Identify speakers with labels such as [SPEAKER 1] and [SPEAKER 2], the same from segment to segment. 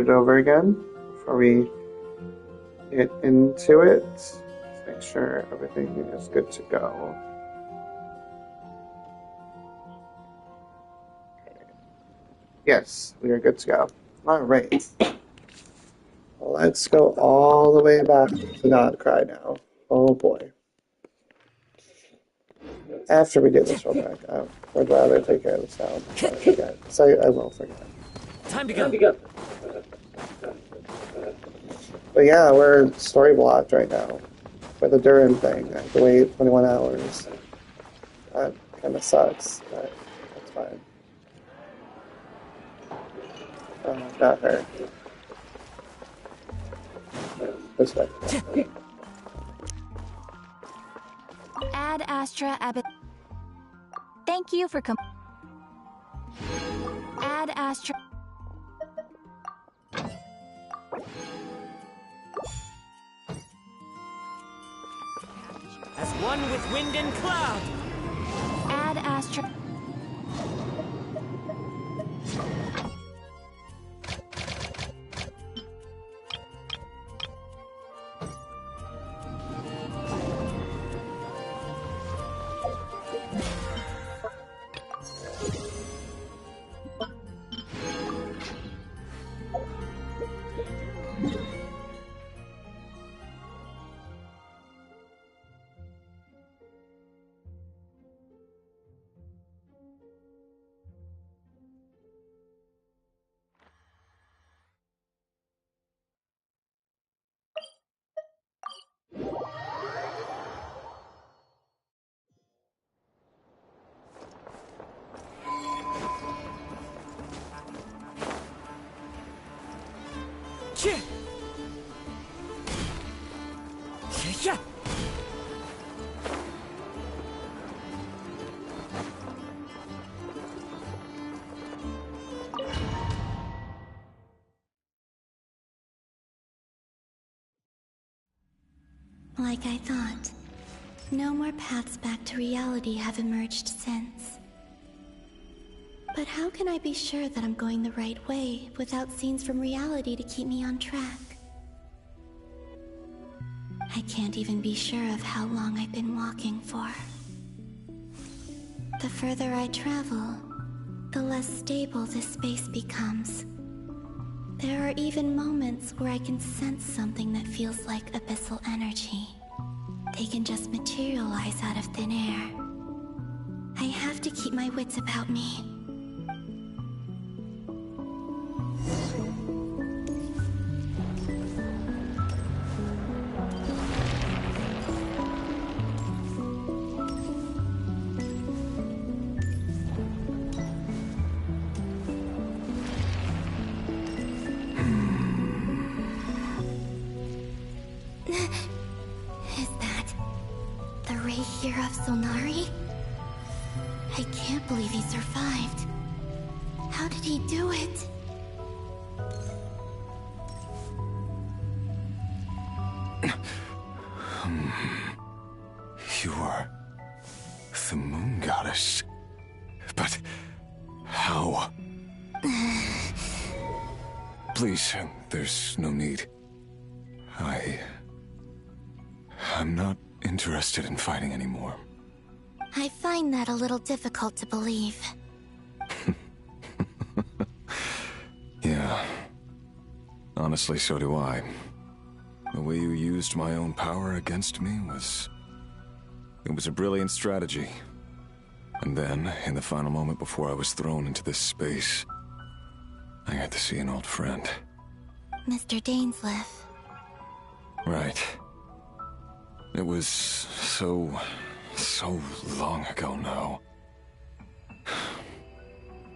[SPEAKER 1] it over again before we get into it. Let's make sure everything is good to go. Yes, we are good to go. Alright. Let's go all the way back to Godcry now. Oh boy. After we do this real quick, I'd rather take care of this now before I forget. So I will forget.
[SPEAKER 2] Time to go.
[SPEAKER 1] But yeah, we're story blocked right now. For the Durin thing, I have to wait 21 hours. That kind of sucks, but that's fine. Not her. This way.
[SPEAKER 3] Ad Astra Abbott. Thank you for Ad Astra.
[SPEAKER 2] As one with wind and cloud.
[SPEAKER 3] Ad Astra.
[SPEAKER 4] Like I thought, no more paths back to reality have emerged since. But how can I be sure that I'm going the right way without scenes from reality to keep me on track? I can't even be sure of how long I've been walking for. The further I travel, the less stable this space becomes. There are even moments where I can sense something that feels like abyssal energy. They can just materialize out of thin air. I have to keep my wits about me. I can't believe he survived. How did he do it?
[SPEAKER 5] You are the moon goddess. But how? Please, there's no need. I'm not interested in fighting anymore.
[SPEAKER 4] I find that a little difficult to believe.
[SPEAKER 5] Yeah. Honestly, so do I. The way you used my own power against me was... It was a brilliant strategy. And then, in the final moment before I was thrown into this space, I got to see an old friend.
[SPEAKER 4] Mr. Dainsleif.
[SPEAKER 5] Right. It was so long ago now.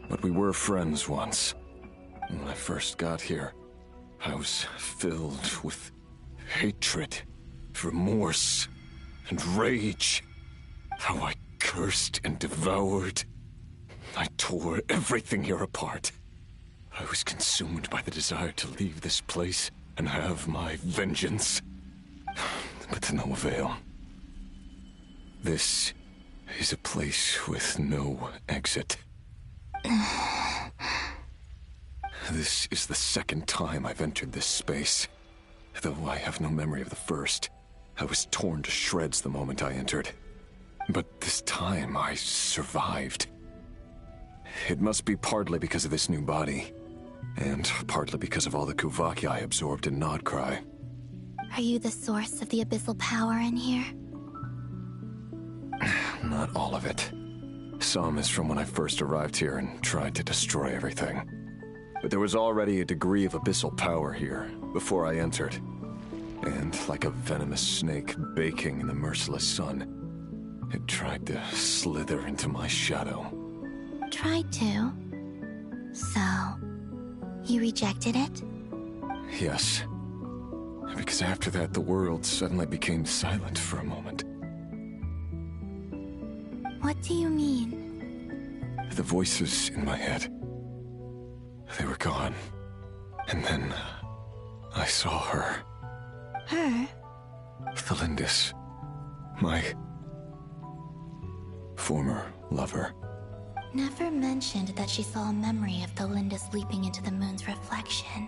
[SPEAKER 5] But we were friends once. When I first got here, I was filled with hatred, remorse, and rage. How I cursed and devoured. I tore everything here apart. I was consumed by the desire to leave this place and have my vengeance. But to no avail. This is a place with no exit. This is the second time I've entered this space. Though I have no memory of the first. I was torn to shreds the moment I entered. But this time I survived. It must be partly because of this new body, and partly because of all the Kuvaki I absorbed in Nodcry.
[SPEAKER 4] Are you the source of the abyssal power in here?
[SPEAKER 5] Not all of it. Some is from when I first arrived here and tried to destroy everything. But there was already a degree of abyssal power here before I entered. And like a venomous snake baking in the merciless sun, it tried to slither into my shadow.
[SPEAKER 4] Tried to? So, you rejected it?
[SPEAKER 5] Yes. Because after that, the world suddenly became silent for a moment.
[SPEAKER 4] What do you mean?
[SPEAKER 5] The voices in my head, they were gone. And then I saw her.
[SPEAKER 4] Her?
[SPEAKER 5] Thelindis. My former lover.
[SPEAKER 4] Never mentioned that she saw a memory of Thelindis leaping into the moon's reflection.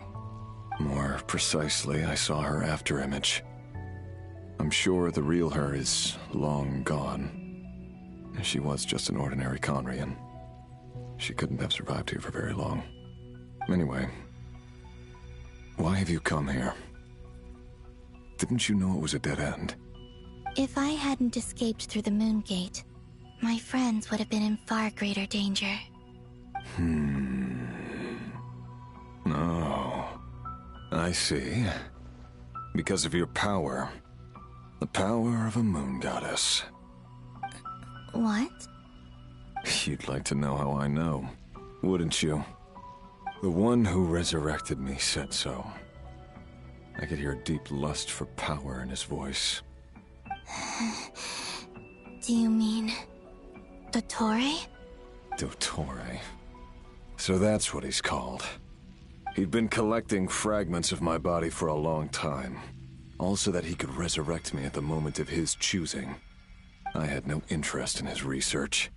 [SPEAKER 5] More precisely, I saw her afterimage. I'm sure the real her is long gone. She was just an ordinary Conrian. She couldn't have survived here for very long. Anyway, why have you come here? Didn't you know it was a dead end?
[SPEAKER 4] If I hadn't escaped through the moon gate, my friends would have been in far greater danger.
[SPEAKER 5] Oh, I see. Because of your power. The power of a moon goddess.
[SPEAKER 4] What?
[SPEAKER 5] You'd like to know how I know, wouldn't you? The one who resurrected me said so. I could hear a deep lust for power in his voice.
[SPEAKER 4] Do you mean... Dottore?
[SPEAKER 5] Dottore. So that's what he's called. He'd been collecting fragments of my body for a long time. All so that he could resurrect me at the moment of his choosing. I had no interest in his research.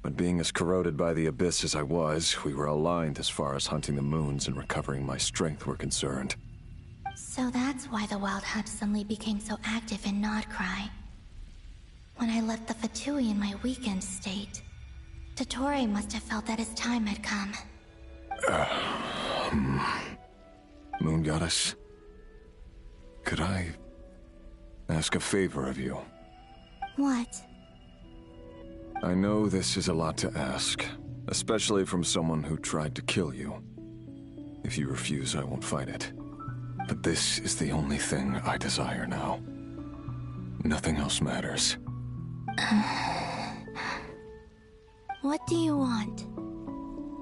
[SPEAKER 5] But being as corroded by the abyss as I was, we were aligned as far as hunting the moons and recovering my strength were concerned.
[SPEAKER 4] So that's why the Wild Hunt suddenly became so active in Nodcry. When I left the Fatui in my weakened state, Dottore must have felt that his time had come.
[SPEAKER 5] Moon Goddess, could I ask a favor of you?
[SPEAKER 4] What?
[SPEAKER 5] I know this is a lot to ask, especially from someone who tried to kill you. If you refuse, I won't fight it. But this is the only thing I desire now. Nothing else matters.
[SPEAKER 4] What do you want?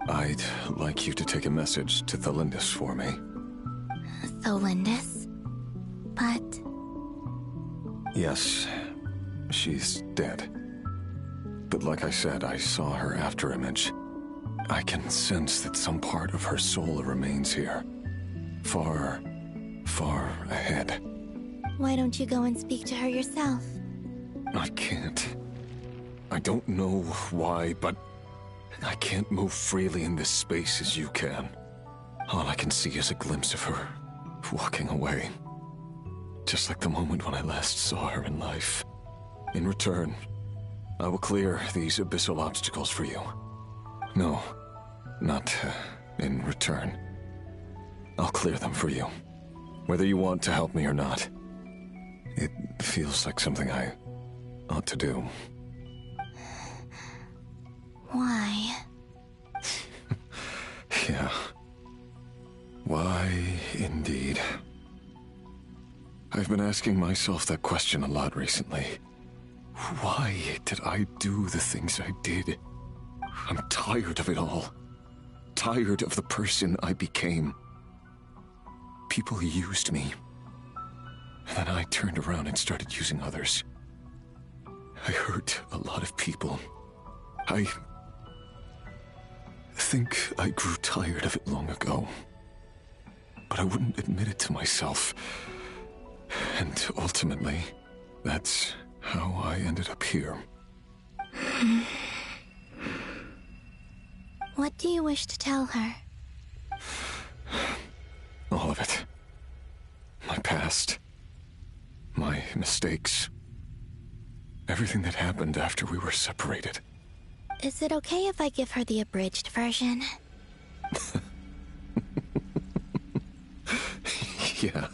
[SPEAKER 5] I'd like you to take a message to Thelindis for me.
[SPEAKER 4] Thelindis? But...
[SPEAKER 5] Yes, she's dead. But like I said, I saw her afterimage. I can sense that some part of her soul remains here. Far, far ahead.
[SPEAKER 4] Why don't you go and speak to her yourself?
[SPEAKER 5] I can't. I don't know why, but I can't move freely in this space as you can. All I can see is a glimpse of her walking away. Just like the moment when I last saw her in life. In return, I will clear these abyssal obstacles for you. No, not in return. I'll clear them for you. Whether you want to help me or not. It feels like something I ought to do.
[SPEAKER 4] Why?
[SPEAKER 5] Yeah. Why, indeed. I've been asking myself that question a lot recently. Why did I do the things I did? I'm tired of it all. Tired of the person I became. People used me. And then I turned around and started using others. I hurt a lot of people. I think I grew tired of it long ago. But I wouldn't admit it to myself. And ultimately, that's how I ended up here.
[SPEAKER 4] What do you wish to tell her?
[SPEAKER 5] past, my mistakes, everything that happened after we were separated.
[SPEAKER 4] Is it okay if I give her the abridged version?
[SPEAKER 5] Yeah,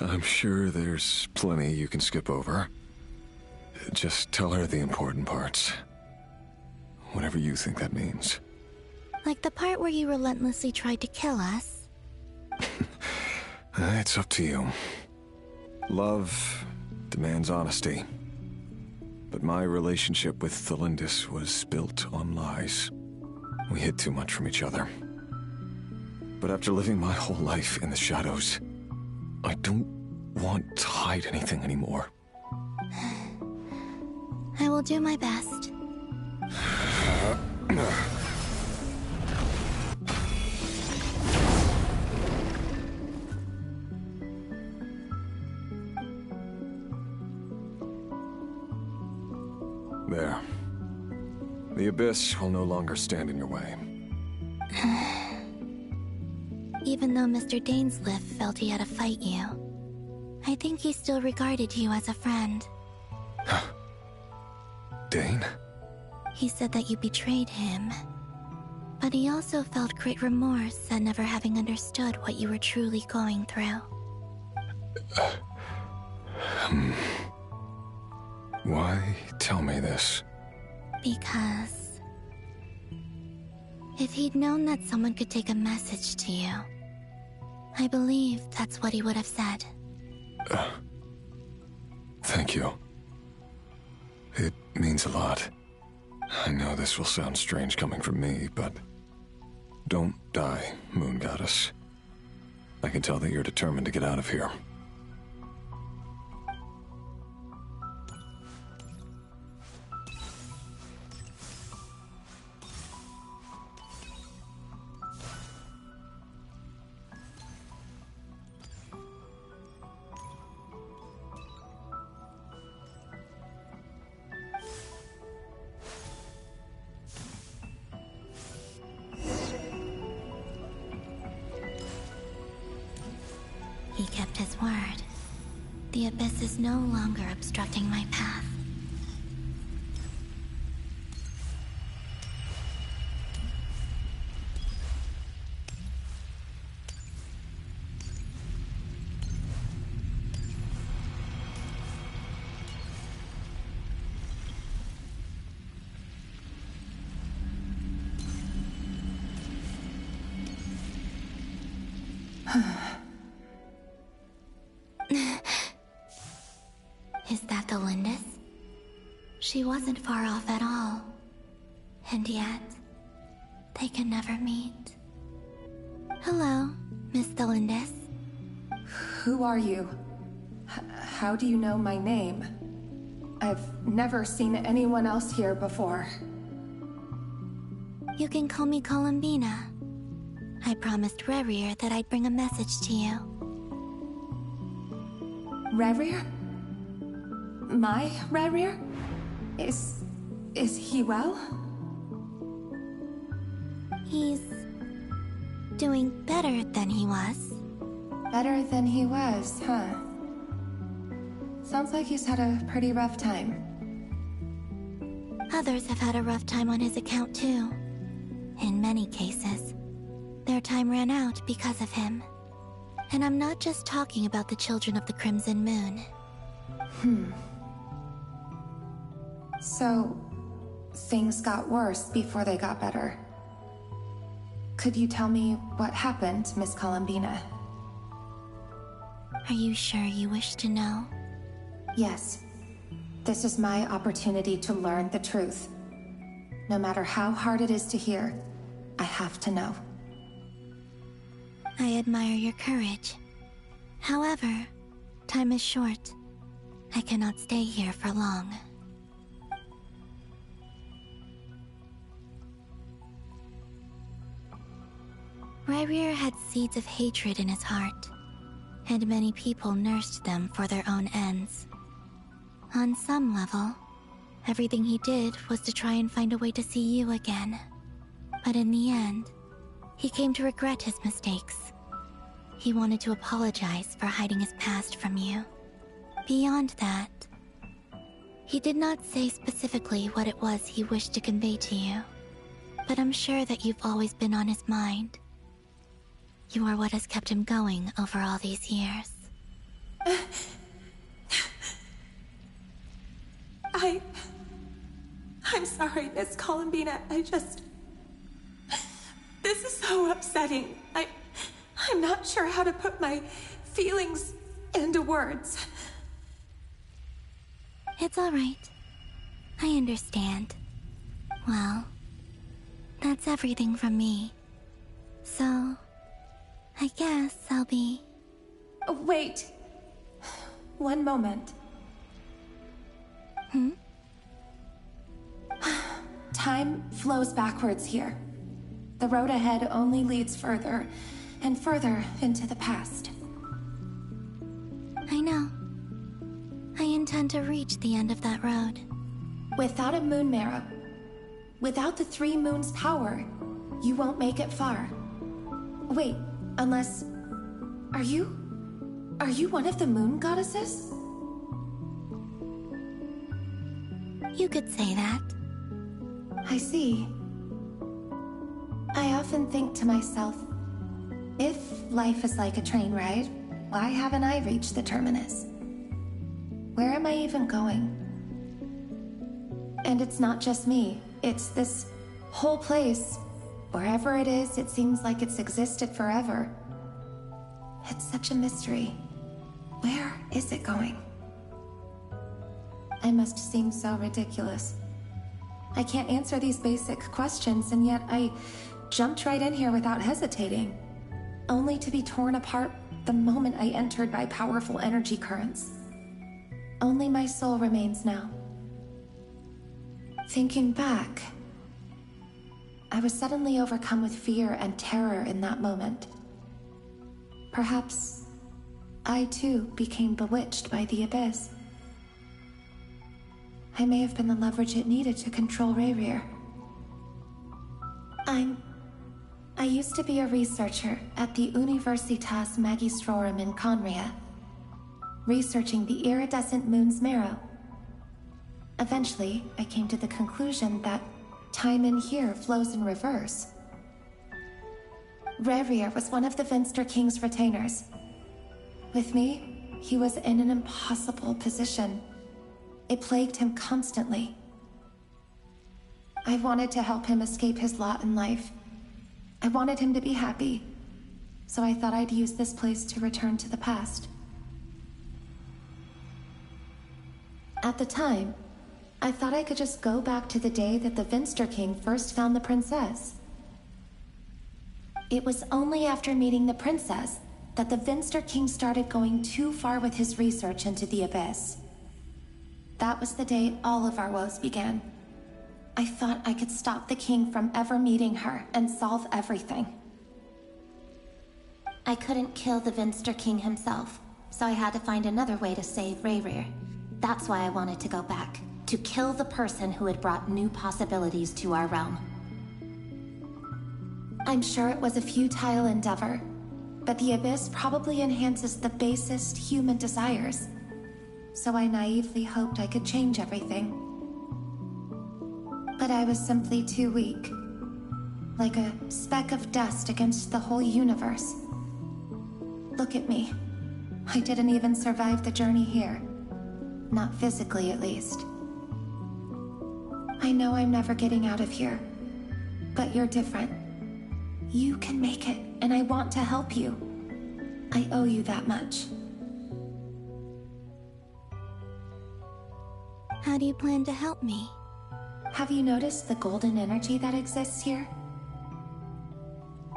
[SPEAKER 5] I'm sure there's plenty you can skip over. Just tell her the important parts. Whatever you think that means.
[SPEAKER 4] Like the part where you relentlessly tried to kill us?
[SPEAKER 5] It's up to you. Love demands honesty. But my relationship with Thelindis was built on lies. We hid too much from each other. But after living my whole life in the shadows, I don't want to hide anything anymore.
[SPEAKER 4] I will do my best.
[SPEAKER 5] There. The Abyss will no longer stand in your way.
[SPEAKER 4] Even though Mr. Dainsleif felt he had to fight you, I think he still regarded you as a friend.
[SPEAKER 5] Dane?
[SPEAKER 4] He said that you betrayed him, but he also felt great remorse at never having understood what you were truly going through.
[SPEAKER 5] Why tell me this?
[SPEAKER 4] Because if he'd known that someone could take a message to you, I believe that's what he would have said.
[SPEAKER 5] Thank you. It means a lot. I know this will sound strange coming from me, but don't die, Moon Goddess. I can tell that you're determined to get out of here.
[SPEAKER 4] He kept his word. The Abyss is no longer obstructing my path. Is that the Lindis? She wasn't far off at all. And yet, they can never meet. Hello, Miss Thelindis.
[SPEAKER 6] Who are you? How do you know my name? I've never seen anyone else here before.
[SPEAKER 4] You can call me Columbina. I promised Rerir that I'd bring a message to you.
[SPEAKER 6] Rerir? My Rerir? Is he well?
[SPEAKER 4] He's doing better than he was.
[SPEAKER 6] Better than he was, huh? Sounds like he's had a pretty rough time.
[SPEAKER 4] Others have had a rough time on his account too. In many cases, their time ran out because of him. And I'm not just talking about the children of the Crimson Moon.
[SPEAKER 6] So, things got worse before they got better. Could you tell me what happened, Miss Columbina?
[SPEAKER 4] Are you sure you wish to know?
[SPEAKER 6] Yes. This is my opportunity to learn the truth. No matter how hard it is to hear, I have to know.
[SPEAKER 4] I admire your courage. However, time is short. I cannot stay here for long. Rerir had seeds of hatred in his heart, and many people nursed them for their own ends. On some level, everything he did was to try and find a way to see you again. But in the end, he came to regret his mistakes. He wanted to apologize for hiding his past from you. Beyond that, he did not say specifically what it was he wished to convey to you, but I'm sure that you've always been on his mind. You are what has kept him going over all these years.
[SPEAKER 7] I'm sorry, Miss Columbina. This is so upsetting. I'm not sure how to put my feelings into words.
[SPEAKER 4] It's all right. I understand. Well, that's everything from me. So, I guess I'll be...
[SPEAKER 6] Wait. One moment. Time flows backwards here. The road ahead only leads further and further into the past.
[SPEAKER 4] I know. I intend to reach the end of that road.
[SPEAKER 6] Without a moon marrow, without the 3 moons' power, you won't make it far. Wait, unless... Are you one of the moon goddesses?
[SPEAKER 4] You could say that.
[SPEAKER 6] I see. I often think to myself, if life is like a train ride, why haven't I reached the terminus? Where am I even going? And it's not just me, it's this whole place. Wherever it is, it seems like it's existed forever. It's such a mystery. Where is it going? I must seem so ridiculous. I can't answer these basic questions, and yet I jumped right in here without hesitating, only to be torn apart the moment I entered by powerful energy currents. Only my soul remains now. Thinking back, I was suddenly overcome with fear and terror in that moment. Perhaps I too became bewitched by the abyss. I may have been the leverage it needed to control Rayrir. I used to be a researcher at the Universitas Magistrorum in Conria, researching the iridescent moon's marrow. Eventually, I came to the conclusion that time in here flows in reverse. Rayrir was one of the Finster King's retainers. With me, he was in an impossible position. It plagued him constantly. I wanted to help him escape his lot in life. I wanted him to be happy, so I thought I'd use this place to return to the past. At the time, I thought I could just go back to the day that the Finster King first found the princess. It was only after meeting the princess that the Finster King started going too far with his research into the abyss. That was the day all of our woes began. I thought I could stop the king from ever meeting her and solve everything.
[SPEAKER 8] I couldn't kill the Finster King himself, so I had to find another way to save Rayrir. That's why I wanted to go back, to kill the person who had brought new possibilities to our realm.
[SPEAKER 6] I'm sure it was a futile endeavor, but the abyss probably enhances the basest human desires. So I naively hoped I could change everything. But I was simply too weak. Like a speck of dust against the whole universe. Look at me. I didn't even survive the journey here. Not physically, at least. I know I'm never getting out of here. But you're different. You can make it, and I want to help you. I owe you that much.
[SPEAKER 4] How do you plan to help me?
[SPEAKER 6] Have you noticed the golden energy that exists here?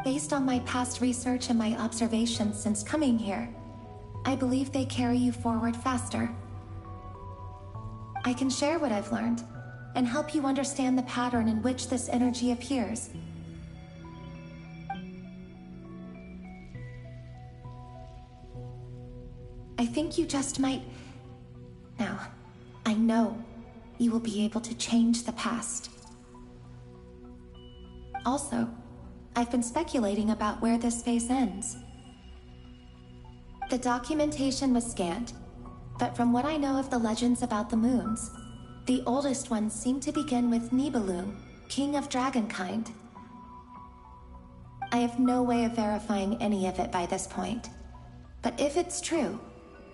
[SPEAKER 6] Based on my past research and my observations since coming here, I believe they carry you forward faster. I can share what I've learned and help you understand the pattern in which this energy appears. I think you just might... Now, I know you will be able to change the past. Also, I've been speculating about where this phase ends. The documentation was scanned, but from what I know of the legends about the moons, the oldest ones seem to begin with Nibelung, king of dragonkind. I have no way of verifying any of it by this point, but if it's true,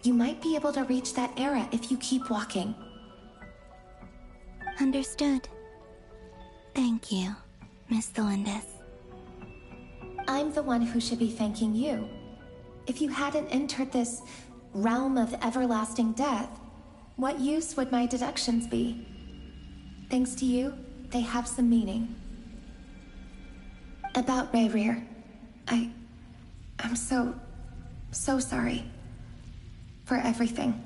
[SPEAKER 6] you might be able to reach that era if you keep walking.
[SPEAKER 4] Understood. Thank you, Miss Zenless.
[SPEAKER 6] I'm the one who should be thanking you. If you hadn't entered this realm of everlasting death, what use would my deductions be? Thanks to you, they have some meaning. About Rayrir, I'm so sorry. For everything.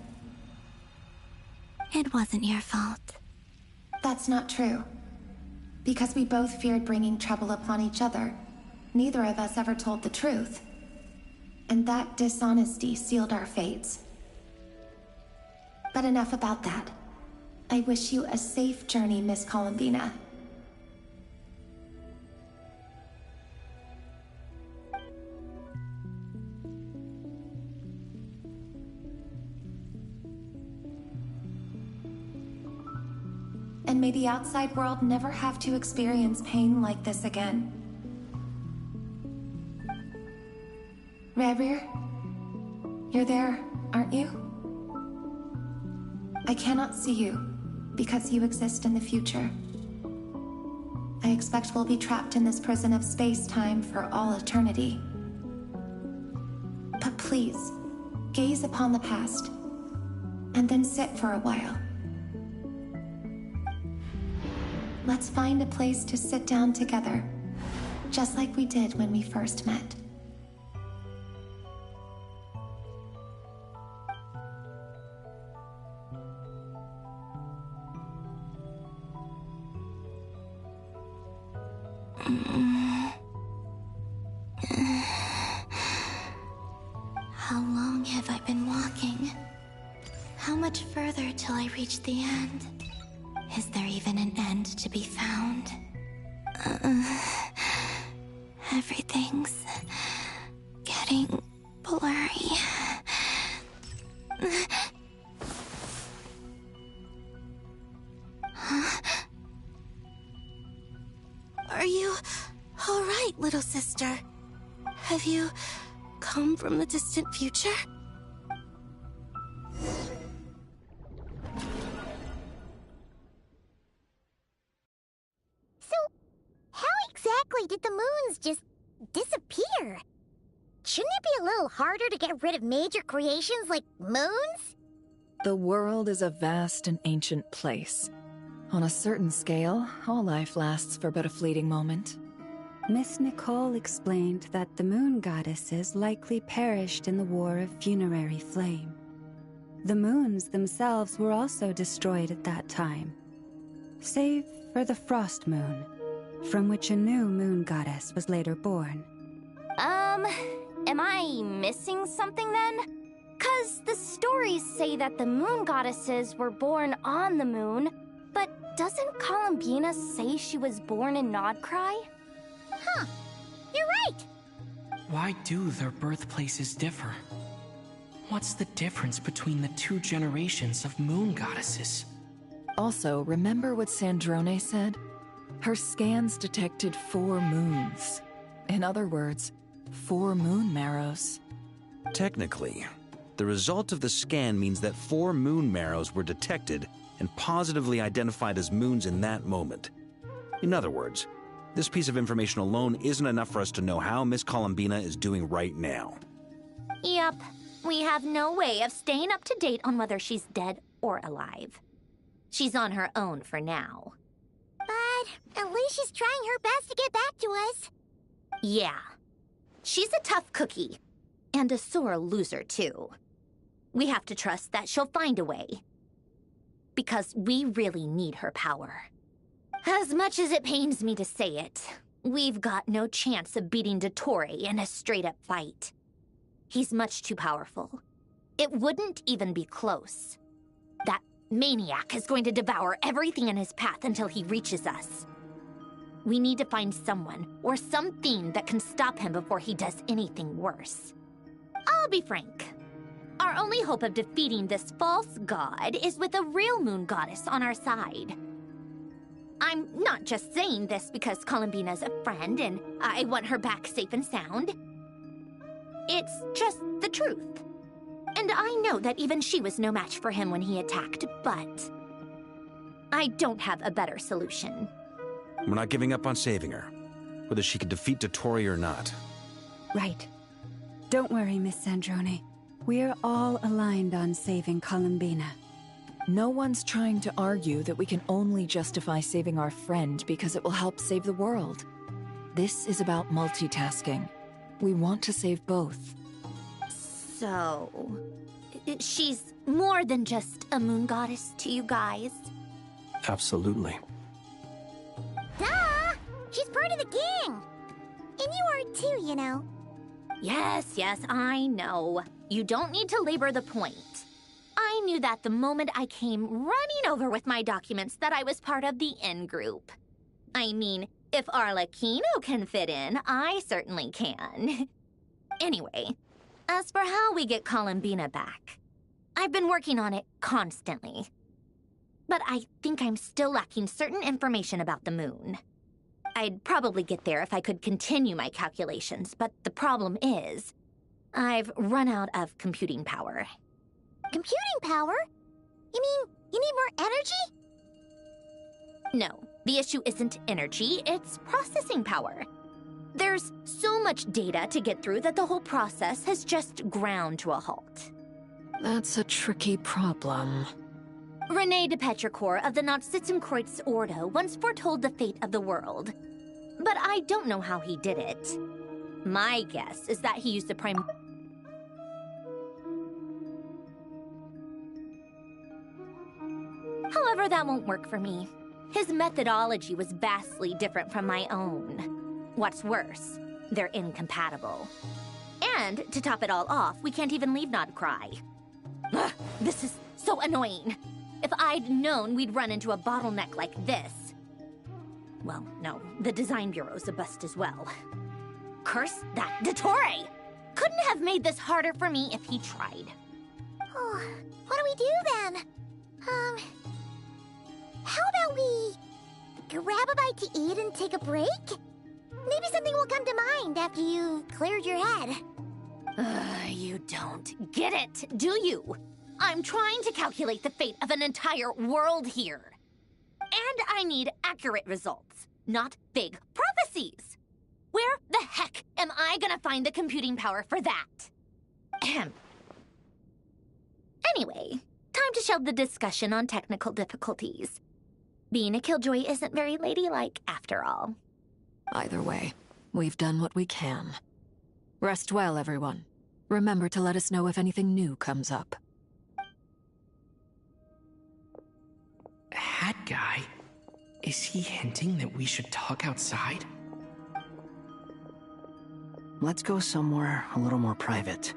[SPEAKER 4] It wasn't your fault.
[SPEAKER 6] That's not true. Because we both feared bringing trouble upon each other, neither of us ever told the truth. And that dishonesty sealed our fates. But enough about that. I wish you a safe journey, Miss Columbina. And may the outside world never have to experience pain like this again. Rayrir, you're there, aren't you? I cannot see you, because you exist in the future. I expect we'll be trapped in this prison of space-time for all eternity. But please, gaze upon the past, and then sit for a while. Let's find a place to sit down together, just like we did when we first met.
[SPEAKER 4] How long have I been walking? How much further till I reach the end? Is there even an end to be found? Everything's getting blurry. Huh? Are you all right, little sister? Have you come from the distant future?
[SPEAKER 9] Exactly did the moons just disappear? Shouldn't it be a little harder to get rid of major creations like moons?
[SPEAKER 10] The world is a vast and ancient place. On a certain scale, all life lasts for but a fleeting moment.
[SPEAKER 11] Miss Nicole explained that the moon goddesses likely perished in the War of Funerary Flame. The moons themselves were also destroyed at that time, save for the Frost Moon, from which a new moon goddess was later born.
[SPEAKER 9] Am I missing something then? 'Cause the stories say that the moon goddesses were born on the moon, but doesn't Columbina say she was born in Nodcry? Huh, you're right!
[SPEAKER 2] Why do their birthplaces differ? What's the difference between the two generations of moon goddesses?
[SPEAKER 10] Also, remember what Sandrone said? Her scans detected 4 moons. In other words, 4 moon marrows.
[SPEAKER 12] Technically, the result of the scan means that 4 moon marrows were detected and positively identified as moons in that moment. In other words, this piece of information alone isn't enough for us to know how Miss Columbina is doing right now.
[SPEAKER 9] Yep, we have no way of staying up to date on whether she's dead or alive. She's on her own for now. But at least she's trying her best to get back to us. Yeah. She's a tough cookie. And a sore loser, too. We have to trust that she'll find a way. Because we really need her power. As much as it pains me to say it, we've got no chance of beating Dottore in a straight-up fight. He's much too powerful. It wouldn't even be close. That maniac is going to devour everything in his path until he reaches us. We need to find someone or something that can stop him before he does anything worse. I'll be frank. Our only hope of defeating this false god is with a real moon goddess on our side. I'm not just saying this because Columbina's a friend and I want her back safe and sound. It's just the truth. And I know that even she was no match for him when he attacked, but I don't have a better solution.
[SPEAKER 12] We're not giving up on saving her, whether she can defeat Dottore or not.
[SPEAKER 11] Right. Don't worry, Miss Sandrone. We're all aligned on saving Columbina.
[SPEAKER 10] No one's trying to argue that we can only justify saving our friend because it will help save the world. This is about multitasking. We want to save both.
[SPEAKER 9] So, she's more than just a moon goddess to you guys?
[SPEAKER 13] Absolutely.
[SPEAKER 9] Duh! She's part of the king! And you are too, you know. Yes, I know. You don't need to labor the point. I knew that the moment I came running over with my documents that I was part of the in-group. I mean, if Arlecchino can fit in, I certainly can. Anyway, as for how we get Columbina back, I've been working on it constantly. But I think I'm still lacking certain information about the moon. I'd probably get there if I could continue my calculations, but the problem is, I've run out of computing power.
[SPEAKER 3] Computing power? You mean you need more energy?
[SPEAKER 9] No, the issue isn't energy, it's processing power. There's so much data to get through that the whole process has just ground to a halt.
[SPEAKER 10] That's a tricky problem.
[SPEAKER 9] René de Petrichor of the Nazissenkreuz Ordo once foretold the fate of the world. But I don't know how he did it. My guess is that he used the prime... However, that won't work for me. His methodology was vastly different from my own. What's worse, they're incompatible. And, to top it all off, we can't even leave Nodcry. Ugh, this is so annoying. If I'd known we'd run into a bottleneck like this... Well, no, the design bureau's a bust as well. Curse that Dottore! Couldn't have made this harder for me if he tried.
[SPEAKER 3] Oh, what do we do then? How about we grab a bite to eat and take a break? Maybe something will come to mind after you've cleared your head.
[SPEAKER 9] You don't get it, do you? I'm trying to calculate the fate of an entire world here. And I need accurate results, not big prophecies. Where the heck am I gonna find the computing power for that? Ahem. Anyway, time to shelve the discussion on technical difficulties. Being a killjoy isn't very ladylike, after all.
[SPEAKER 10] Either way, we've done what we can. Rest well, everyone. Remember to let us know if anything new comes up.
[SPEAKER 2] Hat guy? Is he hinting that we should talk outside?
[SPEAKER 13] Let's go somewhere a little more private.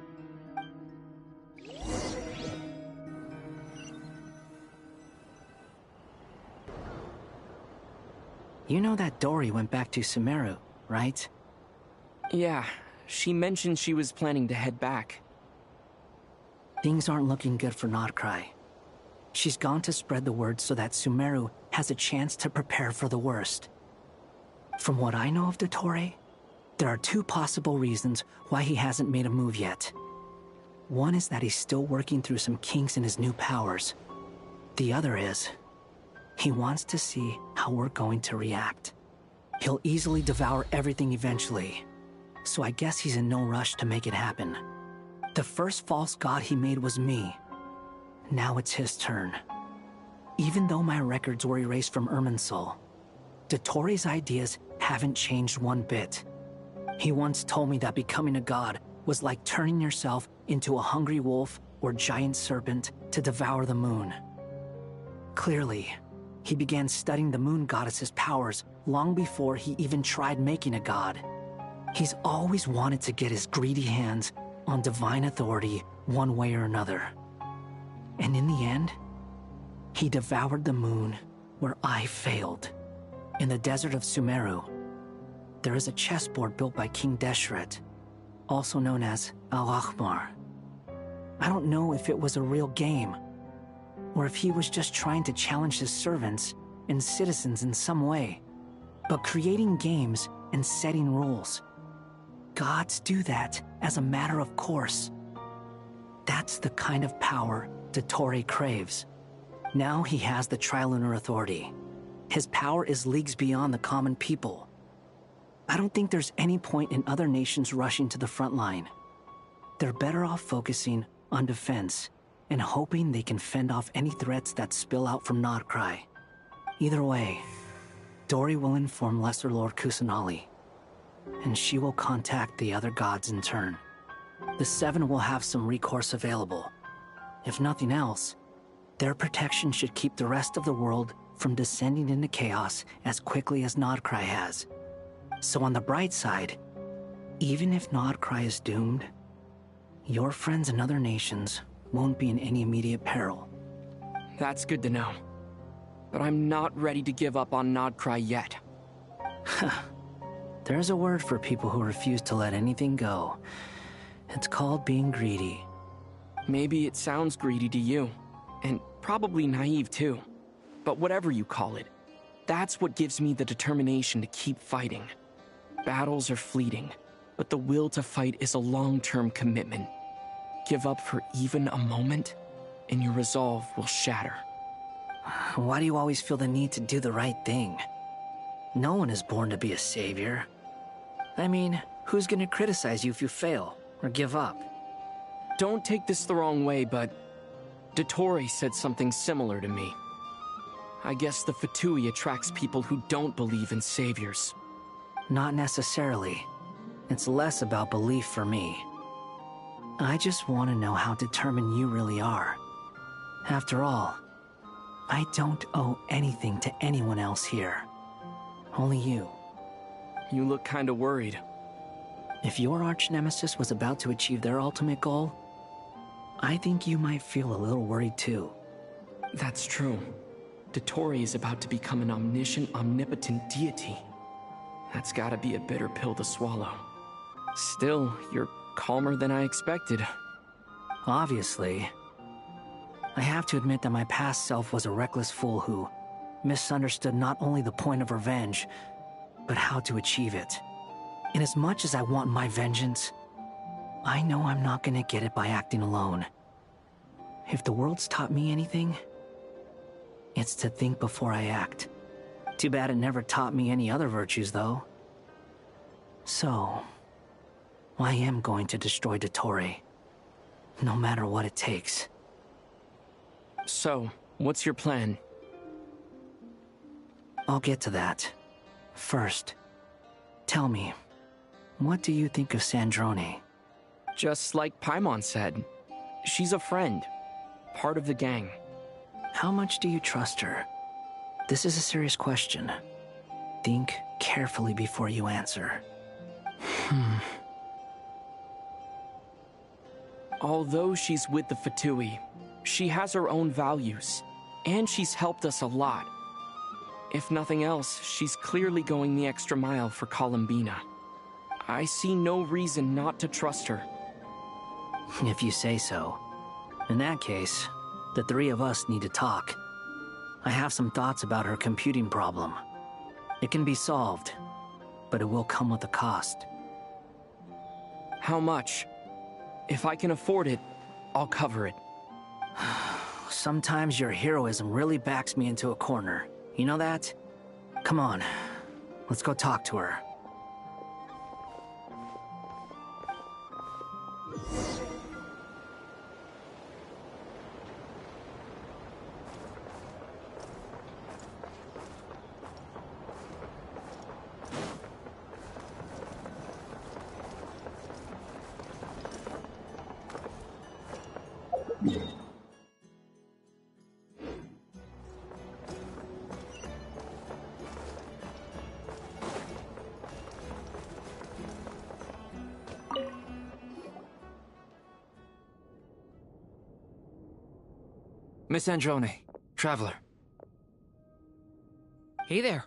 [SPEAKER 13] You know that Dory went back to Sumeru, right?
[SPEAKER 14] Yeah, she mentioned she was planning to head back.
[SPEAKER 13] Things aren't looking good for Nodcry. She's gone to spread the word so that Sumeru has a chance to prepare for the worst. From what I know of Dottore, there are two possible reasons why he hasn't made a move yet. One is that he's still working through some kinks in his new powers. The other is, he wants to see how we're going to react. He'll easily devour everything eventually, so I guess he's in no rush to make it happen. The first false god he made was me. Now it's his turn. Even though my records were erased from Irminsul, Dottore's ideas haven't changed one bit. He once told me that becoming a god was like turning yourself into a hungry wolf or giant serpent to devour the moon. Clearly, he began studying the moon goddess's powers long before he even tried making a god. He's always wanted to get his greedy hands on divine authority one way or another. And in the end, he devoured the moon where I failed. In the desert of Sumeru, there is a chessboard built by King Deshret, also known as Al-Ahmar. I don't know if it was a real game, or if he was just trying to challenge his servants and citizens in some way. But creating games and setting rules, gods do that as a matter of course. That's the kind of power Dottore craves. Now he has the Trilunar Authority. His power is leagues beyond the common people. I don't think there's any point in other nations rushing to the front line. They're better off focusing on defense and hoping they can fend off any threats that spill out from Nodcry. Either way, Dori will inform Lesser Lord Kusanali, and she will contact the other gods in turn. The Seven will have some recourse available. If nothing else, their protection should keep the rest of the world from descending into chaos as quickly as Nodcry has. So on the bright side, even if Nodcry is doomed, your friends in other nations won't be in any immediate peril.
[SPEAKER 14] That's good to know. But I'm not ready to give up on Nodcry yet.
[SPEAKER 13] There's a word for people who refuse to let anything go. It's called being greedy.
[SPEAKER 14] Maybe it sounds greedy to you, and probably naive too. But whatever you call it, that's what gives me the determination to keep fighting. Battles are fleeting, but the will to fight is a long-term commitment. Give up for even a moment, and your resolve will shatter.
[SPEAKER 13] Why do you always feel the need to do the right thing? No one is born to be a savior. I mean, who's gonna criticize you if you fail, or give up?
[SPEAKER 14] Don't take this the wrong way, but Dottore said something similar to me. I guess the Fatui attracts people who don't believe in saviors.
[SPEAKER 13] Not necessarily. It's less about belief for me. I just want to know how determined you really are. After all, I don't owe anything to anyone else here. Only you.
[SPEAKER 14] You look kinda worried.
[SPEAKER 13] If your arch-nemesis was about to achieve their ultimate goal, I think you might feel a little worried too.
[SPEAKER 14] That's true. Dottore is about to become an omniscient, omnipotent deity. That's gotta be a bitter pill to swallow. Still, you're calmer than I expected.
[SPEAKER 13] Obviously. I have to admit that my past self was a reckless fool who misunderstood not only the point of revenge, but how to achieve it. And as much as I want my vengeance, I know I'm not gonna get it by acting alone. If the world's taught me anything, it's to think before I act. Too bad it never taught me any other virtues, though. So, I am going to destroy Dottore, no matter what it takes.
[SPEAKER 14] So, what's your plan?
[SPEAKER 13] I'll get to that. First, tell me, what do you think of Sandrone?
[SPEAKER 14] Just like Paimon said, she's a friend, part of the gang.
[SPEAKER 13] How much do you trust her? This is a serious question. Think carefully before you answer.
[SPEAKER 14] Although she's with the Fatui, she has her own values, and she's helped us a lot. If nothing else, she's clearly going the extra mile for Columbina. I see no reason not to trust her.
[SPEAKER 13] If you say so. In that case, the three of us need to talk. I have some thoughts about her computing problem. It can be solved, but it will come with a cost.
[SPEAKER 14] How much? If I can afford it, I'll cover it.
[SPEAKER 13] Sometimes your heroism really backs me into a corner. You know that? Come on, let's go talk to her.
[SPEAKER 15] Miss Androne, Traveler.
[SPEAKER 2] Hey there.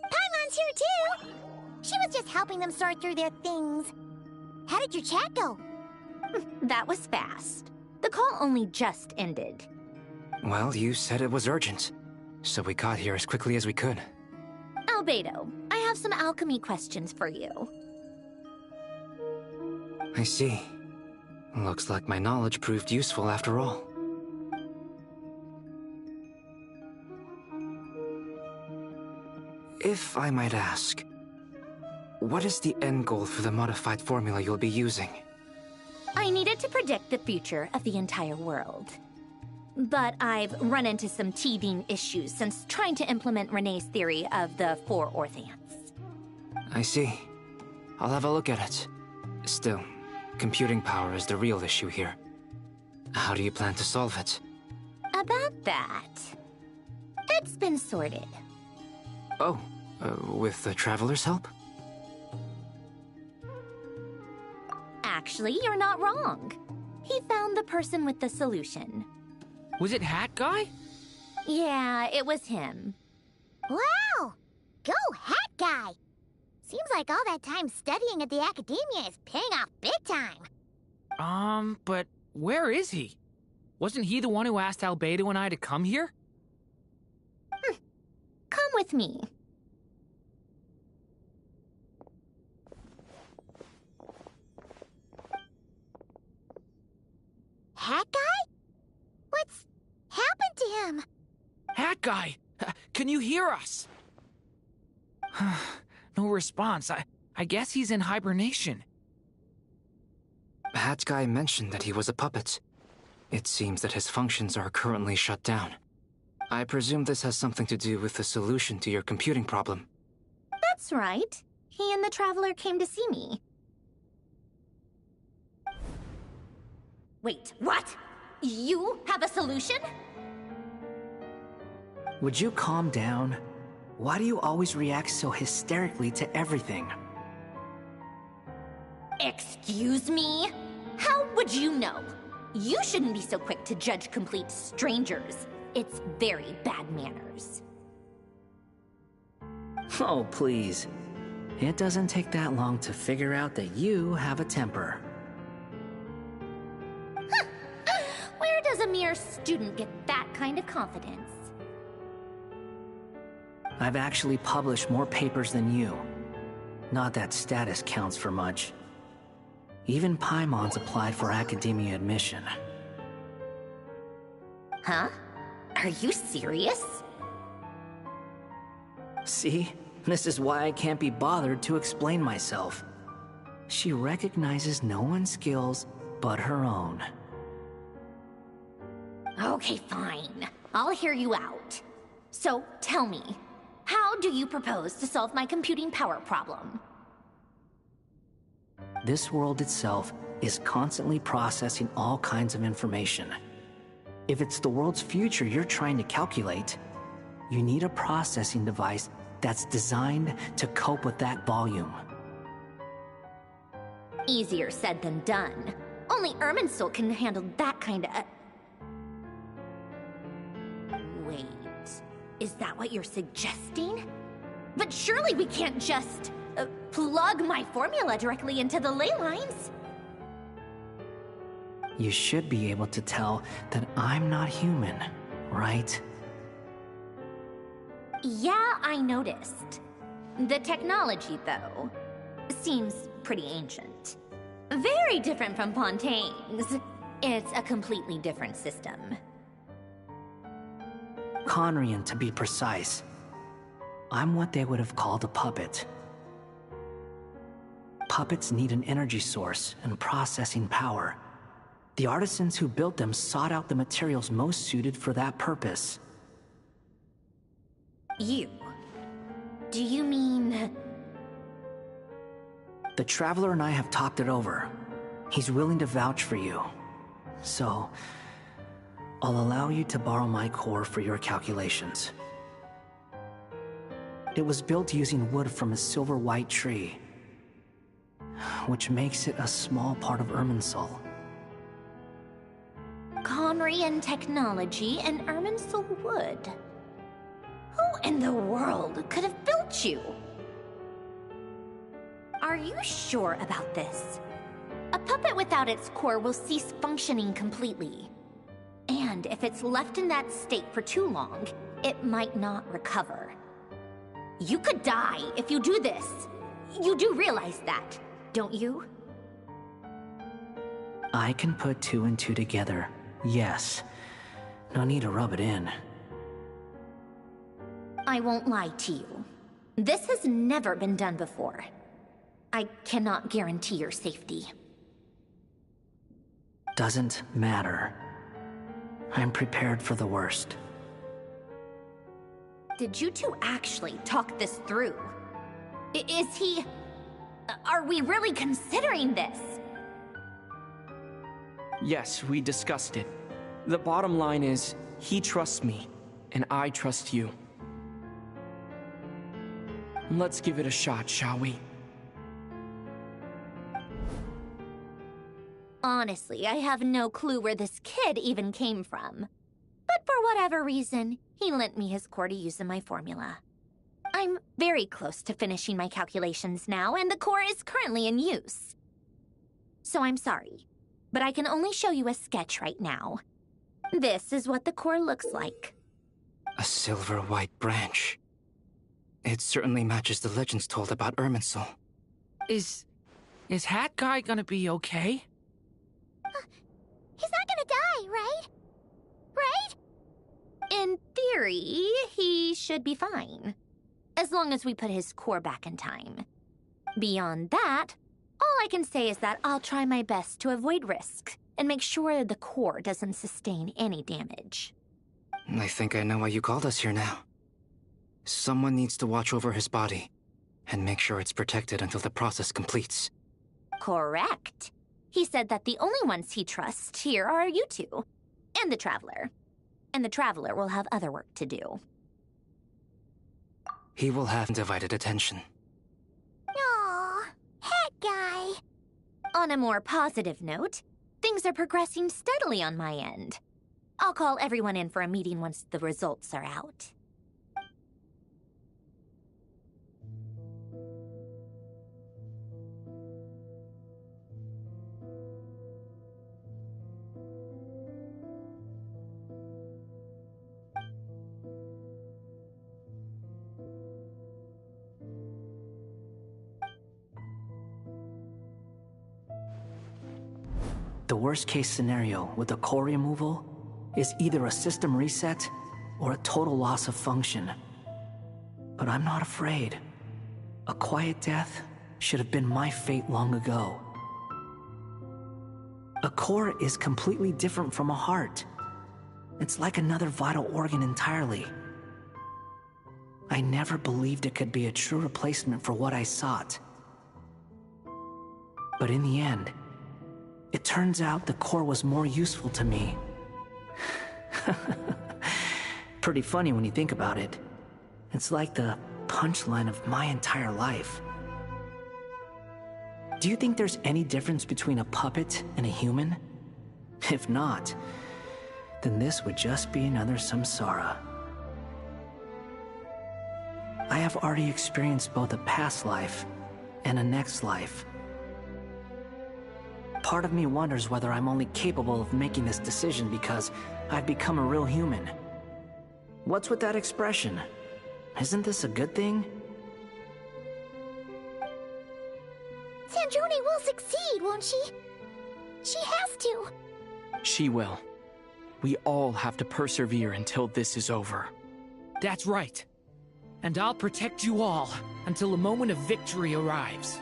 [SPEAKER 3] Paimon's here too! She was just helping them sort through their things. How did your chat go?
[SPEAKER 9] That was fast. The call only just ended.
[SPEAKER 15] Well, you said it was urgent, so we got here as quickly as we could.
[SPEAKER 9] Albedo, I have some alchemy questions for you.
[SPEAKER 15] I see. Looks like my knowledge proved useful after all. If I might ask, what is the end goal for the modified formula you'll be using?
[SPEAKER 9] I needed to predict the future of the entire world. But I've run into some teething issues since trying to implement Renee's theory of the 4 Orthants.
[SPEAKER 15] I see. I'll have a look at it. Still, computing power is the real issue here. How do you plan to solve it?
[SPEAKER 9] About that, it's been sorted.
[SPEAKER 15] Oh, with the Traveler's help?
[SPEAKER 9] Actually, you're not wrong. He found the person with the solution.
[SPEAKER 16] Was it Hat Guy?
[SPEAKER 9] Yeah, it was him.
[SPEAKER 3] Wow! Go Hat Guy! Seems like all that time studying at the academia is paying off big time.
[SPEAKER 16] But where is he? Wasn't he the one who asked Albedo and I to come here?
[SPEAKER 9] Come with me.
[SPEAKER 3] Hat Guy? What's happened to him?
[SPEAKER 16] Hat Guy! Can you hear us? No response. I guess he's in hibernation.
[SPEAKER 15] Hat Guy mentioned that he was a puppet. It seems that his functions are currently shut down. I presume this has something to do with the solution to your computing problem.
[SPEAKER 9] That's right. He and the Traveler came to see me. Wait, what? You have a solution?
[SPEAKER 13] Would you calm down? Why do you always react so hysterically to everything?
[SPEAKER 9] Excuse me? How would you know? You shouldn't be so quick to judge complete strangers. It's very bad manners.
[SPEAKER 13] Oh, please. It doesn't take that long to figure out that you have a temper.
[SPEAKER 9] Where does a mere student get that kind of confidence?
[SPEAKER 13] I've actually published more papers than you. Not that status counts for much. Even Paimon's applied for academia admission.
[SPEAKER 9] Huh? Are you serious?
[SPEAKER 13] See? This is why I can't be bothered to explain myself. She recognizes no one's skills but her own.
[SPEAKER 9] Okay, fine. I'll hear you out. So, tell me, how do you propose to solve my computing power problem?
[SPEAKER 13] This world itself is constantly processing all kinds of information. If it's the world's future you're trying to calculate, you need a processing device that's designed to cope with that volume.
[SPEAKER 9] Easier said than done. Only Irminsul can handle that kind of... Wait, is that what you're suggesting? But surely we can't just plug my formula directly into the ley lines.
[SPEAKER 13] You should be able to tell that I'm not human, right?
[SPEAKER 9] Yeah, I noticed. The technology, though, seems pretty ancient. Very different from Fontaine's. It's a completely different system.
[SPEAKER 13] Conrian, to be precise. I'm what they would have called a puppet. Puppets need an energy source and processing power. The artisans who built them sought out the materials most suited for that purpose.
[SPEAKER 9] You? Do you mean...
[SPEAKER 13] The Traveler and I have talked it over. He's willing to vouch for you. So, I'll allow you to borrow my core for your calculations. It was built using wood from a silver-white tree, which makes it a small part of Irminsul.
[SPEAKER 9] Conrian technology and Irminsul wood. Who in the world could have built you? Are you sure about this? A puppet without its core will cease functioning completely. And if it's left in that state for too long, it might not recover. You could die if you do this. You do realize that, don't you?
[SPEAKER 13] I can put 2 and 2 together, yes. No need to rub it in.
[SPEAKER 9] I won't lie to you. This has never been done before. I cannot guarantee your safety.
[SPEAKER 13] Doesn't matter. I'm prepared for the worst.
[SPEAKER 9] Did you two actually talk this through? Is he... Are we really considering this?
[SPEAKER 14] Yes, we discussed it. The bottom line is, he trusts me, and I trust you. Let's give it a shot, shall we?
[SPEAKER 9] Honestly, I have no clue where this kid even came from. But for whatever reason, he lent me his core to use in my formula. I'm very close to finishing my calculations now, and the core is currently in use. So I'm sorry, but I can only show you a sketch right now. This is what the core looks like.
[SPEAKER 15] A silver-white branch. It certainly matches the legends told about Irminsul.
[SPEAKER 16] Is Hat Guy gonna be okay?
[SPEAKER 3] He's not gonna die, right? Right?
[SPEAKER 9] In theory, he should be fine. As long as we put his core back in time. Beyond that, all I can say is that I'll try my best to avoid risk and make sure the core doesn't sustain any damage.
[SPEAKER 15] I think I know why you called us here now. Someone needs to watch over his body and make sure it's protected until the process completes.
[SPEAKER 9] Correct. He said that the only ones he trusts here are you two, and the Traveler. And the Traveler will have other work to do.
[SPEAKER 15] He will have divided attention.
[SPEAKER 3] Aww, Hat Guy.
[SPEAKER 9] On a more positive note, things are progressing steadily on my end. I'll call everyone in for a meeting once the results are out.
[SPEAKER 13] The worst case scenario with the core removal is either a system reset or a total loss of function. But I'm not afraid. A quiet death should have been my fate long ago. A core is completely different from a heart. It's like another vital organ entirely. I never believed it could be a true replacement for what I sought. But in the end, it turns out the core was more useful to me. Pretty funny when you think about it. It's like the punchline of my entire life. Do you think there's any difference between a puppet and a human? If not, then this would just be another samsara. I have already experienced both a past life and a next life. Part of me wonders whether I'm only capable of making this decision because I've become a real human. What's with that expression? Isn't this a good thing?
[SPEAKER 3] Sandrone will succeed, won't she? She has to.
[SPEAKER 14] She will. We all have to persevere until this is over.
[SPEAKER 16] That's right. And I'll protect you all until a moment of victory arrives.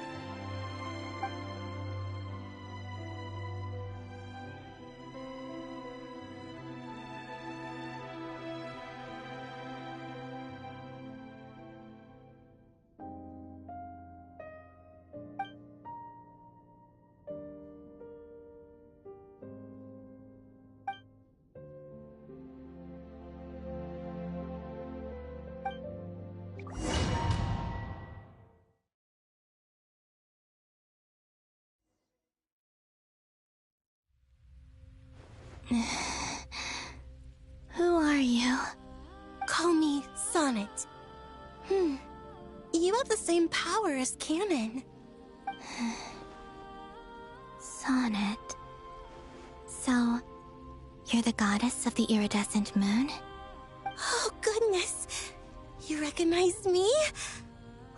[SPEAKER 17] Who are you? Call me Sonnet. You have the same power as Canon.
[SPEAKER 4] Sonnet. So, you're the goddess of the iridescent moon?
[SPEAKER 17] Oh, goodness. You recognize me?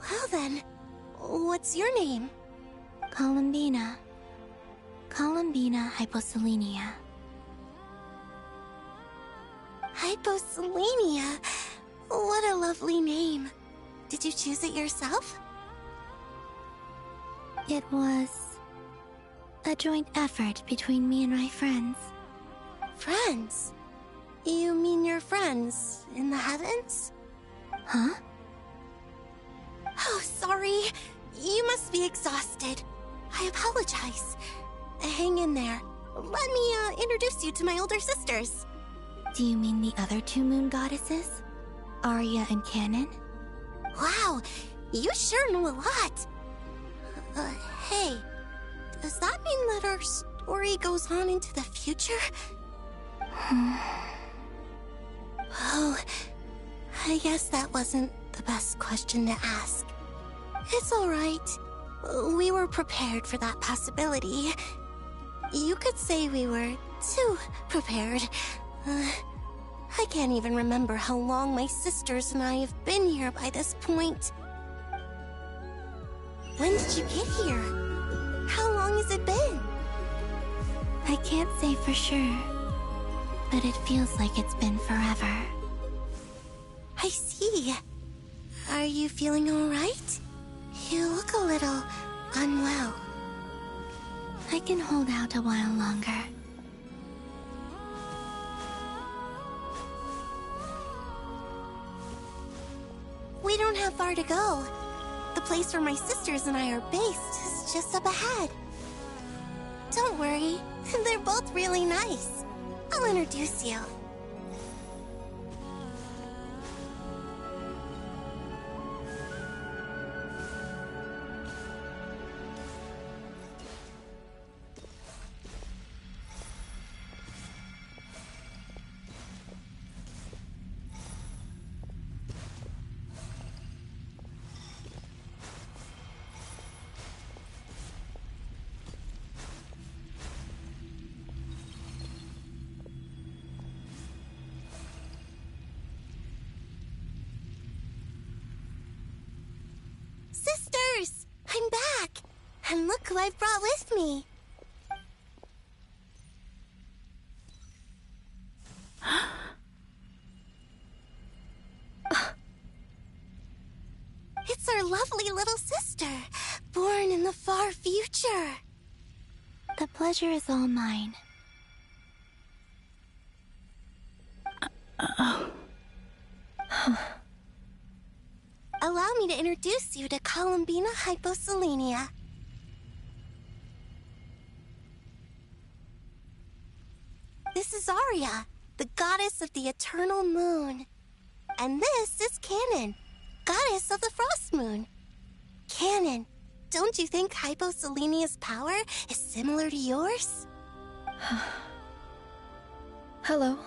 [SPEAKER 17] Well then, what's your name?
[SPEAKER 4] Columbina. Columbina Hyposelenia.
[SPEAKER 17] Hyposelenia? What a lovely name. Did you choose it yourself?
[SPEAKER 4] It was a joint effort between me and my friends.
[SPEAKER 17] Friends? You mean your friends in the heavens?
[SPEAKER 4] Huh?
[SPEAKER 17] Oh, sorry. You must be exhausted. I apologize. Hang in there. Let me introduce you to my older sisters.
[SPEAKER 4] Do you mean the other two moon goddesses? Arya and Canon?
[SPEAKER 17] Wow, you sure know a lot. Hey, does that mean that our story goes on into the future? Oh, I guess that wasn't the best question to ask. It's alright. We were prepared for that possibility. You could say we were too prepared. I can't even remember how long my sisters and I have been here by this point. When did you get here? How long has it been?
[SPEAKER 4] I can't say for sure, but it feels like it's been forever.
[SPEAKER 17] I see. Are you feeling alright? You look a little unwell.
[SPEAKER 4] I can hold out a while longer.
[SPEAKER 17] We don't have far to go. The place where my sisters and I are based is just up ahead. Don't worry, they're both really nice. I'll introduce you. Sisters! I'm back! And look who I've brought with me! It's our lovely little sister, born in the far future.
[SPEAKER 4] The pleasure is all mine.
[SPEAKER 17] Allow me to introduce you to Columbina Hyposelenia. This is Arya, the goddess of the eternal moon. And this is Canon, goddess of the frost moon. Canon, don't you think Hyposelenia's power is similar to yours?
[SPEAKER 18] Hello,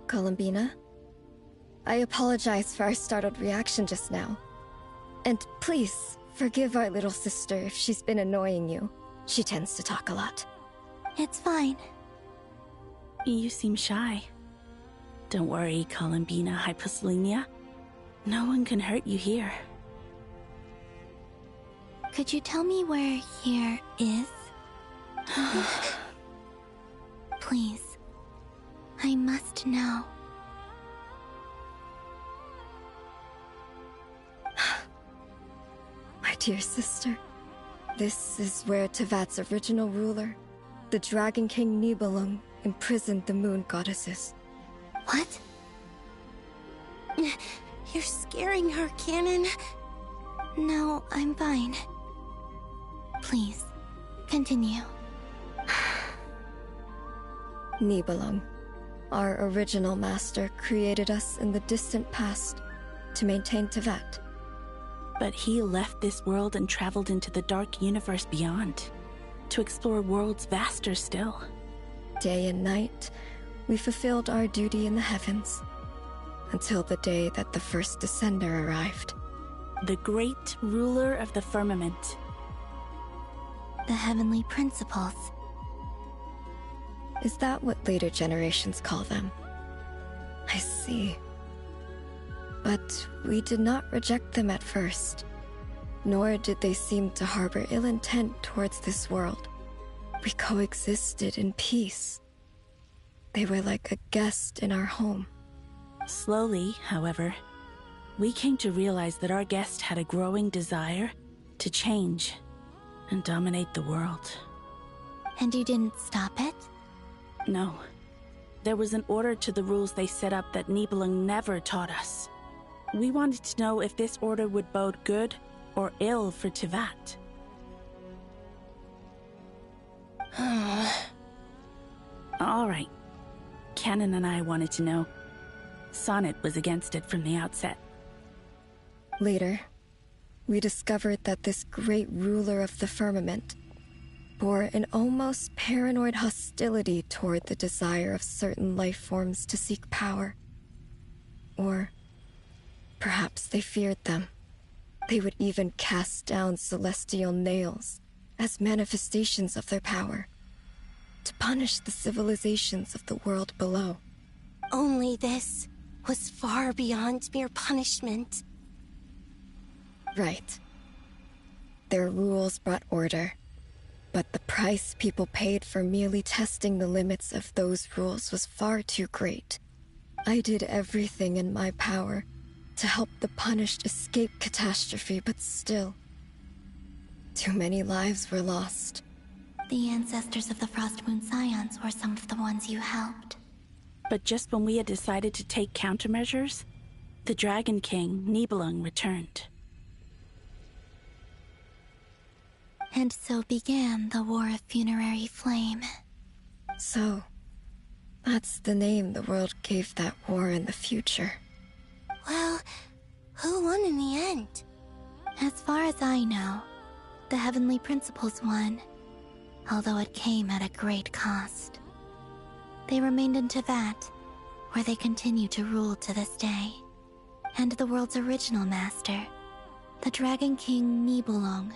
[SPEAKER 18] Columbina. I apologize for our startled reaction just now. And please, forgive our little sister if she's been annoying you. She tends to talk a lot.
[SPEAKER 4] It's fine.
[SPEAKER 19] You seem shy. Don't worry, Columbina Hyposelenia. No one can hurt you here.
[SPEAKER 4] Could you tell me where here is? Please. I must know.
[SPEAKER 18] My dear sister, this is where Tevat's original ruler, the Dragon King Nibelung, imprisoned the moon goddesses.
[SPEAKER 17] What? You're scaring her, Canon.
[SPEAKER 4] No, I'm fine. Please, continue.
[SPEAKER 18] Nibelung, our original master, created us in the distant past to maintain Tevat.
[SPEAKER 19] But he left this world and traveled into the dark universe beyond, to explore worlds vaster still.
[SPEAKER 18] Day and night, we fulfilled our duty in the heavens, until the day that the first Descender arrived.
[SPEAKER 19] The great ruler of the firmament.
[SPEAKER 4] The heavenly principles.
[SPEAKER 18] Is that what later generations call them? I see. But we did not reject them at first, nor did they seem to harbor ill intent towards this world. We coexisted in peace. They were like a guest in our home.
[SPEAKER 19] Slowly, however, we came to realize that our guest had a growing desire to change and dominate the world.
[SPEAKER 4] And you didn't stop it?
[SPEAKER 19] No. There was an order to the rules they set up that Nibelung never taught us. We wanted to know if this order would bode good or ill for Teyvat. All right. Canon and I wanted to know. Sonnet was against it from the outset.
[SPEAKER 18] Later, we discovered that this great ruler of the firmament bore an almost paranoid hostility toward the desire of certain life forms to seek power. Or perhaps they feared them. They would even cast down celestial nails as manifestations of their power, to punish the civilizations of the world below.
[SPEAKER 17] Only this was far beyond mere punishment.
[SPEAKER 18] Right. Their rules brought order, but the price people paid for merely testing the limits of those rules was far too great. I did everything in my power to help the punished escape catastrophe, but still, too many lives were lost.
[SPEAKER 4] The ancestors of the Frostmoon Scions were some of the ones you helped.
[SPEAKER 19] But just when we had decided to take countermeasures, the Dragon King, Nibelung, returned.
[SPEAKER 4] And so began the War of Funerary Flame.
[SPEAKER 18] So, that's the name the world gave that war in the future.
[SPEAKER 17] Well, who won in the end?
[SPEAKER 4] As far as I know, the Heavenly Principles won, although it came at a great cost. They remained in Teyvat, where they continue to rule to this day. And the world's original master, the Dragon King Nibelung,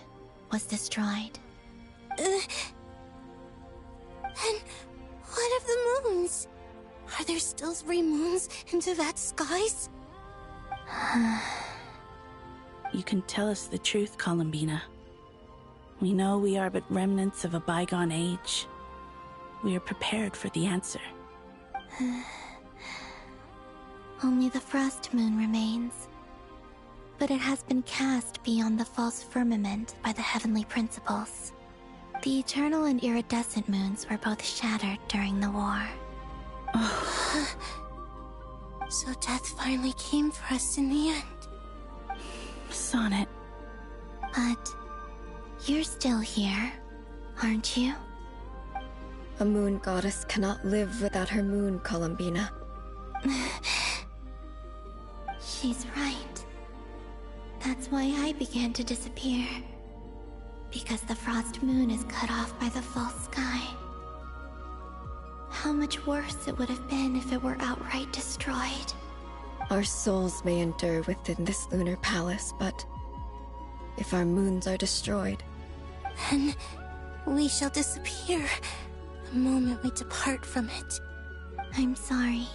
[SPEAKER 4] was destroyed.
[SPEAKER 17] And what of the moons? Are there still 3 moons in Teyvat's skies?
[SPEAKER 19] You can tell us the truth, Columbina. We know we are but remnants of a bygone age. We are prepared for the answer.
[SPEAKER 4] Only the Frost Moon remains. But it has been cast beyond the false firmament by the Heavenly Principles. The eternal and iridescent moons were both shattered during the war.
[SPEAKER 17] So death finally came for us in the end.
[SPEAKER 19] Sonnet.
[SPEAKER 4] But you're still here, aren't you?
[SPEAKER 18] A moon goddess cannot live without her moon, Columbina.
[SPEAKER 4] She's right. That's why I began to disappear. Because the Frost Moon is cut off by the false sky. How much worse it would have been if it were outright destroyed.
[SPEAKER 18] Our souls may endure within this lunar palace, but if our moons are destroyed,
[SPEAKER 17] then we shall disappear the moment we depart from it.
[SPEAKER 4] I'm sorry.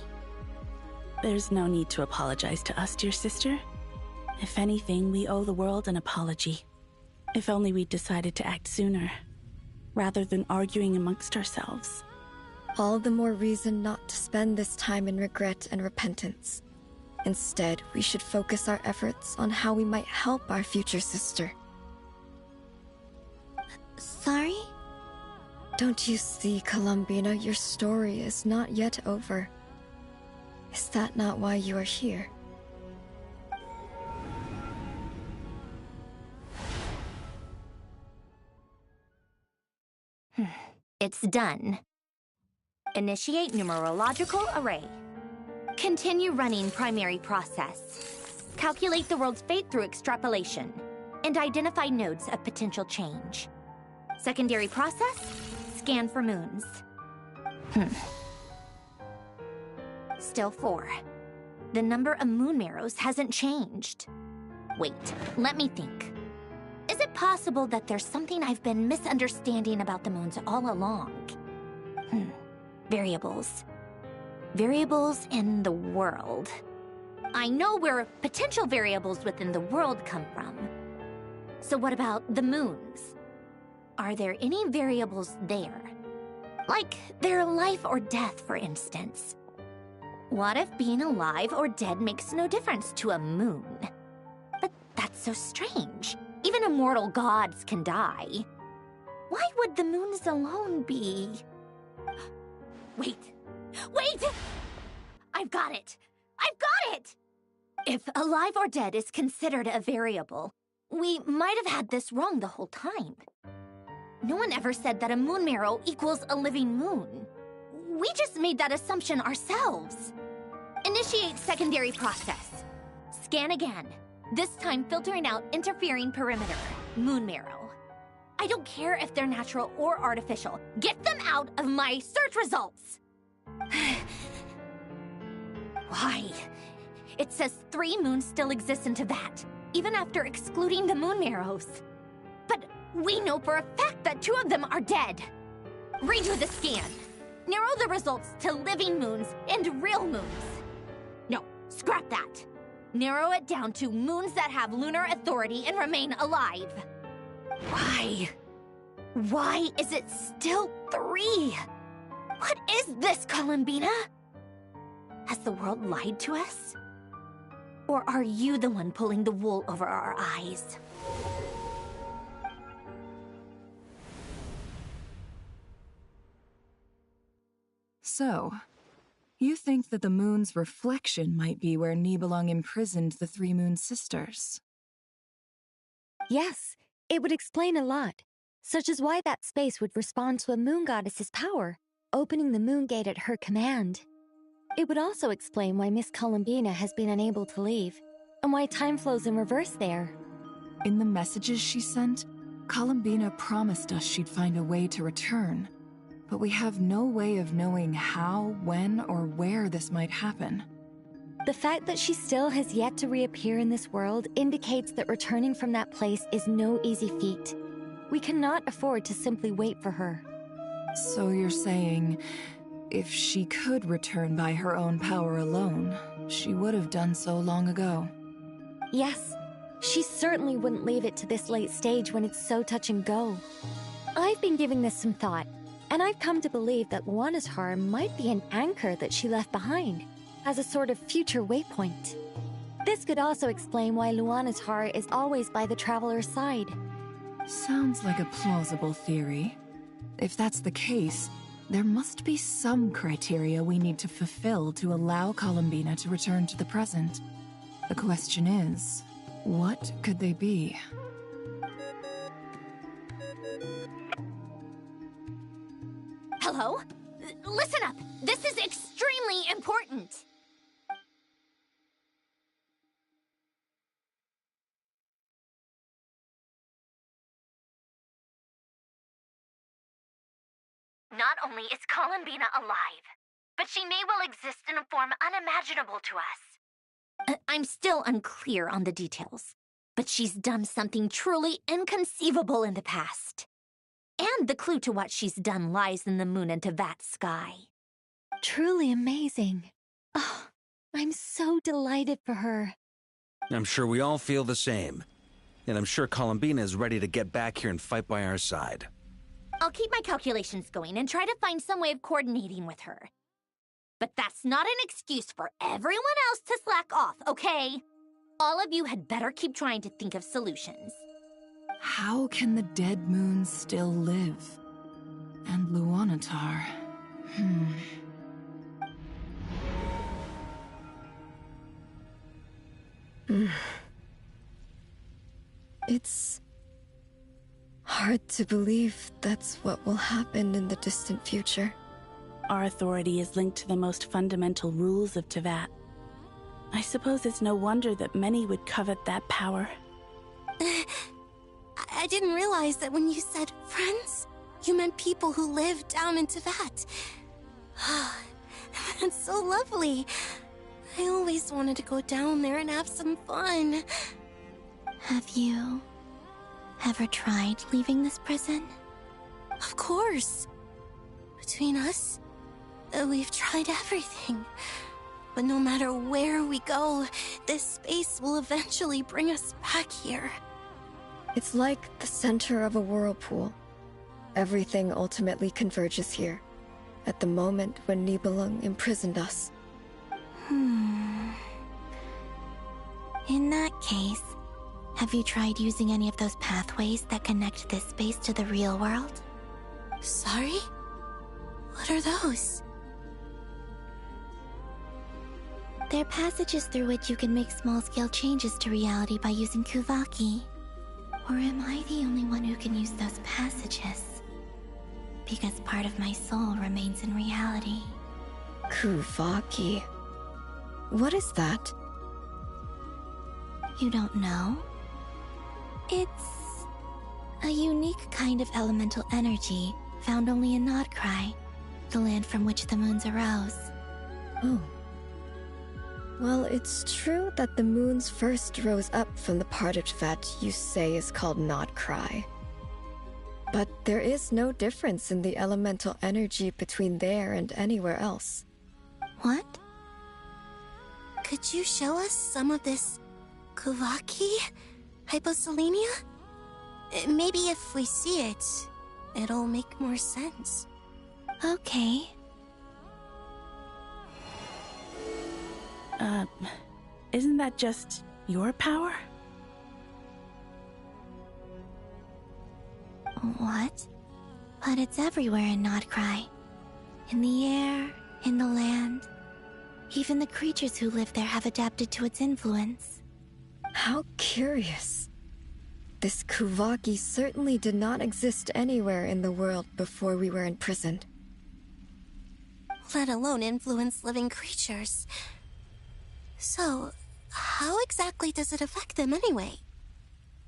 [SPEAKER 19] There's no need to apologize to us, dear sister. If anything, we owe the world an apology. If only we'd decided to act sooner, rather than arguing amongst ourselves.
[SPEAKER 18] All the more reason not to spend this time in regret and repentance. Instead, we should focus our efforts on how we might help our future sister.
[SPEAKER 4] Sorry?
[SPEAKER 18] Don't you see, Columbina, your story is not yet over. Is that not why you are here?
[SPEAKER 9] It's done. Initiate numerological array. Continue running primary process. Calculate the world's fate through extrapolation. And identify nodes of potential change. Secondary process, scan for moons. Still 4. The number of moon marrows hasn't changed. Wait, let me think. Is it possible that there's something I've been misunderstanding about the moons all along? variables. Variables in the world. I know where potential variables within the world come from. So what about the moons? Are there any variables there? Like their life or death, for instance. What if being alive or dead makes no difference to a moon? But that's so strange. Even immortal gods can die. Why would the moons alone be... Wait! Wait! I've got it! I've got it! If alive or dead is considered a variable, we might have had this wrong the whole time. No one ever said that a moon marrow equals a living moon. We just made that assumption ourselves. Initiate secondary process. Scan again. This time filtering out interfering perimeter, moon marrow. I don't care if they're natural or artificial. Get them out of my search results! Why? It says 3 moons still exist in Teyvat, even after excluding the moon marrows. But we know for a fact that 2 of them are dead. Redo the scan. Narrow the results to living moons and real moons. No, scrap that. Narrow it down to moons that have lunar authority and remain alive. Why? Why is it still 3? What is this, Columbina? Has the world lied to us? Or are you the one pulling the wool over our eyes?
[SPEAKER 10] So, you think that the moon's reflection might be where Nibelung imprisoned the 3 moon sisters?
[SPEAKER 20] Yes, it would explain a lot, such as why that space would respond to a moon goddess's power, opening the moon gate at her command. It would also explain why Miss Columbina has been unable to leave, and why time flows in reverse there.
[SPEAKER 10] In the messages she sent, Columbina promised us she'd find a way to return, but we have no way of knowing how, when, or where this might happen.
[SPEAKER 20] The fact that she still has yet to reappear in this world indicates that returning from that place is no easy feat. We cannot afford to simply wait for her.
[SPEAKER 10] So you're saying, if she could return by her own power alone, she would have done so long ago?
[SPEAKER 20] Yes, she certainly wouldn't leave it to this late stage when it's so touch and go. I've been giving this some thought, and I've come to believe that Luana's Har might be an anchor that she left behind, as a sort of future waypoint. This could also explain why Luana's Har is always by the Traveler's side.
[SPEAKER 10] Sounds like a plausible theory. If that's the case, there must be some criteria we need to fulfill to allow Columbina to return to the present. The question is, what could they be?
[SPEAKER 9] Hello? Listen up! This is extremely important! Not only is Columbina alive, but she may well exist in a form unimaginable to us. I'm still unclear on the details, but she's done something truly inconceivable in the past. And the clue to what she's done lies in the moon and Teyvat sky.
[SPEAKER 20] Truly amazing. Oh, I'm so delighted for her.
[SPEAKER 12] I'm sure we all feel the same. And I'm sure Columbina is ready to get back here and fight by our side.
[SPEAKER 9] I'll keep my calculations going and try to find some way of coordinating with her. But that's not an excuse for everyone else to slack off, okay? All of you had better keep trying to think of solutions.
[SPEAKER 10] How can the dead moons still live? And Luanatar...
[SPEAKER 18] It's hard to believe that's what will happen in the distant future.
[SPEAKER 19] Our authority is linked to the most fundamental rules of Teyvat. I suppose it's no wonder that many would covet that power.
[SPEAKER 17] I didn't realize that when you said friends, you meant people who live down in Teyvat. That's so lovely. I always wanted to go down there and have some fun.
[SPEAKER 8] Have you ever tried leaving this prison?
[SPEAKER 17] Of course. Between us, We've tried everything. But no matter where we go, this space will eventually bring us back here.
[SPEAKER 18] It's like the center of a whirlpool. Everything ultimately converges here, at the moment when Nibelung imprisoned us.
[SPEAKER 8] In that case, have you tried using any of those pathways that connect this space to the real world?
[SPEAKER 17] Sorry? What are those?
[SPEAKER 8] They're passages through which you can make small-scale changes to reality by using Kuvaki. Or am I the only one who can use those passages? Because part of my soul remains in reality.
[SPEAKER 18] Kuvaki. What is that?
[SPEAKER 8] You don't know? It's a unique kind of elemental energy found only in Nodcry, the land from which the moons arose.
[SPEAKER 18] Oh. Well, it's true that the moons first rose up from the part of that you say is called Nodcry. But there is no difference in the elemental energy between there and anywhere else.
[SPEAKER 8] What?
[SPEAKER 17] Could you show us some of this Kuvaki? Hyposelenia? Maybe if we see it, it'll make more sense.
[SPEAKER 8] Okay.
[SPEAKER 19] Isn't that just your power?
[SPEAKER 8] What? But it's everywhere in Nodcry. In the air, in the land. Even the creatures who live there have adapted to its influence.
[SPEAKER 18] How curious. This Kuvaki certainly did not exist anywhere in the world before we were imprisoned.
[SPEAKER 17] Let alone influence living creatures. So, how exactly does it affect them anyway?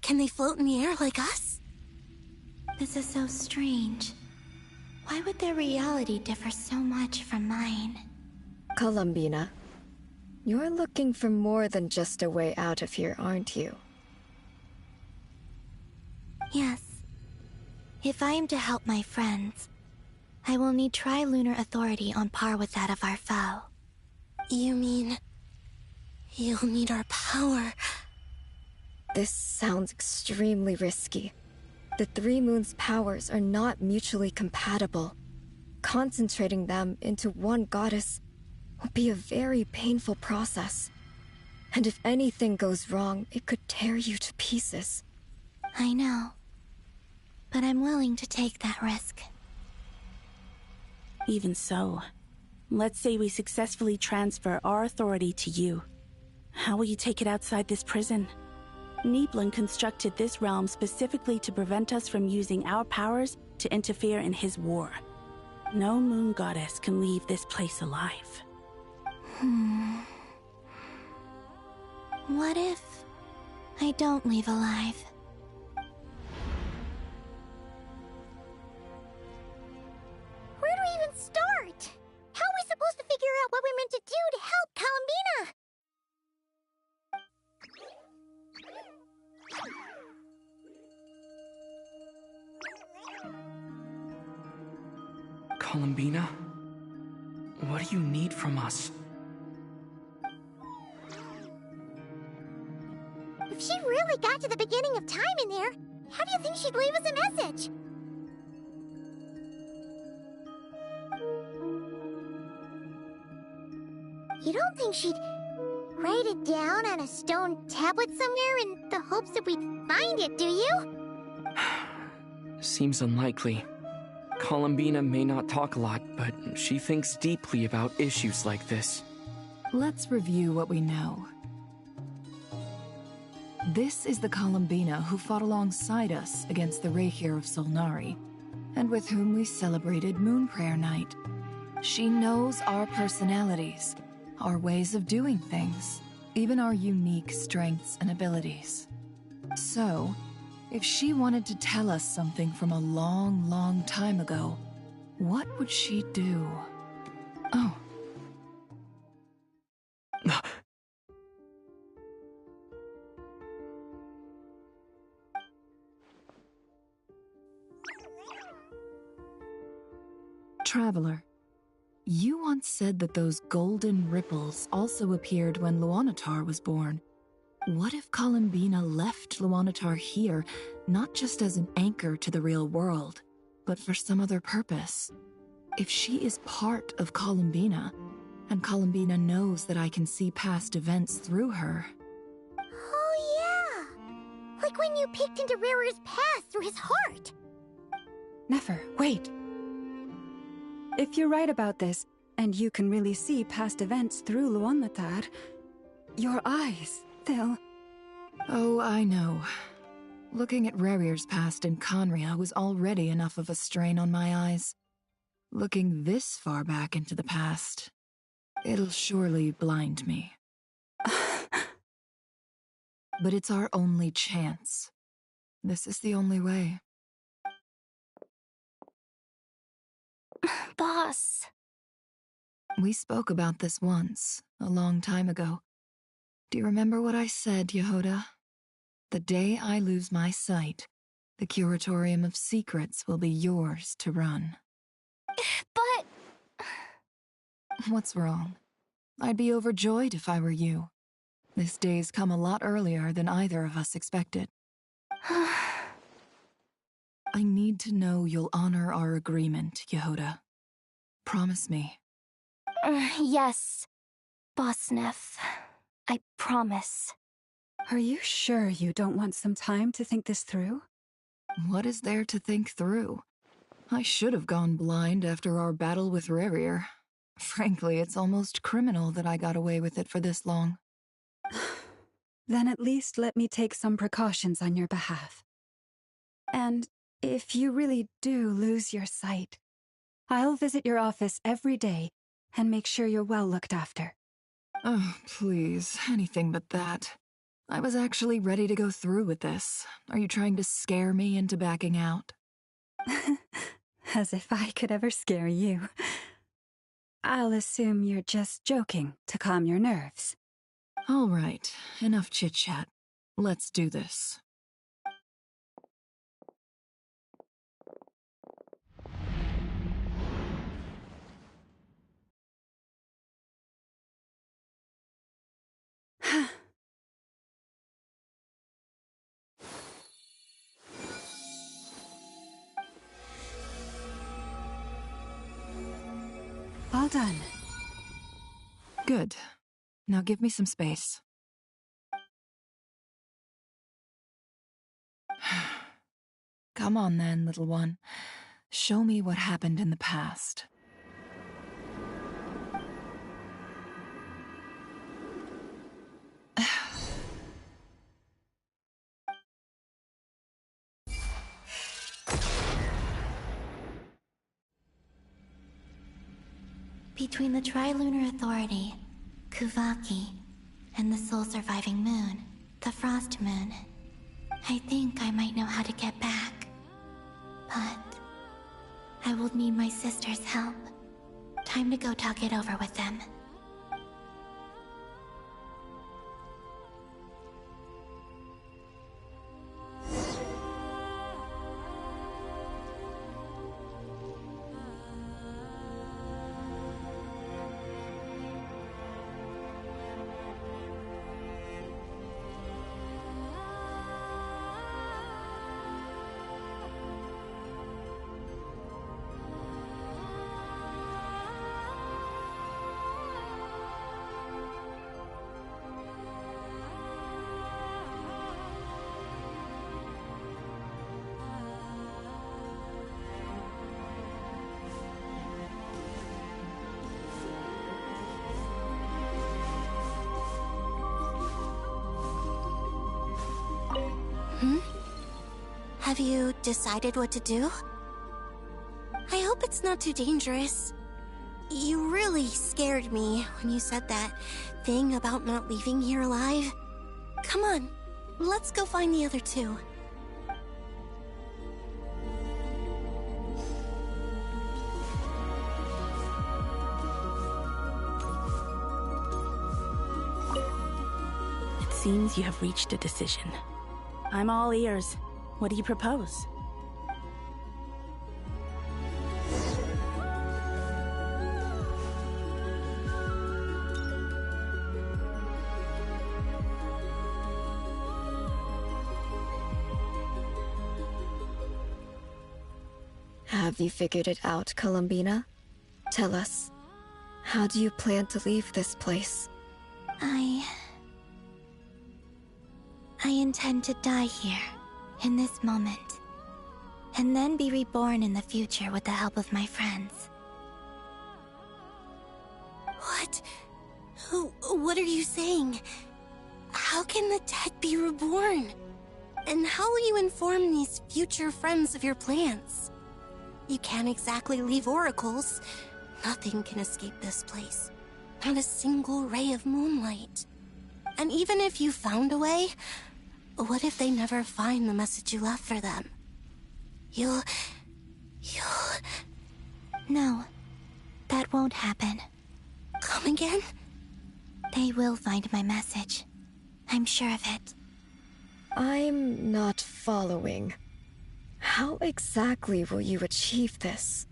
[SPEAKER 17] Can they float in the air like us?
[SPEAKER 8] This is so strange. Why would their reality differ so much from mine?
[SPEAKER 18] Columbina, you're looking for more than just a way out of here, aren't you?
[SPEAKER 8] Yes. If I am to help my friends, I will need tri-lunar authority on par with that of our foe.
[SPEAKER 17] You mean... you'll need our power?
[SPEAKER 18] This sounds extremely risky. The Three Moons' powers are not mutually compatible. Concentrating them into one goddess will be a very painful process. And if anything goes wrong, it could tear you to pieces.
[SPEAKER 8] I know. But I'm willing to take that risk.
[SPEAKER 19] Even so, let's say we successfully transfer our authority to you. How will you take it outside this prison? Nibelung constructed this realm specifically to prevent us from using our powers to interfere in his war. No moon goddess can leave this place alive.
[SPEAKER 8] What if I don't leave alive?
[SPEAKER 3] Where do we even start? How are we supposed to figure out what we're meant to do to help Columbina?
[SPEAKER 2] Columbina? What do you need from us?
[SPEAKER 3] If she really got to the beginning of time in there, how do you think she'd leave us a message? You don't think she'd write it down on a stone tablet somewhere in the hopes that we'd find it, do you?
[SPEAKER 14] Seems unlikely. Columbina may not talk a lot, but she thinks deeply about issues like this.
[SPEAKER 10] Let's review what we know. This is the Columbina who fought alongside us against the Reikir of Solnari, and with whom we celebrated Moon Prayer Night. She knows our personalities, our ways of doing things, even our unique strengths and abilities. So, if she wanted to tell us something from a long, long time ago, what would she do? Oh. Traveler, You once said that those golden ripples also appeared when Luanatar was born. What if Columbina left Luanatar here, not just as an anchor to the real world, but for some other purpose? If she is part of Columbina, and Columbina knows that I can see past events through her...
[SPEAKER 3] Oh yeah! Like when you peeked into Rarer's past through his heart!
[SPEAKER 11] Nefer, wait! If you're right about this, and you can really see past events through Luanatar, your eyes, they'll...
[SPEAKER 10] Oh, I know. Looking at Rerir's past in Conria was already enough of a strain on my eyes. Looking this far back into the past, it'll surely blind me. But it's our only chance. This is the only way.
[SPEAKER 8] Boss.
[SPEAKER 10] We spoke about this once, a long time ago. Do you remember what I said, Yehoda? The day I lose my sight, the Curatorium of Secrets will be yours to run.
[SPEAKER 8] But...
[SPEAKER 10] What's wrong? I'd be overjoyed if I were you. This day's come a lot earlier than either of us expected. I need to know you'll honor our agreement, Yehoda. Promise me.
[SPEAKER 8] Yes, Boss Neff. I promise.
[SPEAKER 11] Are you sure you don't want some time to think this through?
[SPEAKER 10] What is there to think through? I should have gone blind after our battle with Rerir. Frankly, it's almost criminal that I got away with it for this long.
[SPEAKER 11] Then at least let me take some precautions on your behalf. And if you really do lose your sight, I'll visit your office every day and make sure you're well looked after.
[SPEAKER 10] Oh, please, anything but that. I was actually ready to go through with this. Are you trying to scare me into backing out?
[SPEAKER 11] As if I could ever scare you. I'll assume you're just joking to calm your nerves.
[SPEAKER 10] All right, enough chit-chat. Let's do this.
[SPEAKER 11] All done.
[SPEAKER 10] Good. Now give me some space. Come on then, little one. Show me what happened in the past.
[SPEAKER 4] Between the Trilunar Authority, Kuvaki, and the sole-surviving moon, the Frost Moon, I think I might know how to get back. But I will need my sister's help. Time to go talk it over with them.
[SPEAKER 17] Have you decided what to do? I hope it's not too dangerous. You really scared me when you said that thing about not leaving here alive. Come on, let's go find the other two.
[SPEAKER 19] It seems you have reached a decision. I'm all ears. What do you propose?
[SPEAKER 18] Have you figured it out, Columbina? Tell us, how do you plan to leave this place?
[SPEAKER 8] I intend to die here, in this moment, and then be reborn in the future with the help of my friends.
[SPEAKER 17] What? What are you saying? How can the dead be reborn? And how will you inform these future friends of your plans? You can't exactly leave oracles. Nothing can escape this place. Not a single ray of moonlight. And even if you found a way, what if they never find the message you left for them? You'll...
[SPEAKER 8] No, that won't happen.
[SPEAKER 17] Come again?
[SPEAKER 8] They will find my message. I'm sure of it.
[SPEAKER 18] I'm not following. How exactly will you achieve this?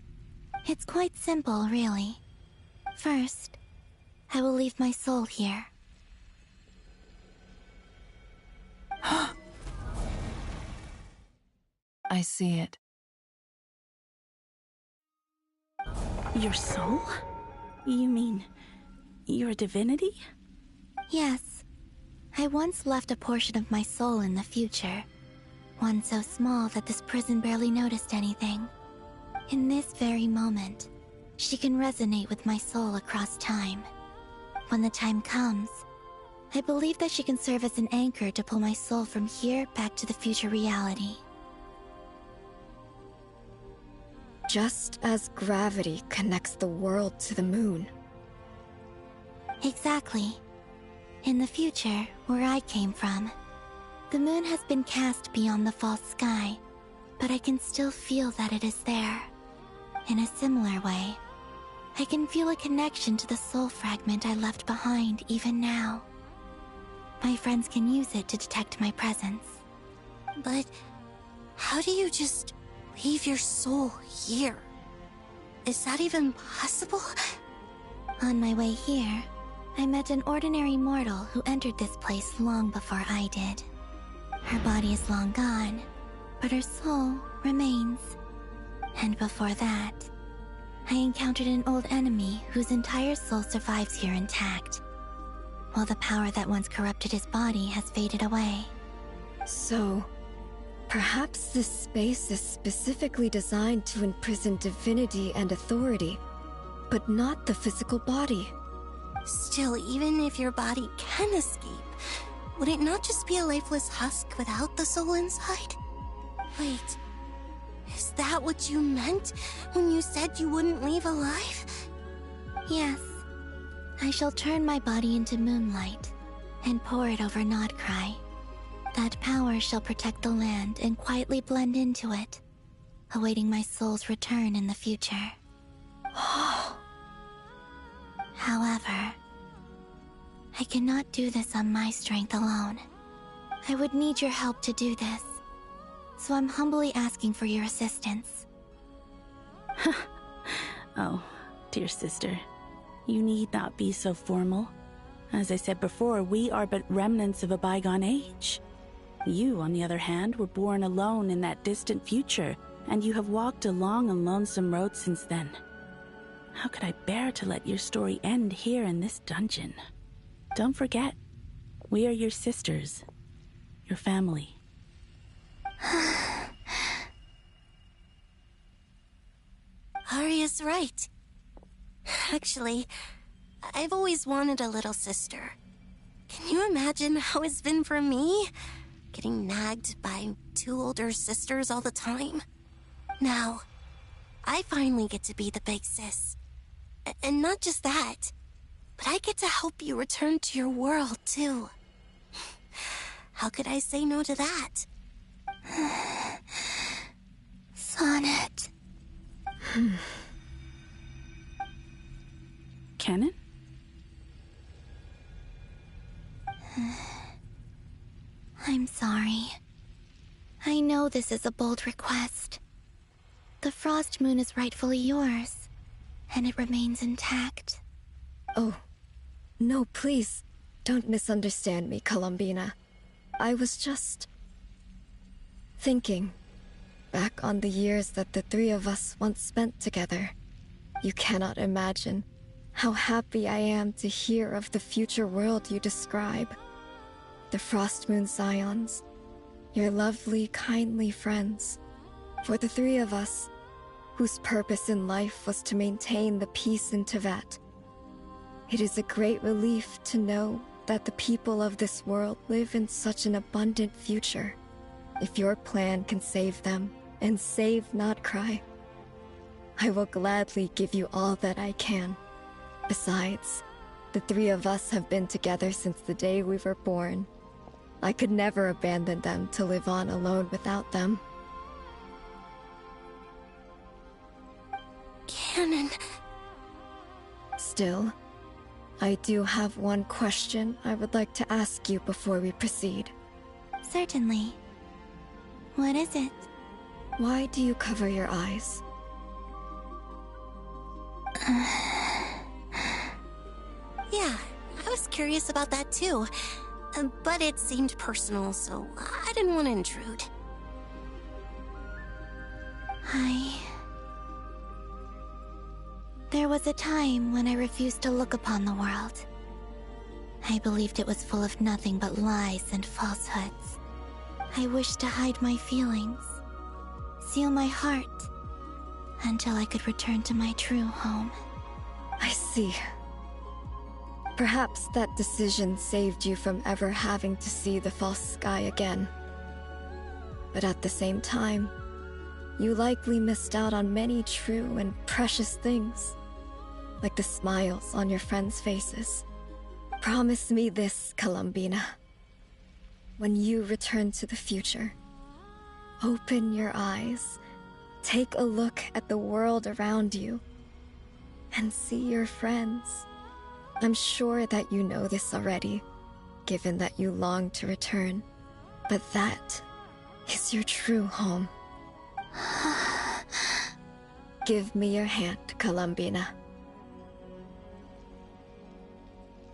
[SPEAKER 8] It's quite simple, really. First, I will leave my soul here.
[SPEAKER 10] I see it.
[SPEAKER 19] Your soul? You mean you're a divinity?
[SPEAKER 8] Yes. I once left a portion of my soul in the future. One so small that this prison barely noticed anything. In this very moment, she can resonate with my soul across time. When the time comes, I believe that she can serve as an anchor to pull my soul from here back to the future reality.
[SPEAKER 18] Just as gravity connects the world to the moon.
[SPEAKER 8] Exactly. In the future, where I came from, the moon has been cast beyond the false sky, but I can still feel that it is there. In a similar way, I can feel a connection to the soul fragment I left behind even now. My friends can use it to detect my presence.
[SPEAKER 17] But how do you just leave your soul here? Is that even possible?
[SPEAKER 8] On my way here, I met an ordinary mortal who entered this place long before I did. Her body is long gone, but her soul remains. And before that, I encountered an old enemy whose entire soul survives here intact, while the power that once corrupted his body has faded away.
[SPEAKER 18] So, perhaps this space is specifically designed to imprison divinity and authority, but not the physical body.
[SPEAKER 17] Still, even if your body can escape, would it not just be a lifeless husk without the soul inside? Wait, is that what you meant when you said you wouldn't leave alive?
[SPEAKER 8] Yes. I shall turn my body into moonlight and pour it over Nodcry. That power shall protect the land and quietly blend into it, awaiting my soul's return in the future. However, I cannot do this on my strength alone. I would need your help to do this, so I'm humbly asking for your assistance.
[SPEAKER 19] Oh, dear sister, you need not be so formal. As I said before, we are but remnants of a bygone age. You, on the other hand, were born alone in that distant future, and you have walked a long and lonesome road since then. How could I bear to let your story end here in this dungeon? Don't forget, we are your sisters, your family.
[SPEAKER 17] Arya's right. Actually, I've always wanted a little sister. Can you imagine how it's been for me? Getting nagged by two older sisters all the time. Now, I finally get to be the big sis. And not just that, but I get to help you return to your world, too. How could I say no to that?
[SPEAKER 8] Sonnet.
[SPEAKER 19] Canon?
[SPEAKER 8] I'm sorry. I know this is a bold request. The Frost Moon is rightfully yours, and it remains intact.
[SPEAKER 18] Oh, no, please, don't misunderstand me, Columbina. I was just thinking. back on the years that the three of us once spent together, you cannot imagine how happy I am to hear of the future world you describe. The Frostmoon Scions, your lovely, kindly friends. For the three of us, whose purpose in life was to maintain the peace in Teyvat, it is a great relief to know that the people of this world live in such an abundant future. If your plan can save them, and save Notcry, I will gladly give you all that I can. Besides, the three of us have been together since the day we were born. I could never abandon them to live on alone without them.
[SPEAKER 17] Canon.
[SPEAKER 18] Still, I do have one question I would like to ask you before we proceed.
[SPEAKER 8] Certainly. What is it?
[SPEAKER 18] Why do you cover your eyes?
[SPEAKER 17] Yeah, I was curious about that too. But it seemed personal, so I didn't want to intrude.
[SPEAKER 8] There was a time when I refused to look upon the world. I believed it was full of nothing but lies and falsehoods. I wished to hide my feelings, seal my heart, until I could return to my true home.
[SPEAKER 18] I see. Perhaps that decision saved you from ever having to see the false sky again. But at the same time, you likely missed out on many true and precious things, like the smiles on your friends' faces. Promise me this, Columbina. When you return to the future, open your eyes, take a look at the world around you, and see your friends. I'm sure that you know this already, given that you long to return, but that is your true home. Give me your hand, Columbina.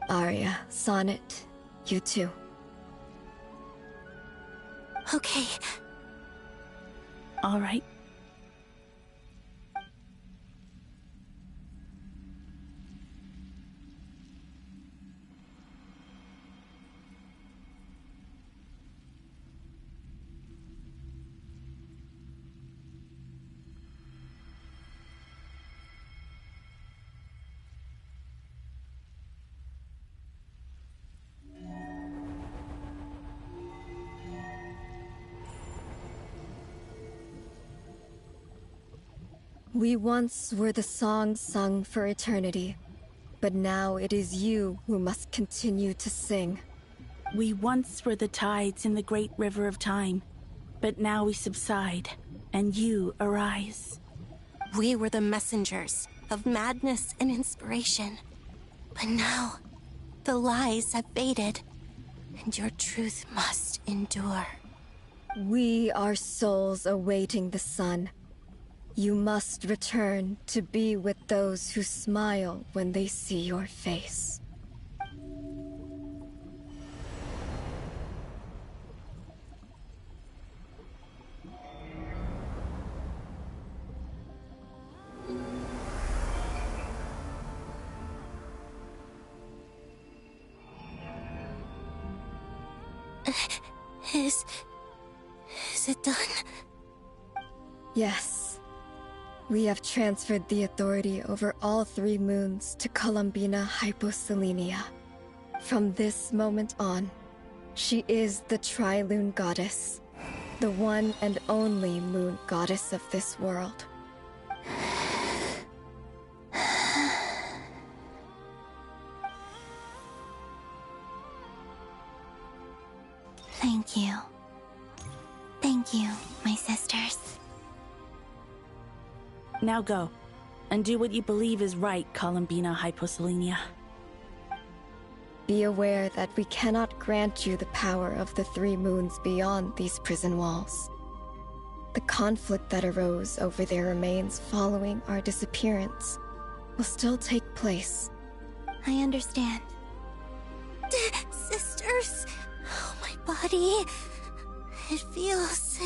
[SPEAKER 18] Arya, Sonnet, you too.
[SPEAKER 17] Okay.
[SPEAKER 19] All right.
[SPEAKER 18] We once were the songs sung for eternity, but now it is you who must continue to sing.
[SPEAKER 19] We once were the tides in the great river of time, but now we subside, and you arise.
[SPEAKER 17] We were the messengers of madness and inspiration, but now the lies have faded, and your truth must endure.
[SPEAKER 18] We are souls awaiting the sun. You must return to be with those who smile when they see your face.
[SPEAKER 17] Is it done?
[SPEAKER 18] Yes. We have transferred the authority over all 3 moons to Columbina Hyposelenia. From this moment on, she is the Tri-Lune Goddess, the one and only moon goddess of this world.
[SPEAKER 8] Thank you. Thank you, my sisters.
[SPEAKER 19] Now go, and do what you believe is right, Columbina Hyposelenia.
[SPEAKER 18] Be aware that we cannot grant you the power of the 3 moons beyond these prison walls. The conflict that arose over their remains following our disappearance will still take place.
[SPEAKER 8] I understand.
[SPEAKER 17] Sisters, oh, my body, it feels...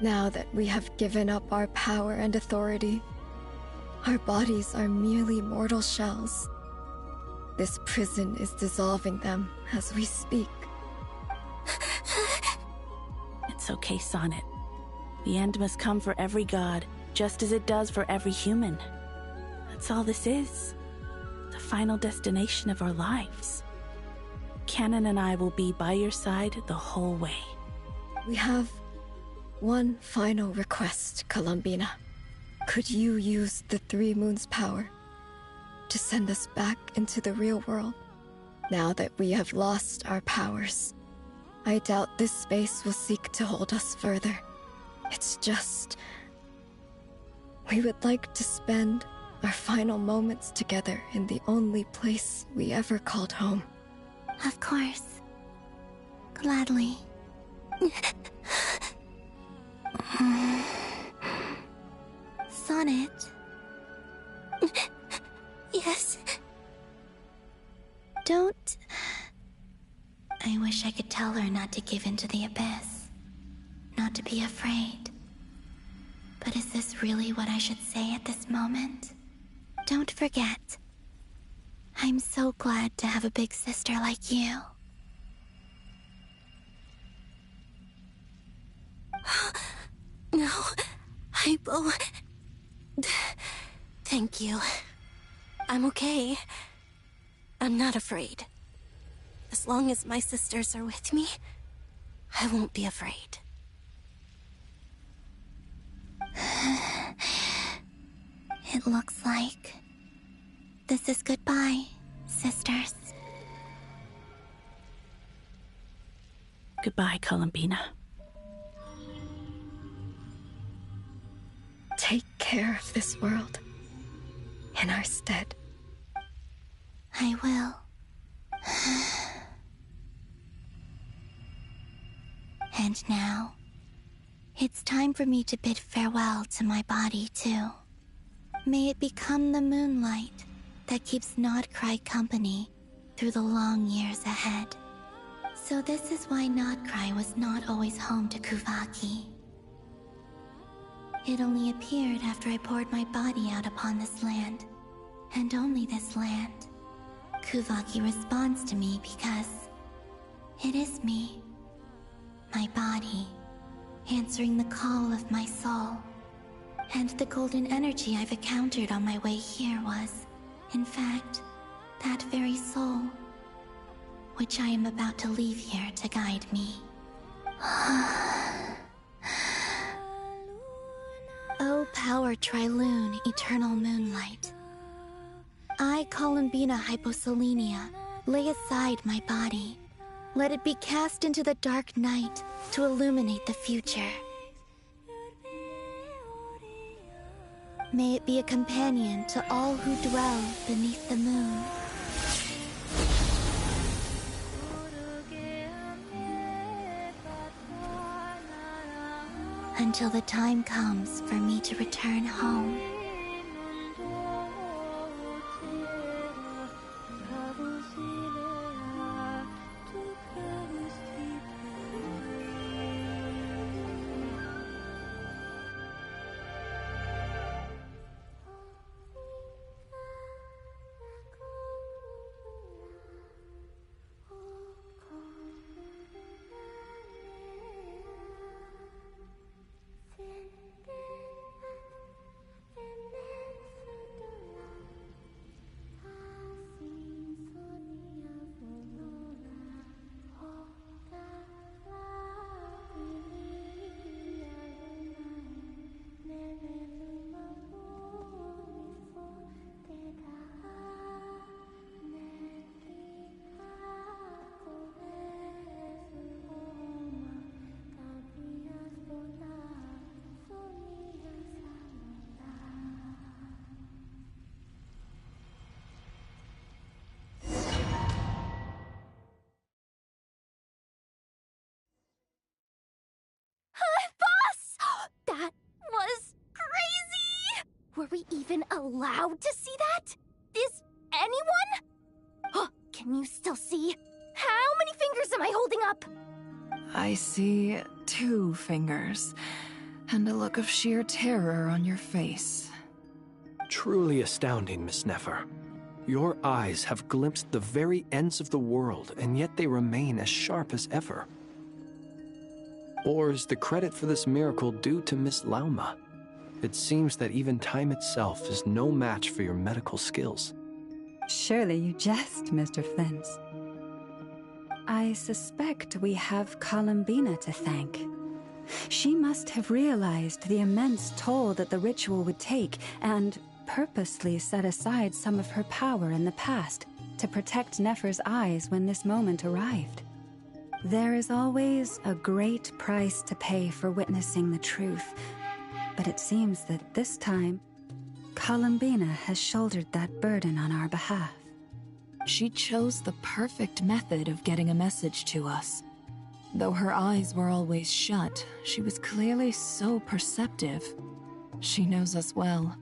[SPEAKER 18] Now that we have given up our power and authority, our bodies are merely mortal shells. This prison is dissolving them as we speak.
[SPEAKER 19] It's okay, Sonnet. The end must come for every god, just as it does for every human. That's all this is. The final destination of our lives. Canon and I will be by your side the whole way.
[SPEAKER 18] We have one final request, Columbina. Could you use the Three Moons' power to send us back into the real world? Now that we have lost our powers, I doubt this space will seek to hold us further. It's just... we would like to spend our final moments together in the only place we ever called home.
[SPEAKER 8] Of course. Gladly. Sonnet?
[SPEAKER 17] Yes?
[SPEAKER 8] Don't... I wish I could tell her not to give in to the abyss. Not to be afraid. But is this really what I should say at this moment? Don't forget. I'm so glad to have a big sister like you.
[SPEAKER 17] No, I will... Thank you. I'm okay. I'm not afraid. As long as my sisters are with me, I won't be afraid.
[SPEAKER 8] It looks like this is goodbye, sisters.
[SPEAKER 19] Goodbye, Columbina.
[SPEAKER 18] Take care of this world in our stead.
[SPEAKER 8] I will. And now, it's time for me to bid farewell to my body, too. May it become the moonlight that keeps Nodcry company through the long years ahead. So this is why Nodcry was not always home to Kuvaki. It only appeared after I poured my body out upon this land, and only this land. Kuvaki responds to me because it is me, my body, answering the call of my soul. And the golden energy I've encountered on my way here was, in fact, that very soul, which I am about to leave here to guide me. O power Trilune, eternal moonlight. I, Columbina Hyposelenia, lay aside my body. Let it be cast into the dark night to illuminate the future. May it be a companion to all who dwell beneath the moon. Until the time comes for me to return home.
[SPEAKER 3] Were we even allowed to see that? Is anyone? Can you still see? How many fingers am I holding up?
[SPEAKER 10] I see 2 fingers. And a look of sheer terror on your face.
[SPEAKER 14] Truly astounding, Miss Nefer. Your eyes have glimpsed the very ends of the world, and yet they remain as sharp as ever. Or is the credit for this miracle due to Miss Lauma? It seems that even time itself is no match for your medical skills.
[SPEAKER 11] Surely you jest, Mr. Flint. I suspect we have Columbina to thank. She must have realized the immense toll that the ritual would take and purposely set aside some of her power in the past to protect Nefer's eyes when this moment arrived. There is always a great price to pay for witnessing the truth, but it seems that this time, Columbina has shouldered that burden on our behalf.
[SPEAKER 10] She chose the perfect method of getting a message to us. Though her eyes were always shut, she was clearly so perceptive. She knows us well.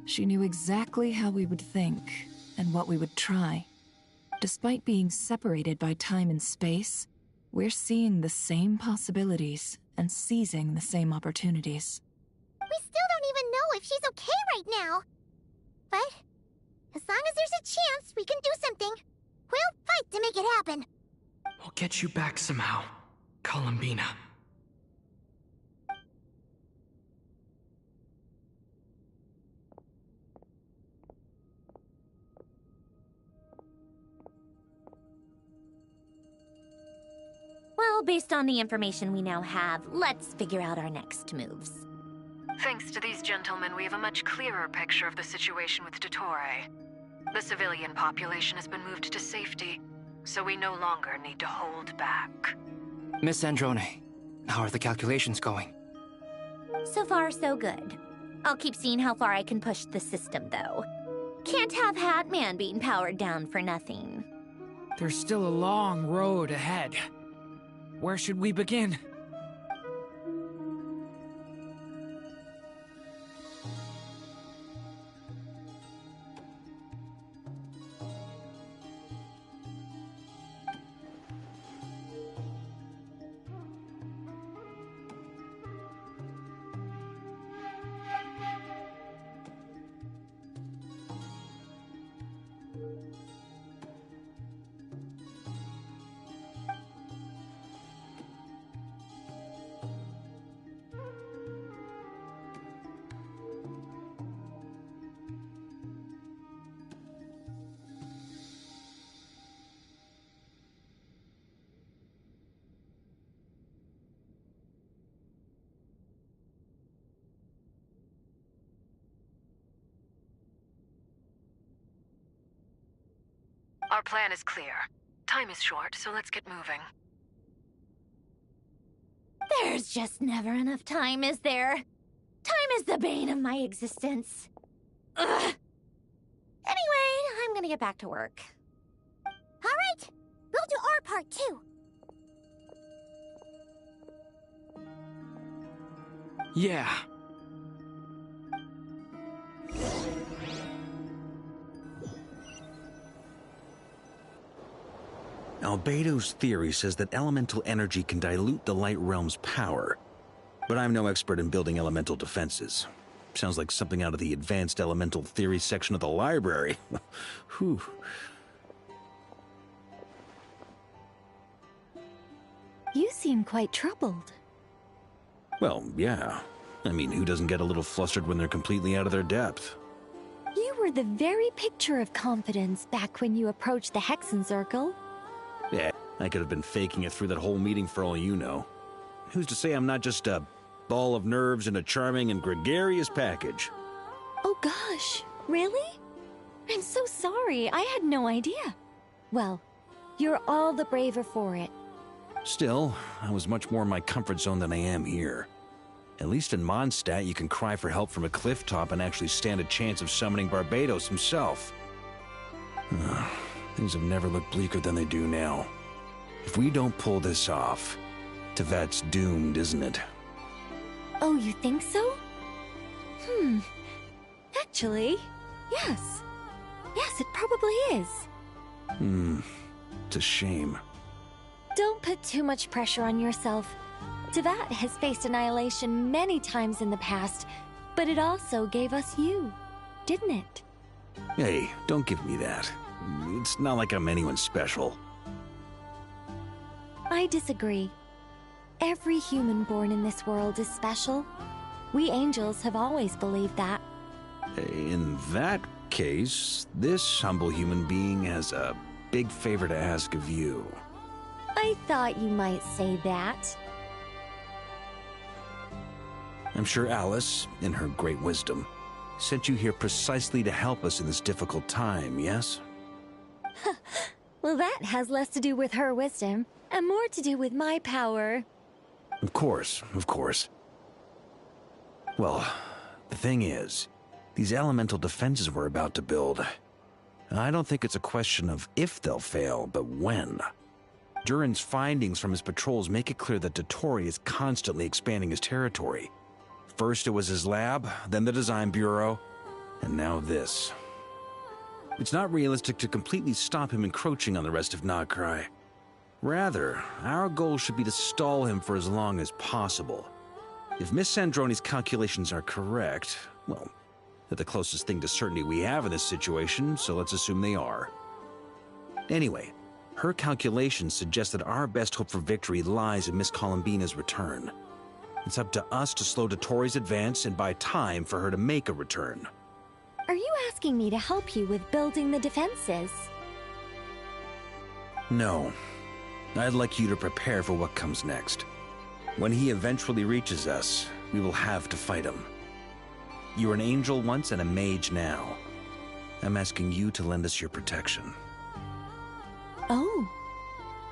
[SPEAKER 10] She knew exactly how we would think and what we would try. Despite being separated by time and space, we're seeing the same possibilities and seizing the same opportunities.
[SPEAKER 3] We still don't even know if she's okay right now. But as long as there's a chance we can do something, we'll fight to make it happen.
[SPEAKER 2] We'll get you back somehow, Columbina.
[SPEAKER 9] Well, based on the information we now have, let's figure out our next moves.
[SPEAKER 21] Thanks to these gentlemen, we have a much clearer picture of the situation with Dottore. The civilian population has been moved to safety, so we no longer need to hold back.
[SPEAKER 15] Miss Androne, how are the calculations going?
[SPEAKER 9] So far, so good. I'll keep seeing how far I can push the system, though. Can't have Hatman being powered down for nothing.
[SPEAKER 16] There's still a long road ahead. Where should we begin?
[SPEAKER 21] Our plan is clear. Time is short, so let's get moving.
[SPEAKER 9] There's just never enough time, is there? Time is the bane of my existence. Ugh. Anyway, I'm gonna get back to work.
[SPEAKER 3] All right, we'll do our part too.
[SPEAKER 14] Yeah.
[SPEAKER 12] Albedo's theory says that elemental energy can dilute the light realm's power. But I'm no expert in building elemental defenses. Sounds like something out of the advanced elemental theory section of the library. Whew.
[SPEAKER 20] You seem quite troubled.
[SPEAKER 12] Well, yeah. I mean, who doesn't get a little flustered when they're completely out of their depth?
[SPEAKER 20] You were the very picture of confidence back when you approached the Hexen Circle.
[SPEAKER 12] Yeah, I could have been faking it through that whole meeting for all you know. Who's to say I'm not just a ball of nerves in a charming and gregarious package?
[SPEAKER 20] Oh gosh, really? I'm so sorry, I had no idea. Well, you're all the braver for it.
[SPEAKER 12] Still, I was much more in my comfort zone than I am here. At least in Mondstadt, you can cry for help from a cliff top and actually stand a chance of summoning Barbados himself. Things have never looked bleaker than they do now. If we don't pull this off, Tevat's doomed, isn't it?
[SPEAKER 20] Oh, you think so? Actually, yes. Yes, it probably is.
[SPEAKER 12] It's a shame.
[SPEAKER 20] Don't put too much pressure on yourself. Tevat has faced annihilation many times in the past, but it also gave us you, didn't it?
[SPEAKER 12] Hey, don't give me that. It's not like I'm anyone special.
[SPEAKER 20] I disagree. Every human born in this world is special. We angels have always believed that.
[SPEAKER 12] In that case, this humble human being has a big favor to ask of you.
[SPEAKER 20] I thought you might say that.
[SPEAKER 12] I'm sure Alice, in her great wisdom, sent you here precisely to help us in this difficult time, yes?
[SPEAKER 20] Well, that has less to do with her wisdom, and more to do with my power.
[SPEAKER 12] Of course, of course. Well, the thing is, these elemental defenses we're about to build, I don't think it's a question of if they'll fail, but when. Durin's findings from his patrols make it clear that Dottore is constantly expanding his territory. First it was his lab, then the design bureau, and now this. It's not realistic to completely stop him encroaching on the rest of Nagcry. Rather, our goal should be to stall him for as long as possible. If Miss Sandroni's calculations are correct, well, they're the closest thing to certainty we have in this situation, so let's assume they are. Anyway, her calculations suggest that our best hope for victory lies in Miss Columbina's return. It's up to us to slow Dottore's advance and buy time for her to make a return.
[SPEAKER 20] Are you asking me to help you with building the defenses?
[SPEAKER 12] No. I'd like you to prepare for what comes next. When he eventually reaches us, we will have to fight him. You were an angel once and a mage now. I'm asking you to lend us your protection.
[SPEAKER 20] Oh.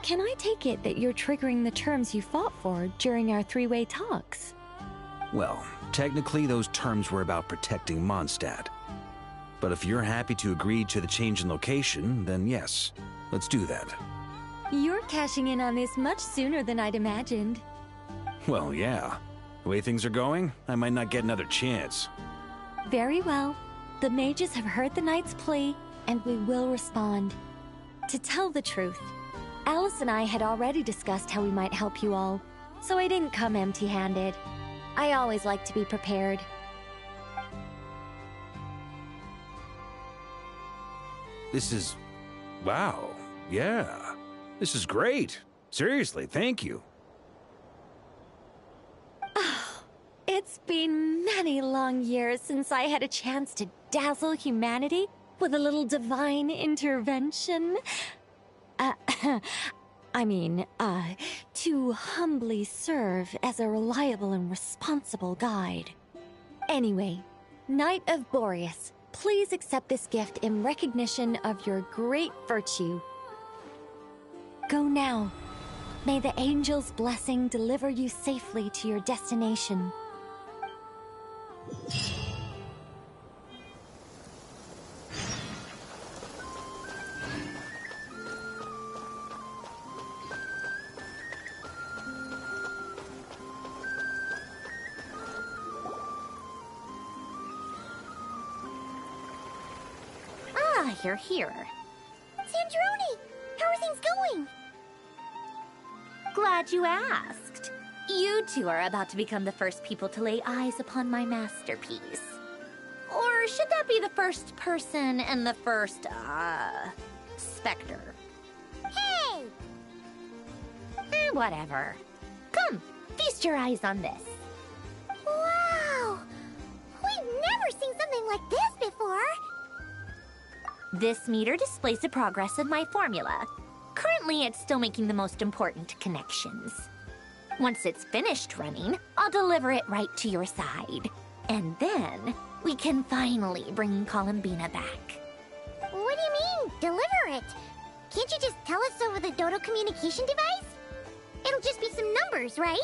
[SPEAKER 20] Can I take it that you're triggering the terms you fought for during our three-way talks?
[SPEAKER 12] Well, technically those terms were about protecting Mondstadt. But if you're happy to agree to the change in location, then yes, let's do that.
[SPEAKER 20] You're cashing in on this much sooner than I'd imagined.
[SPEAKER 12] Well, yeah. The way things are going, I might not get another chance.
[SPEAKER 20] Very well. The mages have heard the knight's plea, and we will respond. To tell the truth, Alice and I had already discussed how we might help you all, so I didn't come empty-handed. I always like to be prepared.
[SPEAKER 12] This is... wow. Yeah. This is great. Seriously, thank you.
[SPEAKER 20] It's been many long years since I had a chance to dazzle humanity with a little divine intervention. To humbly serve as a reliable and responsible guide. Anyway, Knight of Boreas, please accept this gift in recognition of your great virtue. Go now. May the angel's blessing deliver you safely to your destination.
[SPEAKER 9] Ah, you're here.
[SPEAKER 3] Sandroni! How are things going?
[SPEAKER 9] Glad you asked. You two are about to become the first people to lay eyes upon my masterpiece. Or should that be the first person and the first, specter?
[SPEAKER 3] Hey!
[SPEAKER 9] Whatever. Come, feast your eyes on this.
[SPEAKER 3] Wow! We've never seen something like this before!
[SPEAKER 9] This meter displays the progress of my formula. Currently, it's still making the most important connections. Once it's finished running, I'll deliver it right to your side. And then, we can finally bring Columbina back.
[SPEAKER 3] What do you mean, deliver it? Can't you just tell us over the Dodo communication device? It'll just be some numbers, right?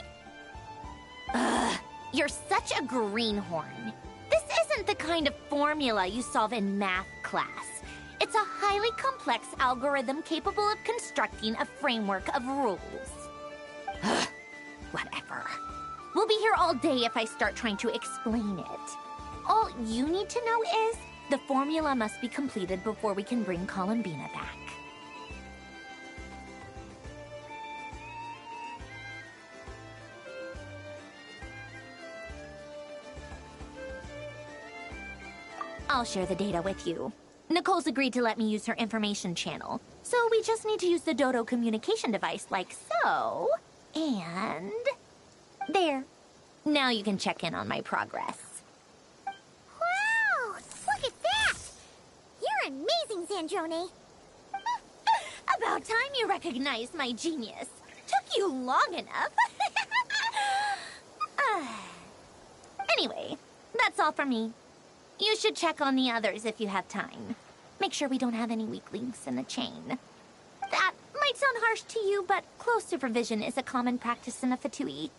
[SPEAKER 9] Ugh, you're such a greenhorn. This isn't the kind of formula you solve in math class. It's a highly complex algorithm capable of constructing a framework of rules. Ugh, whatever. We'll be here all day if I start trying to explain it. All you need to know is the formula must be completed before we can bring Columbina back. I'll share the data with you. Nicole's agreed to let me use her information channel, so we just need to use the Dodo communication device like so. And... there. Now you can check in on my progress.
[SPEAKER 3] Wow! Look at that! You're amazing, Zandrone.
[SPEAKER 9] About time you recognized my genius. Took you long enough. Anyway, that's all for me. You should check on the others if you have time. Make sure we don't have any weak links in the chain. That might sound harsh to you, but close supervision is a common practice in a Fatui.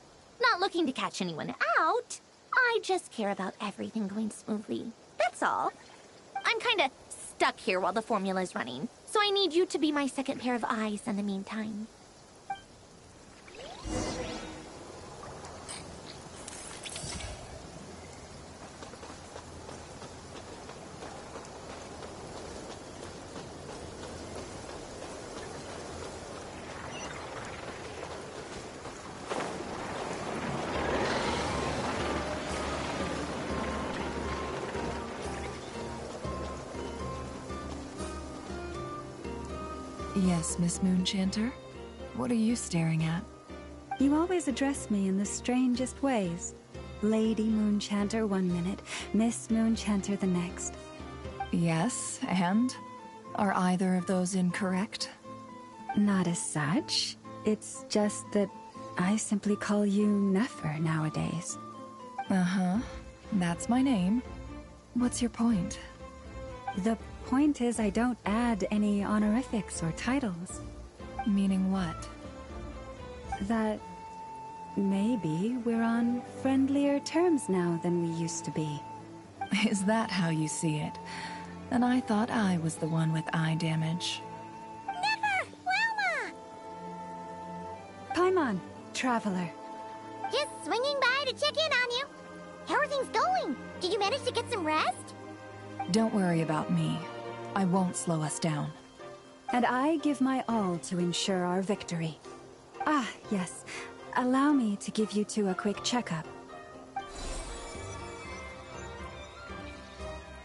[SPEAKER 9] Not looking to catch anyone out. I just care about everything going smoothly. That's all. I'm kinda stuck here while the formula's running, so I need you to be my second pair of eyes in the meantime.
[SPEAKER 10] Yes, Miss Moonchanter? What are you staring at?
[SPEAKER 11] You always address me in the strangest ways. Lady Moonchanter one minute, Miss Moonchanter the next.
[SPEAKER 10] Yes, and? Are either of those incorrect?
[SPEAKER 11] Not as such. It's just that I simply call you Nefer nowadays.
[SPEAKER 10] Uh-huh. That's my name. What's your point?
[SPEAKER 11] The point is I don't add any honorifics or titles.
[SPEAKER 10] Meaning what?
[SPEAKER 11] That maybe we're on friendlier terms now than we used to be.
[SPEAKER 10] Is that how you see it? And I thought I was the one with eye damage.
[SPEAKER 3] Never! Wilma!
[SPEAKER 11] Paimon, traveler.
[SPEAKER 3] Just swinging by to check in on you. How are things going? Did you manage to get some rest?
[SPEAKER 10] Don't worry about me. I won't slow us down.
[SPEAKER 11] And I give my all to ensure our victory. Ah, yes. Allow me to give you two a quick checkup.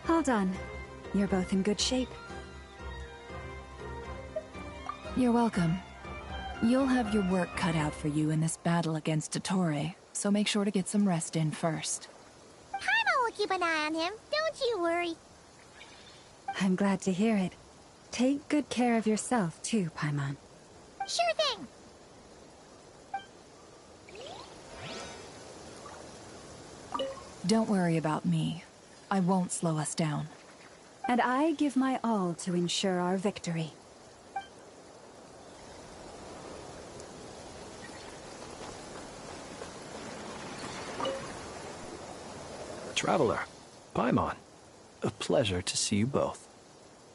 [SPEAKER 11] Hold on. You're both in good shape.
[SPEAKER 10] You're welcome. You'll have your work cut out for you in this battle against Dottore, so make sure to get some rest in first.
[SPEAKER 3] Paimon will keep an eye on him, don't you worry.
[SPEAKER 11] I'm glad to hear it. Take good care of yourself, too, Paimon.
[SPEAKER 3] Sure thing.
[SPEAKER 10] Don't worry about me. I won't slow us down.
[SPEAKER 11] And I give my all to ensure our victory.
[SPEAKER 5] Traveler, Paimon, a pleasure to see you both.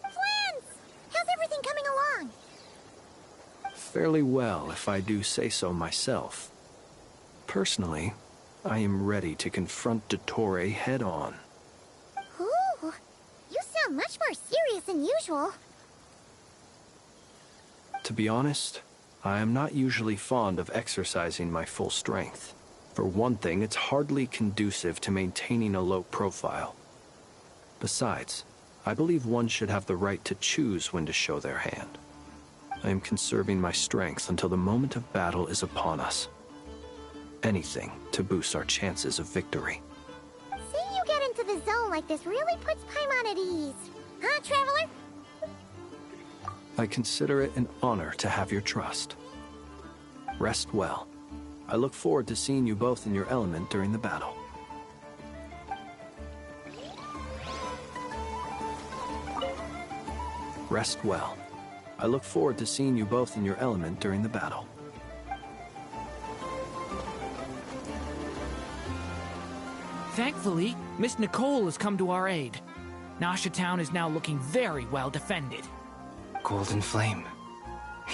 [SPEAKER 3] Twins! How's everything coming along?
[SPEAKER 5] Fairly well, if I do say so myself. Personally, I am ready to confront Dottore head-on.
[SPEAKER 3] Ooh, you sound much more serious than usual.
[SPEAKER 5] To be honest, I am not usually fond of exercising my full strength. For one thing, it's hardly conducive to maintaining a low profile. Besides, I believe one should have the right to choose when to show their hand. I am conserving my strength until the moment of battle is upon us. Anything to boost our chances of victory.
[SPEAKER 3] Seeing you get into the zone like this really puts Paimon at ease. Huh, Traveler?
[SPEAKER 5] I consider it an honor to have your trust. Rest well. I look forward to seeing you both in your element during the battle. Rest well. I look forward to seeing you both in your element during the battle.
[SPEAKER 16] Thankfully, Miss Nicole has come to our aid. Nasha Town is now looking very well defended.
[SPEAKER 15] Golden Flame.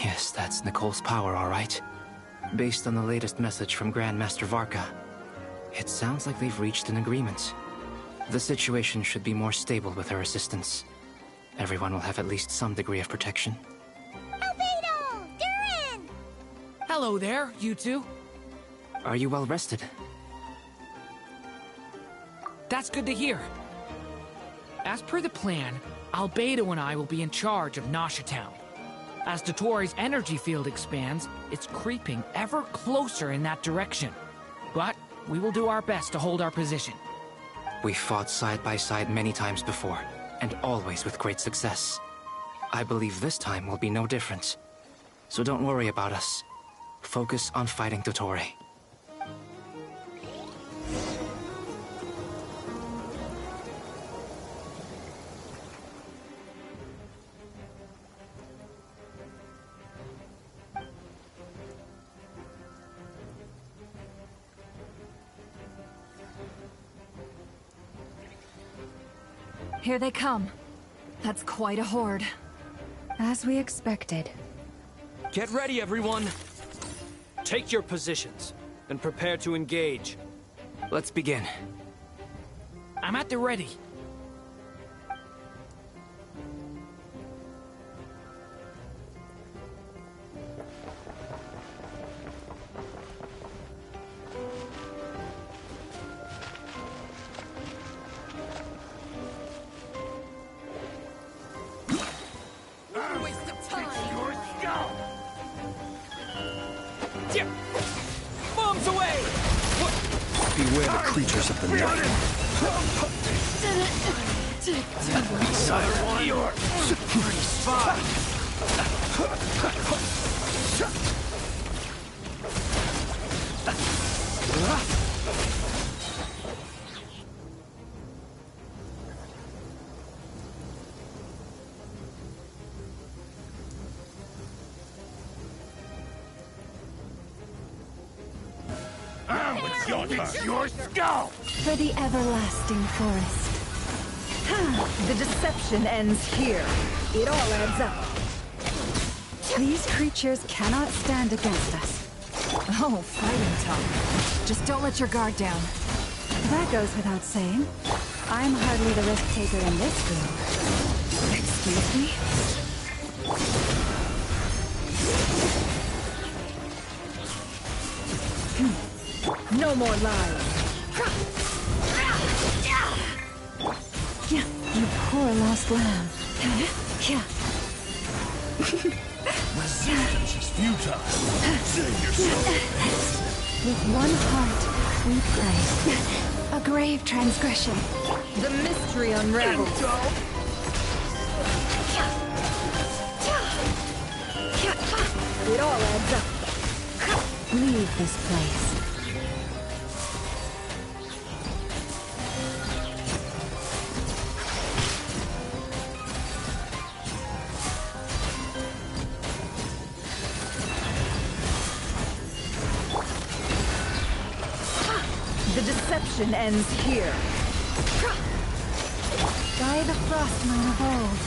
[SPEAKER 15] Yes, that's Nicole's power, all right. Based on the latest message from Grandmaster Varka, it sounds like they've reached an agreement. The situation should be more stable with her assistance. Everyone will have at least some degree of protection.
[SPEAKER 3] Albedo! Durin!
[SPEAKER 16] Hello there, you two.
[SPEAKER 15] Are you well rested?
[SPEAKER 16] That's good to hear. As per the plan, Albedo and I will be in charge of Nasha Town. As Dottoro's energy field expands, it's creeping ever closer in that direction. But we will do our best to hold our position.
[SPEAKER 15] We fought side by side many times before, and always with great success. I believe this time will be no different. So don't worry about us. Focus on fighting Dottore.
[SPEAKER 10] Here they come. That's quite a horde. As we expected.
[SPEAKER 1] Get ready, everyone! Take your positions, and prepare to engage.
[SPEAKER 15] Let's begin.
[SPEAKER 16] I'm at the ready.
[SPEAKER 1] Bombs away!
[SPEAKER 5] Beware the creatures of the night.
[SPEAKER 1] Beside your security spy! Your skull!
[SPEAKER 10] For the everlasting forest. The deception ends here. It all adds up. These creatures cannot stand against us. Oh, fighting tongue. Just don't let your guard down. That goes without saying. I'm hardly the risk-taker in this group. Excuse me? No more lies. Yeah, you poor lost lamb. Yeah.
[SPEAKER 22] Resistance is futile. Save yourself.
[SPEAKER 10] With one heart, we pray. A grave transgression. The mystery unravels. It all adds up. Leave this place. The deception ends here. By the Frostmine of old.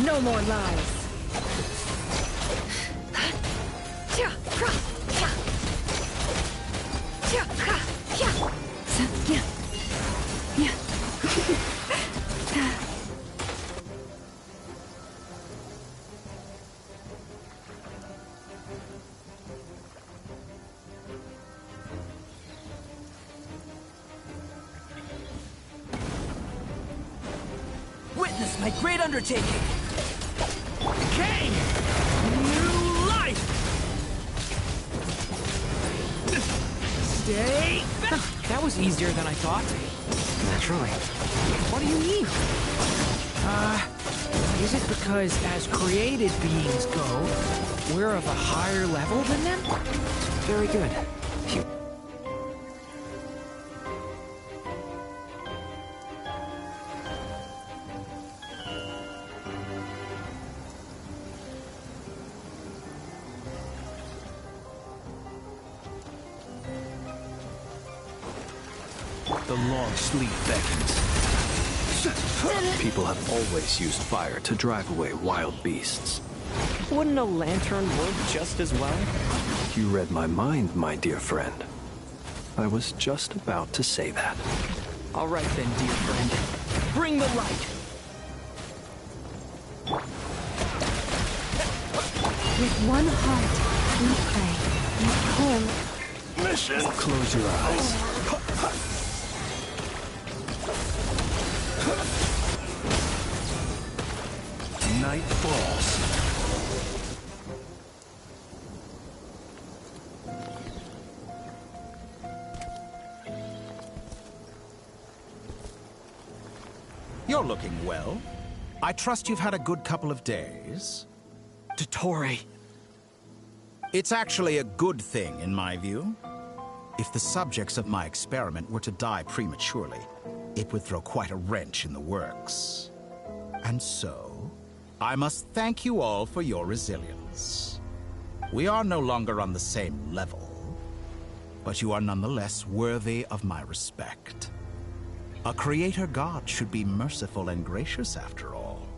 [SPEAKER 10] No more lies.
[SPEAKER 1] Witness my great undertaking! Kane! New life! Stay back!
[SPEAKER 16] That was easier than I thought.
[SPEAKER 15] Naturally.
[SPEAKER 16] What do you mean? Is it because as created beings go, we're of a higher level than them?
[SPEAKER 15] Very good.
[SPEAKER 5] The long sleep beckons. People have always used fire to drive away wild beasts.
[SPEAKER 14] Wouldn't a lantern work just as well?
[SPEAKER 5] You read my mind, my dear friend. I was just about to say that.
[SPEAKER 14] All right then, dear friend. Bring the light!
[SPEAKER 10] With one heart, we pray.
[SPEAKER 5] Mission! Close your eyes.
[SPEAKER 22] night falls.
[SPEAKER 6] You're looking well. I trust you've had a good couple of days.
[SPEAKER 13] Dottore.
[SPEAKER 6] It's actually a good thing, in my view. If the subjects of my experiment were to die prematurely, it would throw quite a wrench in the works. And so, I must thank you all for your resilience. We are no longer on the same level, but you are nonetheless worthy of my respect. A creator god should be merciful and gracious after all.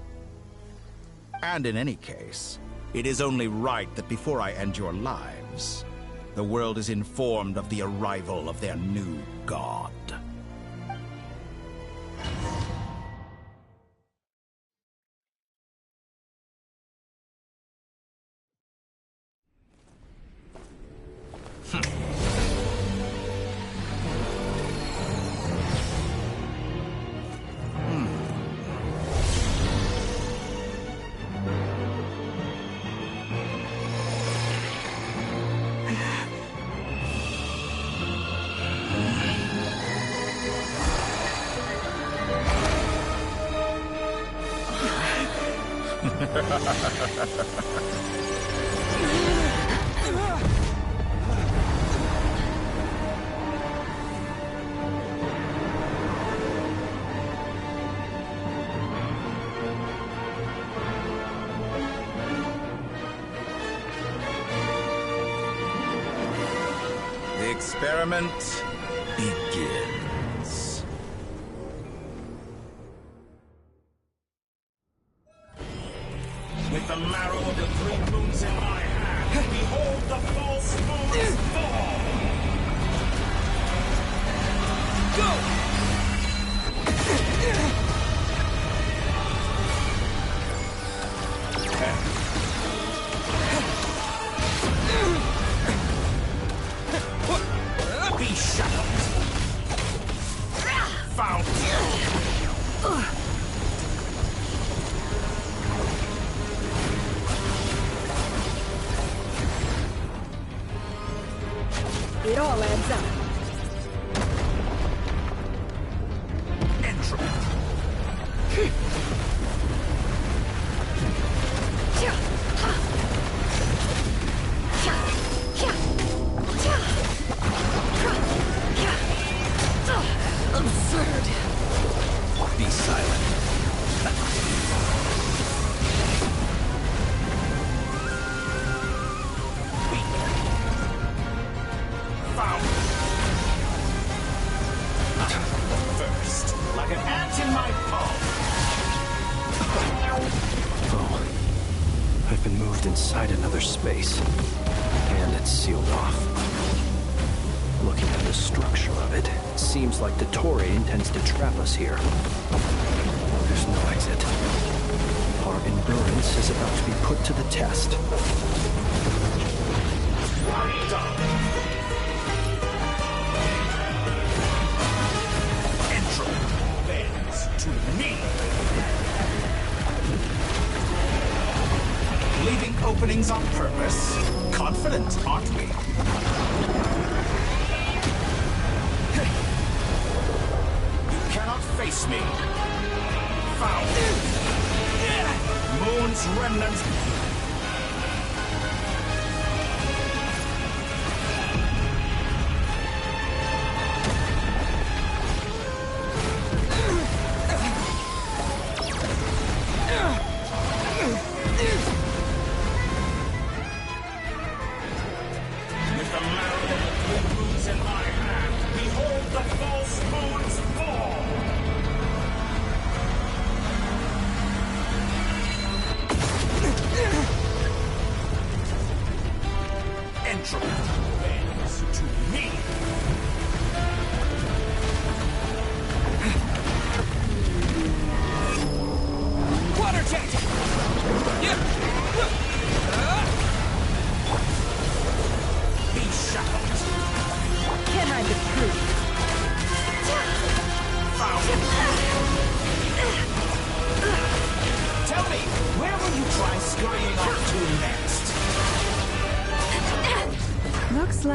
[SPEAKER 6] And in any case, it is only right that before I end your lives, the world is informed of the arrival of their new god. The experiment begins. With the marrow of the three moons in my hand, behold the false moons fall! Go! Be shackled! Found!
[SPEAKER 7] It all adds up.
[SPEAKER 22] Entropy.
[SPEAKER 7] Absurd.
[SPEAKER 6] Be silent.
[SPEAKER 22] Found.
[SPEAKER 6] First, like an ant in my palm.
[SPEAKER 1] Oh. I've been moved inside another space. And it's sealed off. Looking at the structure of it, it seems like Dottore intends to trap us here. There's no exit. Our endurance is about to be put to the test.
[SPEAKER 22] I'm done. Entropy bends to me.
[SPEAKER 6] Leaving openings on purpose? Confident, aren't we? You cannot face me. Found. Moon's remnants. With the marrow of the three moons in my hand, behold the false moons fall!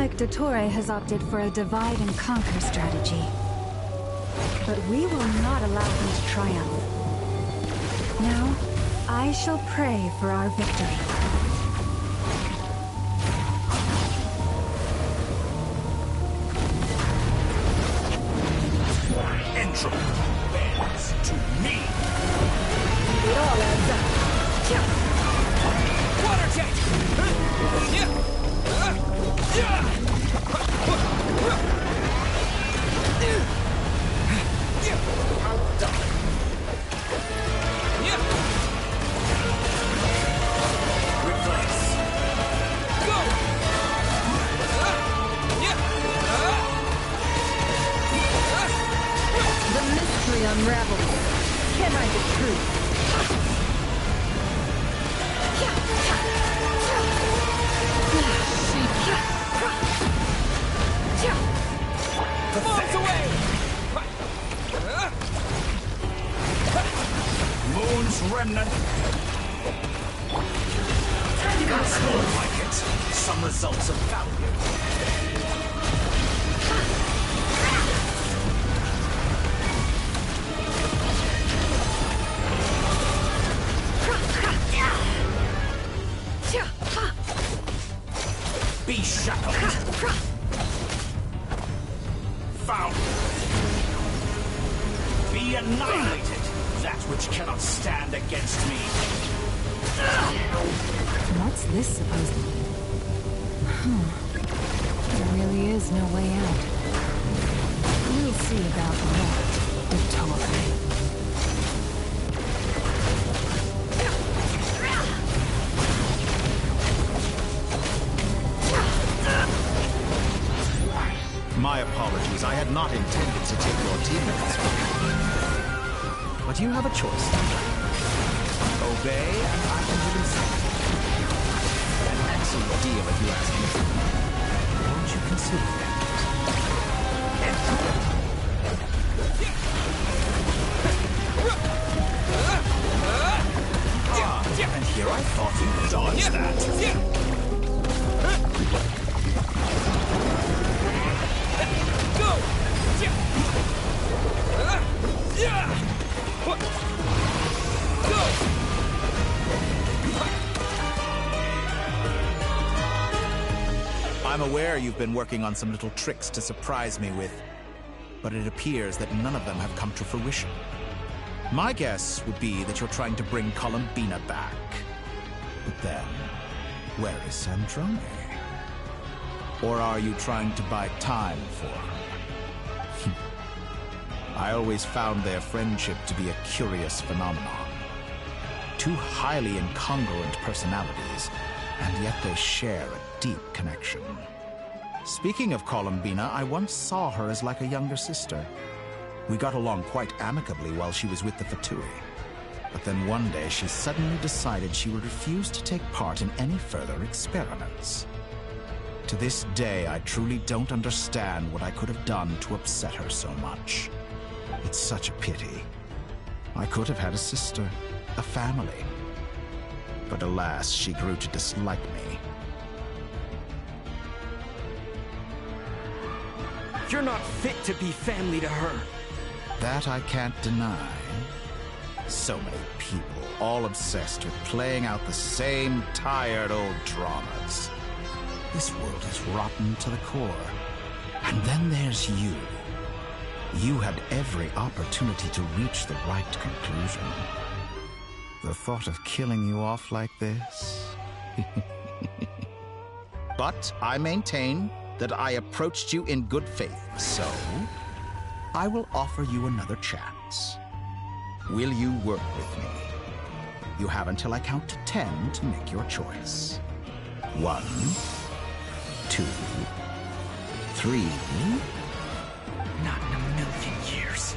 [SPEAKER 11] like Dottore has opted for a divide and conquer strategy. But we will not allow him to triumph. Now, I shall pray for our victory.
[SPEAKER 22] Entropy bends to me.
[SPEAKER 7] It all adds up.
[SPEAKER 16] Water jet!
[SPEAKER 22] Replace.
[SPEAKER 16] Go!
[SPEAKER 7] The mystery unravels. Can I the truth?
[SPEAKER 16] Bombs away!
[SPEAKER 22] Moon's remnant. That's more like it. Some results of value. Be shackled. Found. Be annihilated. That which cannot stand against me.
[SPEAKER 10] What's this supposed to be? There really is no way out. We'll see about that, Dottore.
[SPEAKER 6] My apologies. I had not intended to take your teammates from you. But you have a choice. Obey, and I can release you. An excellent deal, if you ask me. Won't you consider that? And here I thought you dodged that.
[SPEAKER 16] Go!
[SPEAKER 6] I'm aware you've been working on some little tricks to surprise me with, but it appears that none of them have come to fruition. My guess would be that you're trying to bring Columbina back. But then, where is Sandrone? Or are you trying to buy time for her? I always found their friendship to be a curious phenomenon. Two highly incongruent personalities, and yet they share a deep connection. Speaking of Columbina, I once saw her as like a younger sister. We got along quite amicably while she was with the VIII. But then one day she suddenly decided she would refuse to take part in any further experiments. To this day, I truly don't understand what I could have done to upset her so much. It's such a pity. I could have had a sister, a family. But alas, she grew to dislike me.
[SPEAKER 14] You're not fit to be family to her.
[SPEAKER 6] That I can't deny. So many people, all obsessed with playing out the same tired old dramas. This world is rotten to the core. And then there's you. You had every opportunity to reach the right conclusion. The thought of killing you off like this? But I maintain that I approached you in good faith, so I will offer you another chance. Will you work with me? You have until I count to 10 to make your choice. 1, 2, 3.
[SPEAKER 16] Not in a million years.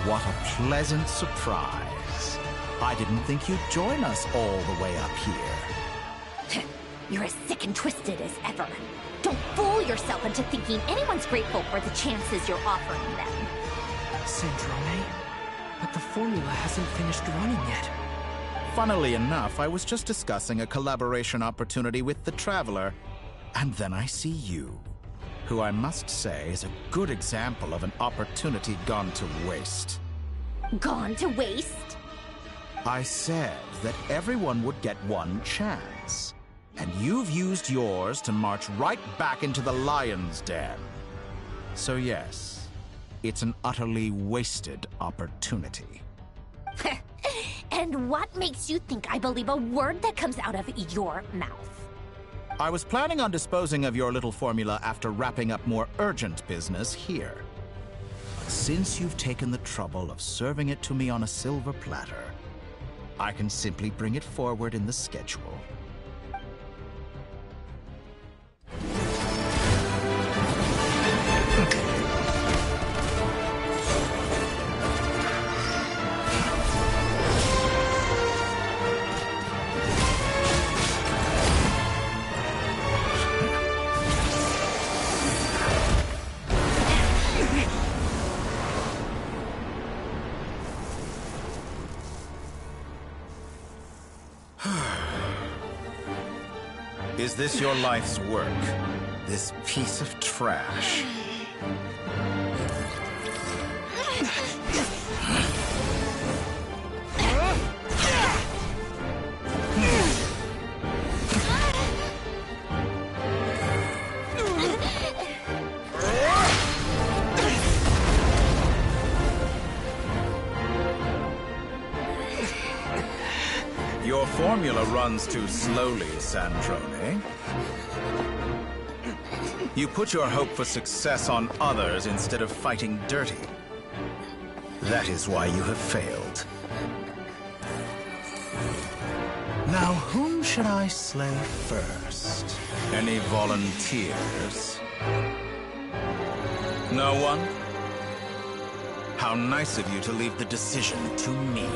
[SPEAKER 6] What a pleasant surprise. I didn't think you'd join us all the way up here.
[SPEAKER 9] You're as sick and twisted as ever. Don't fool yourself into thinking anyone's grateful for the chances you're offering them.
[SPEAKER 2] Sandrone? But the formula hasn't finished running yet.
[SPEAKER 6] Funnily enough, I was just discussing a collaboration opportunity with the Traveler, and then I see you, who I must say is a good example of an opportunity gone to waste.
[SPEAKER 9] Gone to waste?
[SPEAKER 6] I said that everyone would get one chance, and you've used yours to march right back into the lion's den. So yes, it's an utterly wasted opportunity.
[SPEAKER 9] And what makes you think I believe a word that comes out of your mouth?
[SPEAKER 6] I was planning on disposing of your little formula after wrapping up more urgent business here. But since you've taken the trouble of serving it to me on a silver platter, I can simply bring it forward in the schedule. Is this your life's work? This piece of trash? Your formula runs too slowly, Sandrone. You put your hope for success on others instead of fighting dirty. That is why you have failed. Now, whom should I slay first? Any volunteers? No one? How nice of you to leave the decision to me.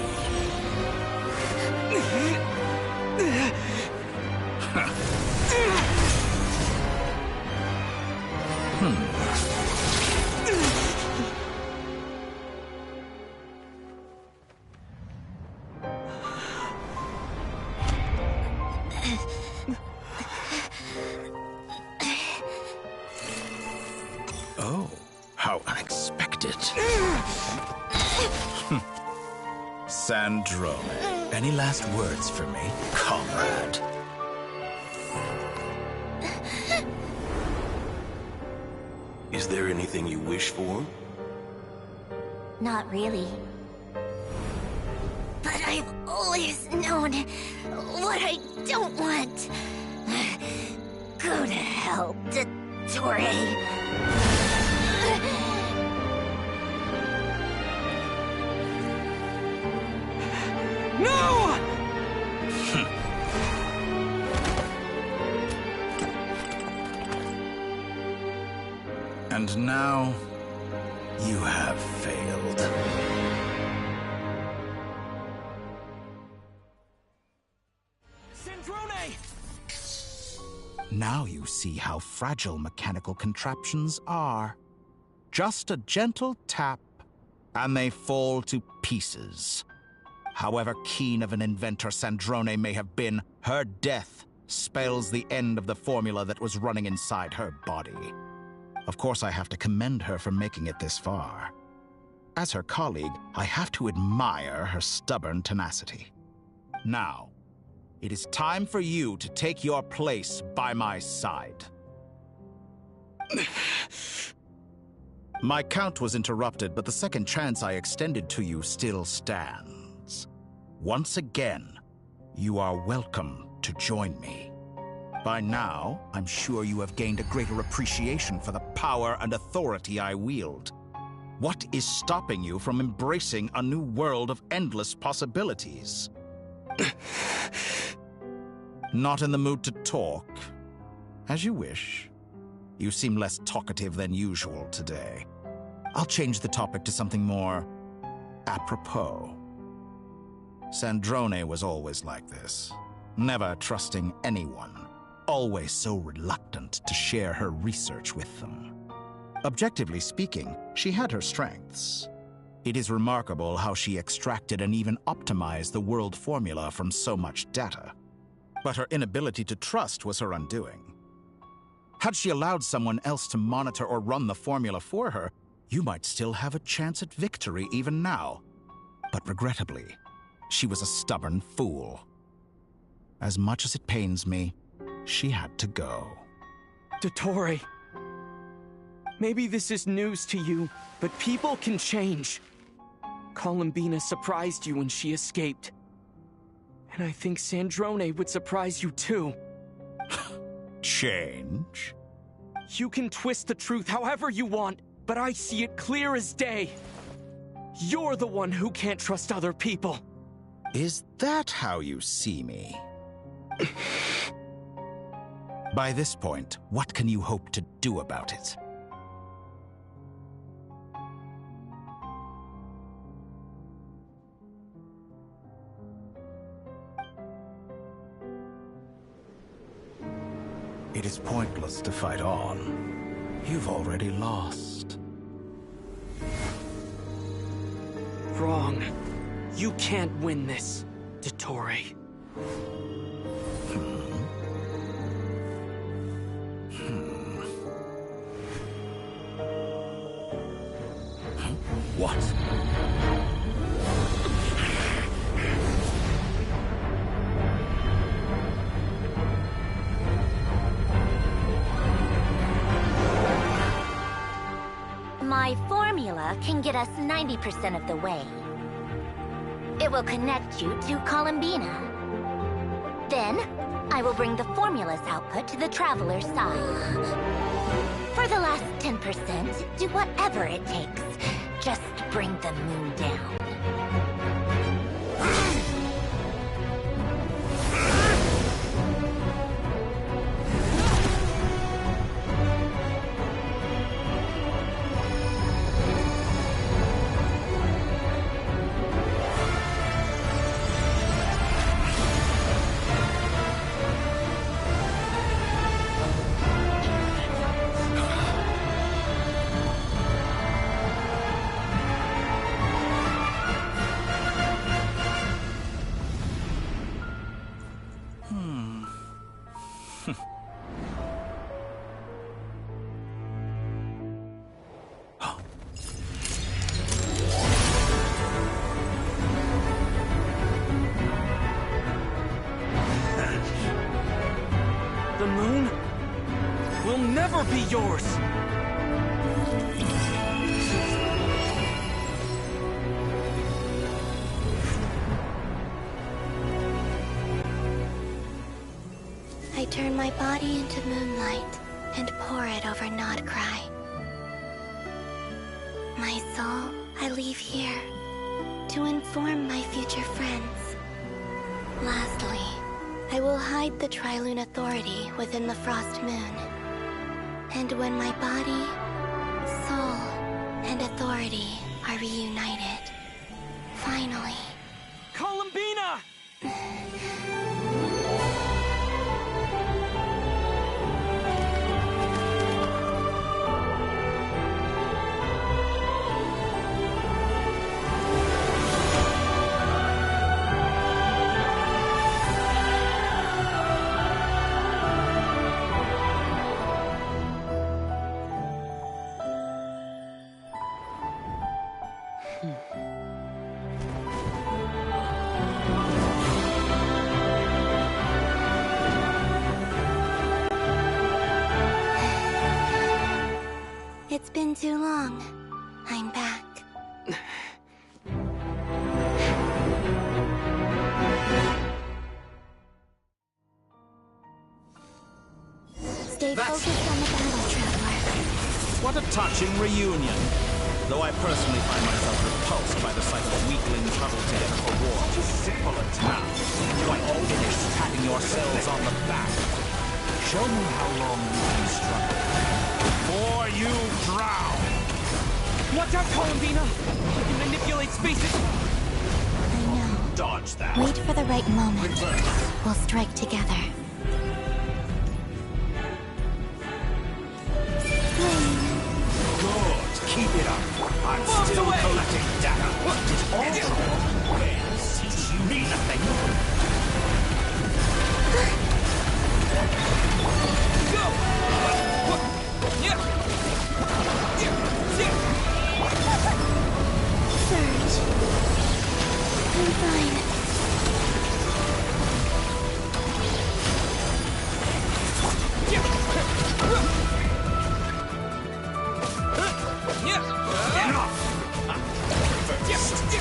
[SPEAKER 6] Oh, how unexpected. Sandrone, any last words for me, comrade?
[SPEAKER 4] Is there anything you wish for?
[SPEAKER 9] Not really. But I've always known what I don't want. Go to hell, Dottore.
[SPEAKER 2] No!
[SPEAKER 6] And now, you have failed.
[SPEAKER 2] Sandrone!
[SPEAKER 6] Now you see how fragile mechanical contraptions are. Just a gentle tap, and they fall to pieces. However keen of an inventor Sandrone may have been, her death spells the end of the formula that was running inside her body. Of course, I have to commend her for making it this far. As her colleague, I have to admire her stubborn tenacity. Now, it is time for you to take your place by my side. My count was interrupted, but the second chance I extended to you still stands. Once again, you are welcome to join me. By now, I'm sure you have gained a greater appreciation for the power and authority I wield. What is stopping you from embracing a new world of endless possibilities? Not in the mood to talk? As you wish. You seem less talkative than usual today. I'll change the topic to something more apropos. Sandrone was always like this, never trusting anyone. always so reluctant to share her research with them. Objectively speaking, she had her strengths. It is remarkable how she extracted and even optimized the world formula from so much data. But her inability to trust was her undoing. Had she allowed someone else to monitor or run the formula for her, you might still have a chance at victory even now. But regrettably, she was a stubborn fool. As much as it pains me, she had to go.
[SPEAKER 14] Dottore, maybe this is news to you, but people can change. Columbina surprised you when she escaped. And I think Sandrone would surprise you too.
[SPEAKER 6] Change?
[SPEAKER 14] You can twist the truth however you want, but I see it clear as day. You're the one who can't trust other people.
[SPEAKER 6] Is that how you see me? By this point, what can you hope to do about it? It is pointless to fight on. You've already lost.
[SPEAKER 14] Wrong. You can't win this, Dottore.
[SPEAKER 6] What?
[SPEAKER 9] My formula can get us 90% of the way. It will connect you to Columbina. Then, I will bring the formula's output to the Traveler's side. For the last 10%, do whatever it takes. Just bring the moon down.
[SPEAKER 14] The moon will never be yours!
[SPEAKER 8] I turn my body into moonlight and pour it over Nodcry. My soul I leave here to inform my future friends. Lastly, I will hide the Trilune Authority within the Frost Moon. And when my body, soul, and authority are reunited, finally...
[SPEAKER 14] Columbina!
[SPEAKER 8] It's been too long. I'm back. Stay focused on the battle, Traveler.
[SPEAKER 6] What a touching reunion. Though I personally find myself repulsed by the sight of weaklings huddled together for war. Such a simple attack. Quite finished patting yourselves on the back. Show me how long you can struggle. Before you drown!
[SPEAKER 14] Watch out, Columbina! You can manipulate spaces!
[SPEAKER 8] I know.
[SPEAKER 6] Dodge that.
[SPEAKER 8] Wait for the right moment. We'll strike together.
[SPEAKER 22] I'm still collecting data. Did all your ways teach you me nothing?
[SPEAKER 8] Surge. I'm fine.
[SPEAKER 22] Enough!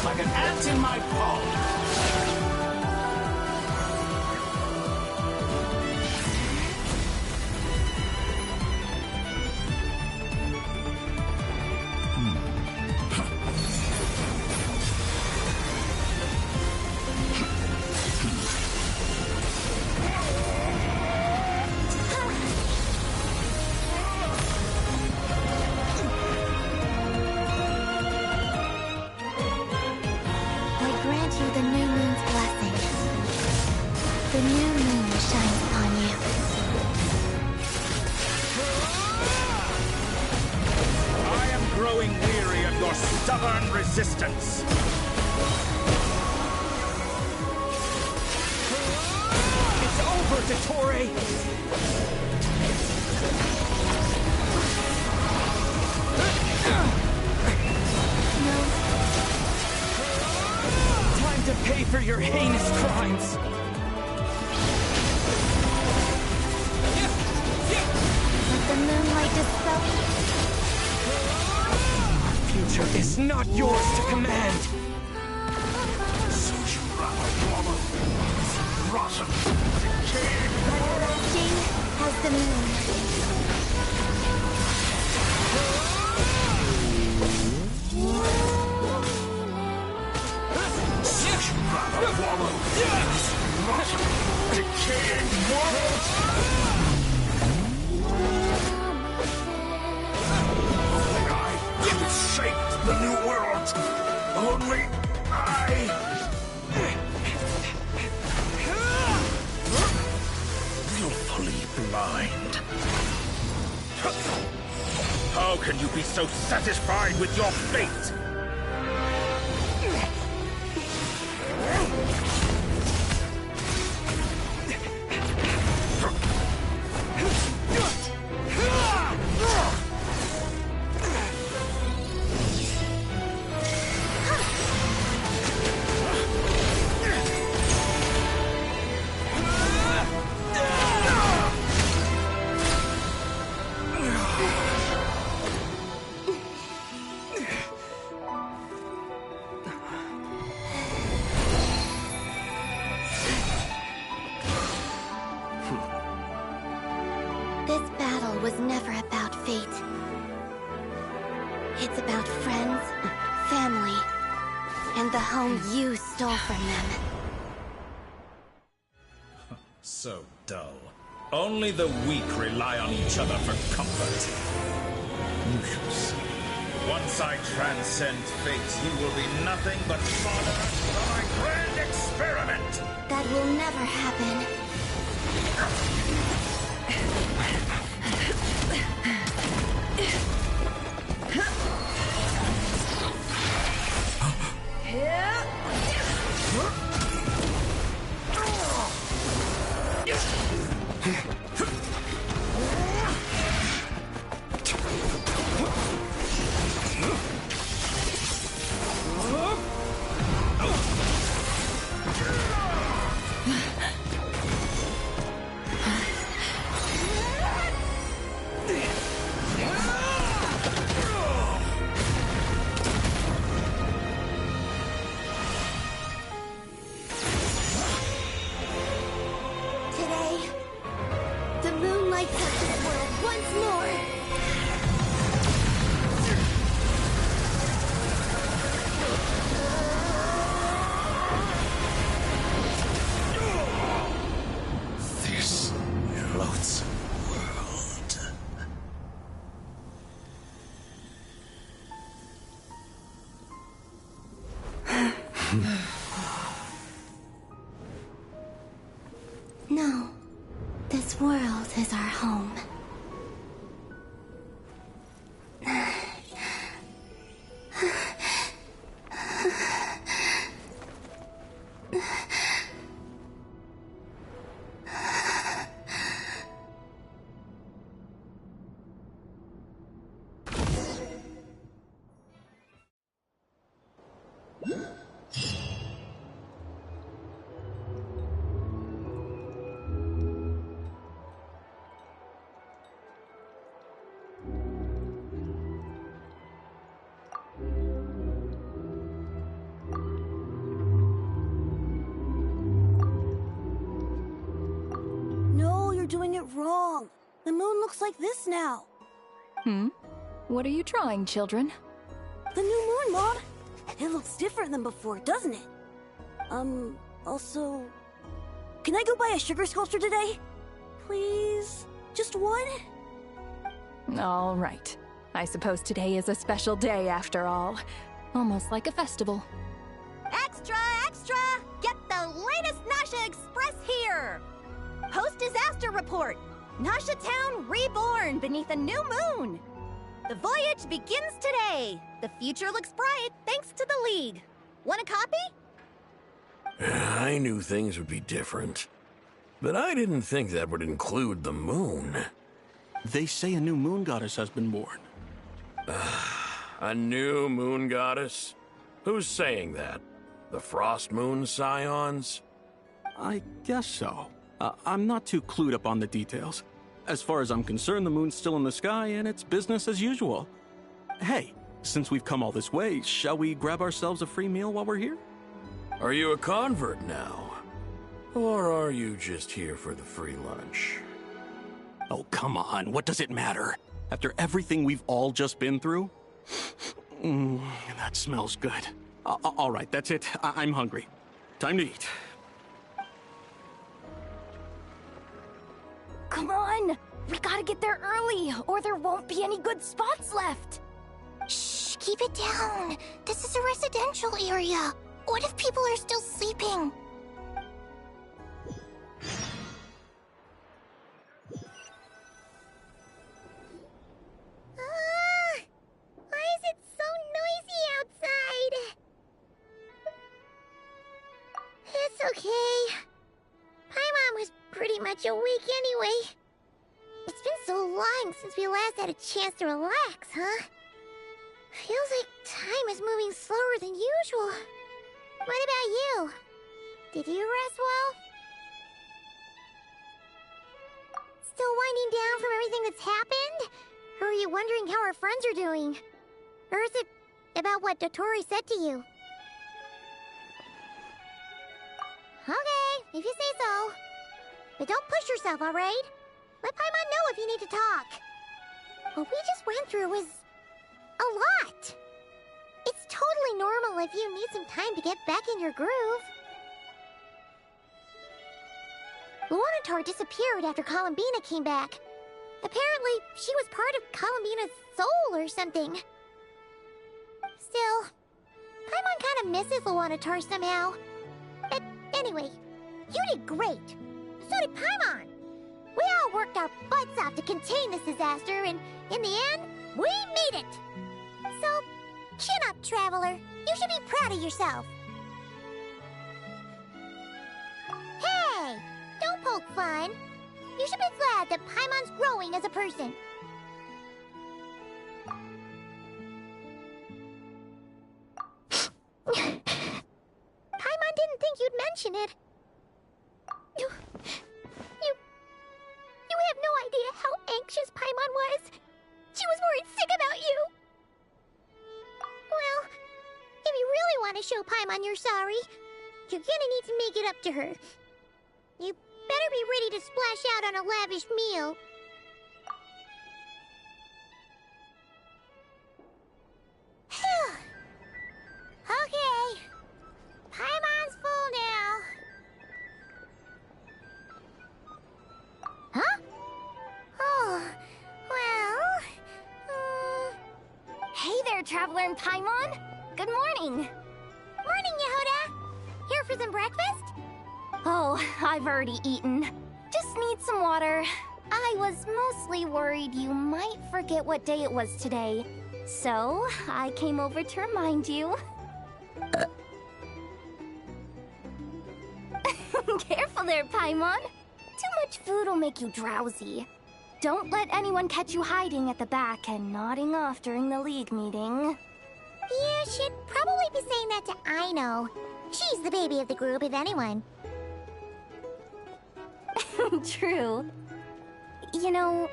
[SPEAKER 22] Like an ant in my palm.
[SPEAKER 8] I grant you the new moon's blessing. The new moon shines upon you.
[SPEAKER 22] I am growing weary of your stubborn resistance.
[SPEAKER 14] It's over, Dottore! Time to pay for your heinous crimes!
[SPEAKER 8] Let the moonlight dispel.
[SPEAKER 14] Future is not yours to command!
[SPEAKER 8] Resting as the moon.
[SPEAKER 22] Shaped the new world. Only I. Willfully blind. How can you be so satisfied with your fate?
[SPEAKER 8] This battle was never about fate. It's about friends, family, and the home you stole from them.
[SPEAKER 22] So dull. Only the weak rely on each other for comfort. You shall see. Once I transcend fate, you will be nothing but followers for my grand experiment!
[SPEAKER 8] That will never happen. No. This world is our home.
[SPEAKER 17] The moon looks like this now.
[SPEAKER 7] What are you drawing, children?
[SPEAKER 17] The new moon, Mom! It looks different than before, doesn't it? Also... Can I go buy a sugar sculpture today? Please? Just one?
[SPEAKER 7] All right. I suppose today is a special day after all. Almost like a festival.
[SPEAKER 9] Extra, extra! Get the latest Nasha Express here! Post-disaster report! Nasha Town reborn beneath a new moon! The voyage begins today! The future looks bright thanks to the League. Want a copy?
[SPEAKER 4] I knew things would be different, but I didn't think that would include the moon.
[SPEAKER 19] They say a new moon goddess has been born.
[SPEAKER 4] A new moon goddess? Who's saying that? The Frost Moon Scions?
[SPEAKER 19] I guess so. I'm not too clued up on the details. As far as I'm concerned, the moon's still in the sky and it's business as usual. Hey, since we've come all this way, shall we grab ourselves a free meal while we're here?
[SPEAKER 4] Are you a convert now? Or are you just here for the free lunch?
[SPEAKER 19] Oh, come on. What does it matter? After everything we've all just been through? That smells good. All right, that's it. I'm hungry. Time to eat.
[SPEAKER 20] Come on! We gotta get there early, or there won't be any good spots left!
[SPEAKER 3] Shh, keep it down. This is a residential area. What if people are still sleeping? Why is it so noisy outside? It's okay. Paimon was pretty much awake anyway. It's been so long since we last had a chance to relax, huh? Feels like time is moving slower than usual. What about you? Did you rest well? Still winding down from everything that's happened? Or are you wondering how our friends are doing? Or is it about what Dotori said to you? Okay, if you say so. But don't push yourself, alright? Let Paimon know if you need to talk. What we just went through was a lot. It's totally normal if you need some time to get back in your groove. Luanatar disappeared after Columbina came back. Apparently, she was part of Columbina's soul or something. Still, Paimon kind of misses Luanatar somehow. But anyway, you did great. So did Paimon. We all worked our butts off to contain this disaster, and in the end, we made it. So, chin up, Traveler. You should be proud of yourself. Hey! Don't poke fun. You should be glad that Paimon's growing as a person. Paimon didn't think you'd mention it. You have no idea how anxious Paimon was. She was worried sick about you. Well, if you really want to show Paimon you're sorry, you're gonna need to make it up to her. You better be ready to splash out on a lavish meal. Okay. Paimon's full now. Huh? Oh, well...
[SPEAKER 20] Hey there, Traveler and Paimon! Good morning!
[SPEAKER 3] Morning, Yehuda! Here for some breakfast?
[SPEAKER 20] Oh, I've already eaten. Just need some water. I was mostly worried you might forget what day it was today. So, I came over to remind you. Careful there, Paimon. Too much food will make you drowsy. Don't let anyone catch you hiding at the back and nodding off during the League meeting.
[SPEAKER 3] You should probably be saying that to Aino. She's the baby of the group, if anyone.
[SPEAKER 20] True. You know,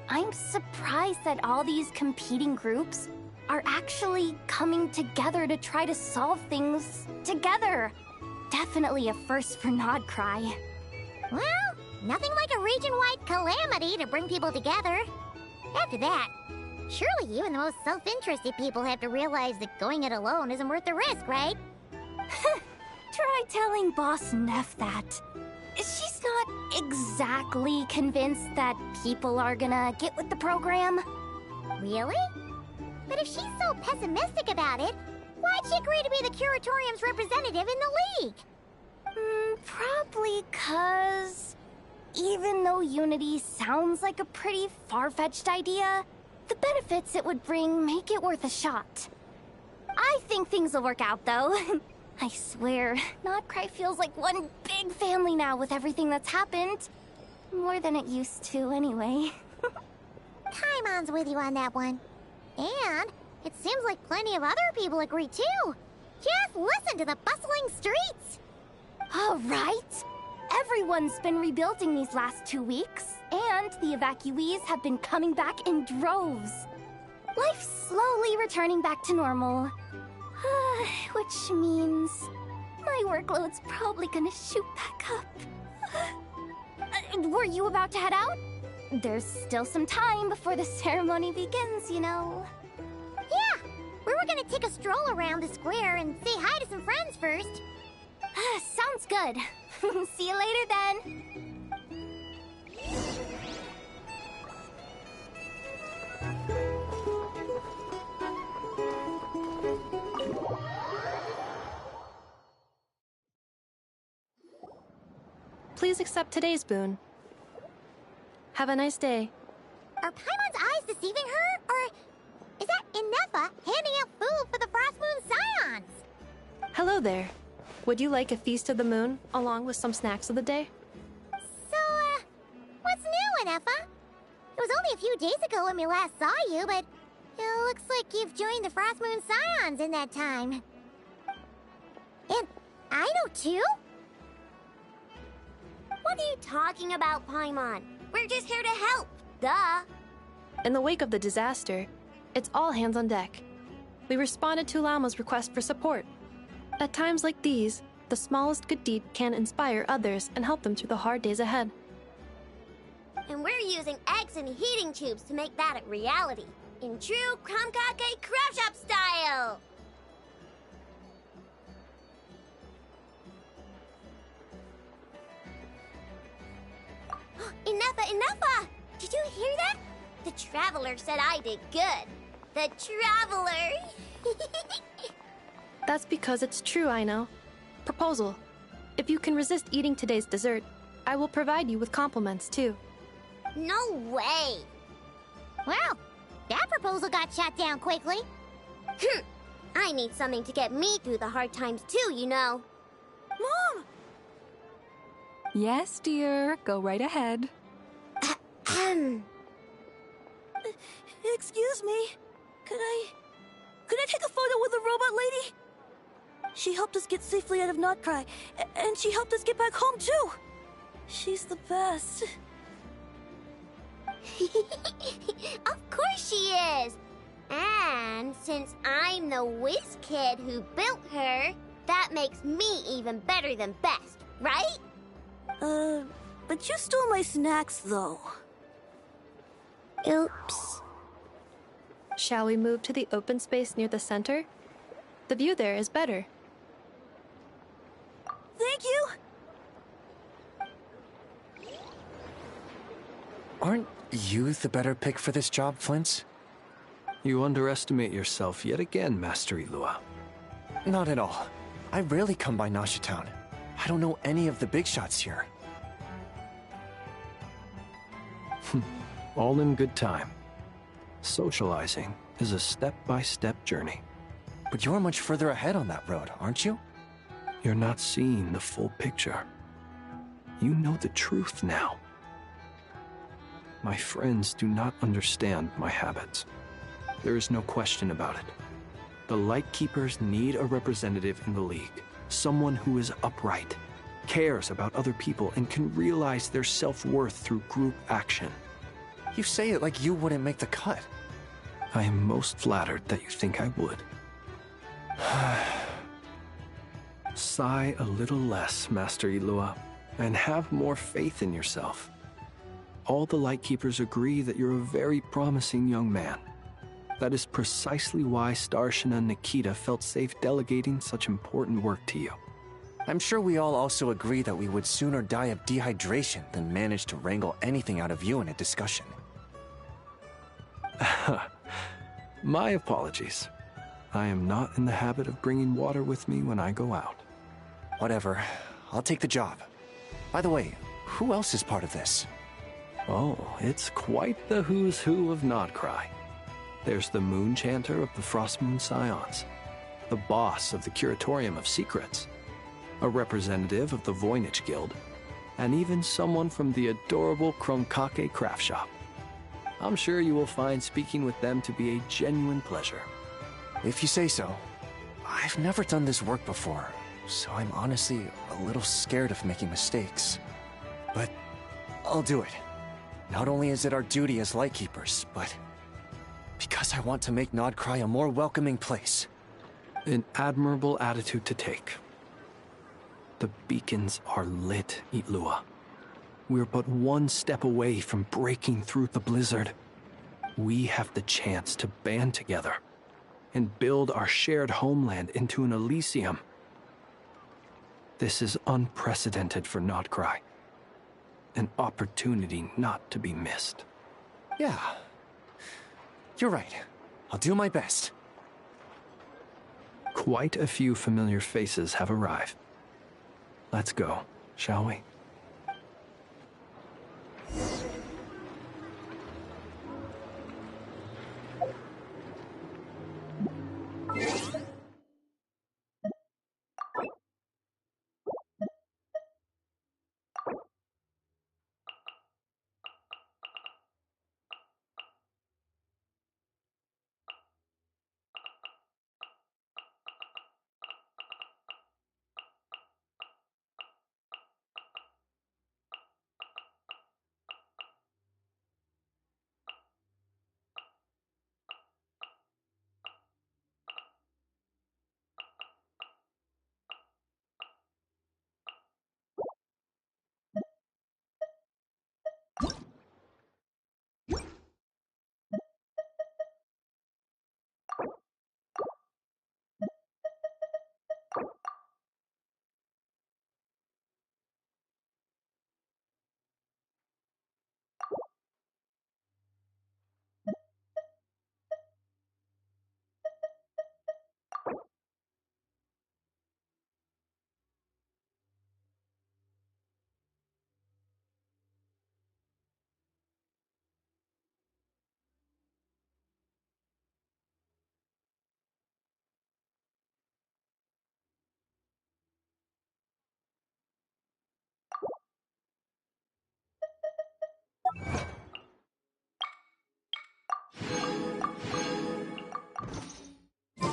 [SPEAKER 20] I'm surprised that all these competing groups are actually coming together to try to solve things together. Definitely a first for Nodcry.
[SPEAKER 3] Well, Nothing like a region-wide calamity to bring people together. After that, surely even the most self-interested people have to realize that going it alone isn't worth the risk, right?
[SPEAKER 20] Try telling Boss Neff that. She's not exactly convinced that people are gonna get with the program.
[SPEAKER 3] Really? But if she's so pessimistic about it, why'd she agree to be the Curatorium's representative in the League?
[SPEAKER 20] Probably 'cause even though Unity sounds like a pretty far-fetched idea, the benefits it would bring make it worth a shot. I think things will work out, though. I swear, Notcry feels like one big family now with everything that's happened. More than it used to, anyway.
[SPEAKER 3] Paimon's with you on that one. And it seems like plenty of other people agree, too. Just listen to the bustling streets.
[SPEAKER 20] All right. Everyone's been rebuilding these last 2 weeks, and the evacuees have been coming back in droves. Life's slowly returning back to normal. Which means my workload's probably gonna shoot back up. Were you about to head out? There's still some time before the ceremony begins, you know.
[SPEAKER 3] Yeah, we were gonna take a stroll around the square and say hi to some friends first.
[SPEAKER 20] Sounds good. See you later then.
[SPEAKER 18] Please accept today's boon. Have a nice day.
[SPEAKER 3] Are Paimon's eyes deceiving her? Or is that Inefa handing out food for the Frost Moon Scions?
[SPEAKER 18] Hello there. Would you like a feast of the moon, along with some snacks of the day?
[SPEAKER 3] So, what's new, Inefa? It was only a few days ago when we last saw you, but it looks like you've joined the Frost Moon Scions in that time. And I know too?
[SPEAKER 9] What are you talking about, Paimon? We're just here to help. Duh.
[SPEAKER 18] In the wake of the disaster, it's all hands on deck. We responded to Lama's request for support. At times like these, the smallest good deed can inspire others and help them through the hard days ahead.
[SPEAKER 9] And we're using eggs and heating tubes to make that a reality. In true Kromkake Crab Shop style! Enough! Did you hear that? The Traveler said I did good. The Traveler!
[SPEAKER 18] That's because it's true, I know. Proposal. If you can resist eating today's dessert, I will provide you with compliments, too.
[SPEAKER 9] No way!
[SPEAKER 3] Well, that proposal got shot down quickly.
[SPEAKER 9] I need something to get me through the hard times too, you know.
[SPEAKER 17] Mom!
[SPEAKER 10] Yes, dear. Go right ahead.
[SPEAKER 17] Excuse me. Could I take a photo with the robot lady? She helped us get safely out of Notcry, and she helped us get back home too. She's the best.
[SPEAKER 9] Of course she is! And since I'm the whiz kid who built her, that makes me even better than best, right?
[SPEAKER 17] But you stole my snacks, though.
[SPEAKER 9] Oops.
[SPEAKER 18] Shall we move to the open space near the center? The view there is better.
[SPEAKER 17] Thank you!
[SPEAKER 15] Aren't you the better pick for this job, Flint's?
[SPEAKER 1] You underestimate yourself yet again, Master Ilua.
[SPEAKER 15] Not at all. I rarely come by Nasha Town. I don't know any of the big shots here.
[SPEAKER 1] All in good time. Socializing is a step-by-step journey.
[SPEAKER 15] But you're much further ahead on that road, aren't you?
[SPEAKER 1] You're not seeing the full picture. You know the truth now. My friends do not understand my habits. There is no question about it. The Lightkeepers need a representative in the League. Someone who is upright, cares about other people, and can realize their self-worth through group action.
[SPEAKER 15] You say it like you wouldn't make the cut.
[SPEAKER 1] I am most flattered that you think I would. Sigh a little less, Master Ilua. and have more faith in yourself. All the Lightkeepers agree that you're a very promising young man. That is precisely why Starshina and Nikita felt safe delegating such important work to you.
[SPEAKER 15] I'm sure we all also agree that we would sooner die of dehydration than manage to wrangle anything out of you in a discussion.
[SPEAKER 1] My apologies. I am not in the habit of bringing water with me when I go out.
[SPEAKER 15] Whatever. I'll take the job. By the way, who else is part of this?
[SPEAKER 1] Oh, it's quite the who's who of Nodcry. There's the Moon Chanter of the Frostmoon Scions, the boss of the Curatorium of Secrets, a representative of the Voynich Guild, and even someone from the adorable Kronkake craft shop. I'm sure you will find speaking with them to be a genuine pleasure.
[SPEAKER 15] If you say so. I've never done this work before, so I'm honestly a little scared of making mistakes. But I'll do it. Not only is it our duty as Lightkeepers, but because I want to make Nodcry a more welcoming place.
[SPEAKER 1] An admirable attitude to take. The beacons are lit, Itlua. We're but one step away from breaking through the blizzard. We have the chance to band together and build our shared homeland into an Elysium. This is unprecedented for Nodcry. An opportunity not to be missed.
[SPEAKER 15] Yeah. You're right. I'll do my best.
[SPEAKER 1] Quite a few familiar faces have arrived. Let's go, shall we?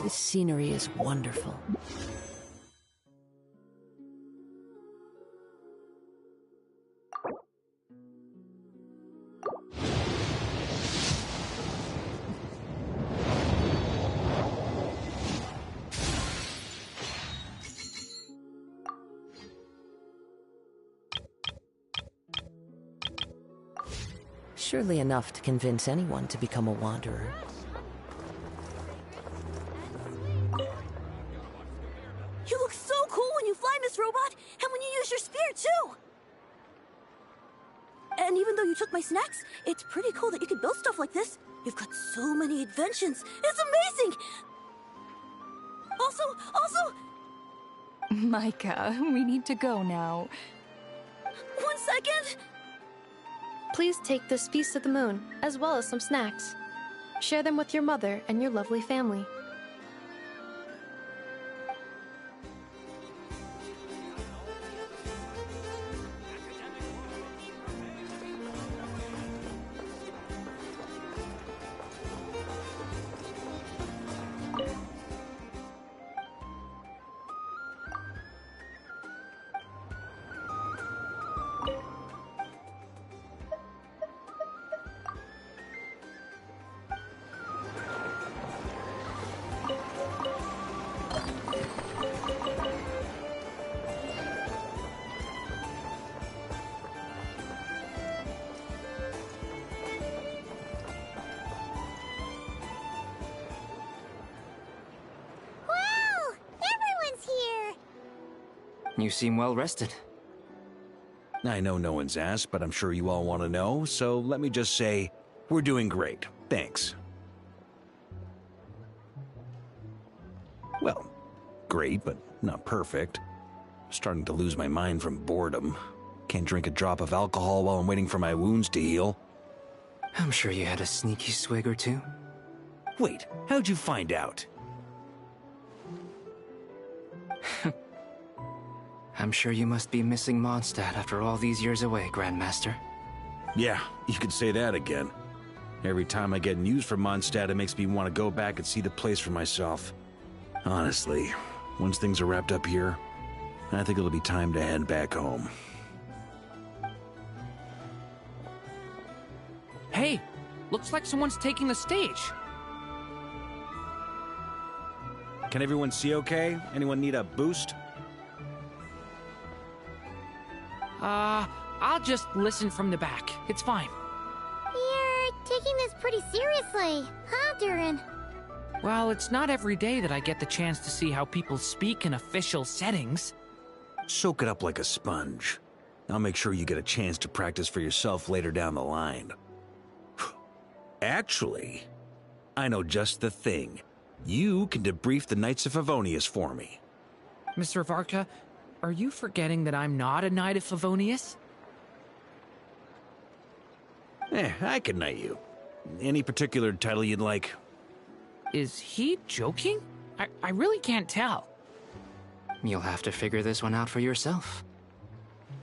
[SPEAKER 12] This scenery is wonderful. Surely enough to convince anyone to become a wanderer.
[SPEAKER 17] You look so cool when you fly, Miss Robot, and when you use your spear, too! And even though you took my snacks, it's pretty cool that you can build stuff like this. You've got so many inventions. It's amazing! Also...
[SPEAKER 7] Micah, we need to go now.
[SPEAKER 17] 1 second!
[SPEAKER 18] Please take this Feast of the Moon, as well as some snacks. Share them with your mother and your lovely family.
[SPEAKER 15] You seem well rested.
[SPEAKER 5] I know no one's asked, but I'm sure you all want to know, so let me just say, we're doing great. Thanks. Well, great, but not perfect. Starting to lose my mind from boredom. Can't drink a drop of alcohol while I'm waiting for my wounds to heal.
[SPEAKER 15] I'm sure you had a sneaky swig or two.
[SPEAKER 5] Wait, how'd you find out?
[SPEAKER 15] I'm sure you must be missing Mondstadt after all these years away, Grandmaster.
[SPEAKER 5] Yeah, you could say that again. Every time I get news from Mondstadt, it makes me want to go back and see the place for myself. Honestly, once things are wrapped up here, I think it'll be time to head back home.
[SPEAKER 16] Hey, looks like someone's taking the stage.
[SPEAKER 5] Can everyone see okay? Anyone need a boost?
[SPEAKER 16] I'll just listen from the back. It's fine.
[SPEAKER 3] You're taking this pretty seriously, huh, Durin?
[SPEAKER 16] Well, it's not every day that I get the chance to see how people speak in official settings.
[SPEAKER 5] Soak it up like a sponge. I'll make sure you get a chance to practice for yourself later down the line. Actually, I know just the thing. You can debrief the Knights of Favonius for me.
[SPEAKER 16] Mr. Varka, are you forgetting that I'm not a Knight of Favonius?
[SPEAKER 5] I can knight you. Any particular title you'd like?
[SPEAKER 16] Is he joking? I really can't tell.
[SPEAKER 15] You'll have to figure this one out for yourself.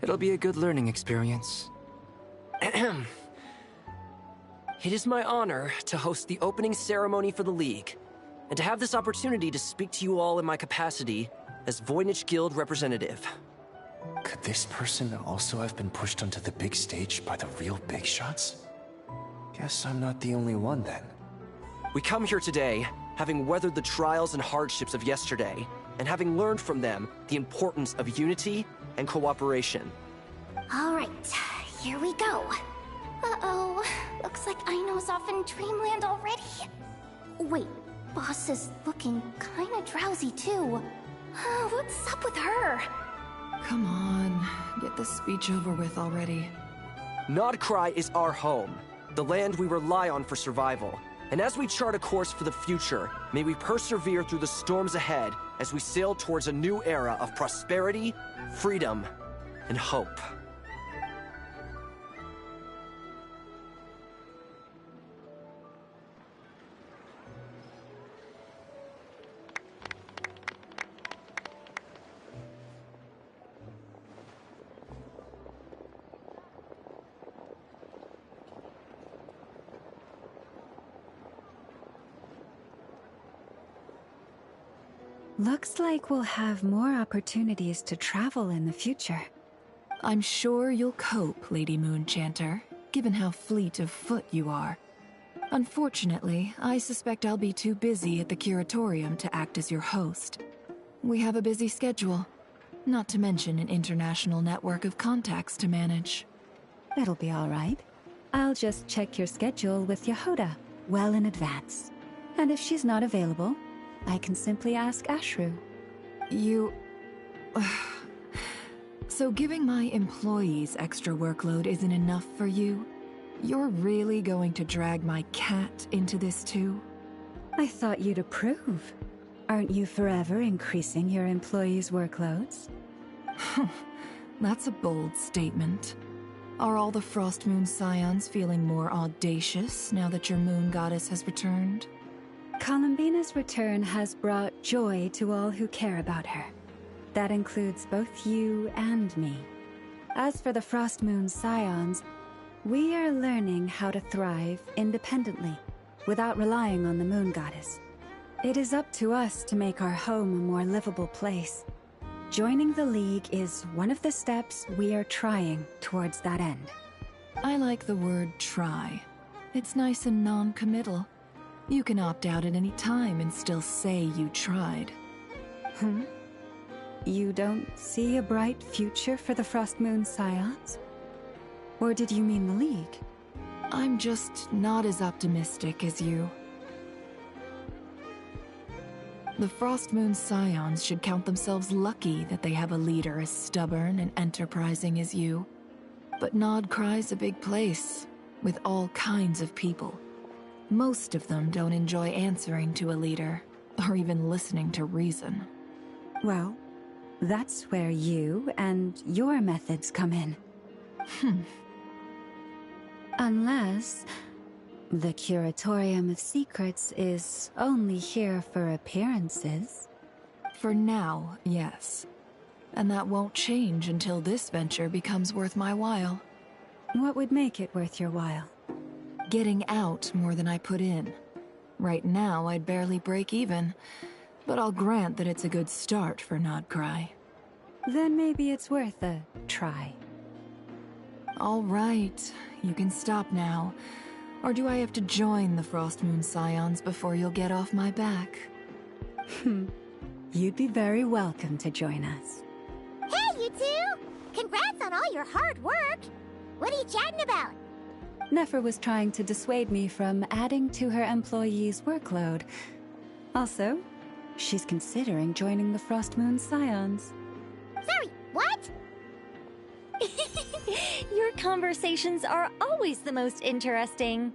[SPEAKER 15] It'll be a good learning experience.
[SPEAKER 21] It is my honor to host the opening ceremony for the League, and to have this opportunity to speak to you all in my capacity as Voynich Guild representative.
[SPEAKER 1] Could this person also have been pushed onto the big stage by the real big shots? Guess I'm not the only one then. We come here today, having weathered the trials and hardships of yesterday, and having learned from them the importance of unity and cooperation.
[SPEAKER 3] All right, here we go. Uh-oh, looks like Aino's off in Dreamland already. Wait, Boss is looking kinda drowsy too. What's up with her?
[SPEAKER 10] Come on, get this speech over with already.
[SPEAKER 21] Nodcry is our home, the land we rely on for survival. And as we chart a course for the future, may we persevere through the storms ahead as we sail towards a new era of prosperity, freedom, and hope.
[SPEAKER 11] Looks like we'll have more opportunities to travel in the future.
[SPEAKER 10] I'm sure you'll cope, Lady Moonchanter, given how fleet of foot you are. Unfortunately, I suspect I'll be too busy at the Curatorium to act as your host. We have a busy schedule, not to mention an international network of contacts to manage.
[SPEAKER 11] It'll be all right. I'll just check your schedule with Yehoda well in advance. And if she's not available, I can simply ask Ashru.
[SPEAKER 10] You... So giving my employees extra workload isn't enough for you? You're really going to drag my cat into this too?
[SPEAKER 11] I thought you'd approve. Aren't you forever increasing your employees' workloads?
[SPEAKER 10] That's a bold statement. Are all the Frost Moon Scions feeling more audacious now that your moon goddess has returned?
[SPEAKER 11] Columbina's return has brought joy to all who care about her. That includes both you and me. As for the Frost Moon Scions, we are learning how to thrive independently, without relying on the moon goddess. It is up to us to make our home a more livable place. Joining the League is one of the steps we are trying towards that end.
[SPEAKER 10] I like the word try. It's nice and non-committal. You can opt out at any time and still say you tried.
[SPEAKER 11] You don't see a bright future for the Frost Moon Scions? Or did you mean the League?
[SPEAKER 10] I'm just not as optimistic as you. The Frost Moon Scions should count themselves lucky that they have a leader as stubborn and enterprising as you. But Nodcry's a big place, with all kinds of people. Most of them don't enjoy answering to a leader, or even listening to reason.
[SPEAKER 11] Well, that's where you and your methods come in. Unless the Curatorium of Secrets is only here for appearances.
[SPEAKER 10] For now, yes. And that won't change until this venture becomes worth my while.
[SPEAKER 11] What would make it worth your while?
[SPEAKER 10] Getting out more than I put in. Right now, I'd barely break even, but I'll grant that it's a good start for Nodcry.
[SPEAKER 11] Then maybe it's worth a try.
[SPEAKER 10] All right, you can stop now. Or do I have to join the Frost Moon Scions before you'll get off my back?
[SPEAKER 11] You'd be very welcome to join us.
[SPEAKER 3] Hey, you two! Congrats on all your hard work! What are you chatting about?
[SPEAKER 11] Nefer was trying to dissuade me from adding to her employees' workload. Also, she's considering joining the Frost Moon Scions.
[SPEAKER 3] Sorry, what?
[SPEAKER 20] Your conversations are always the most interesting.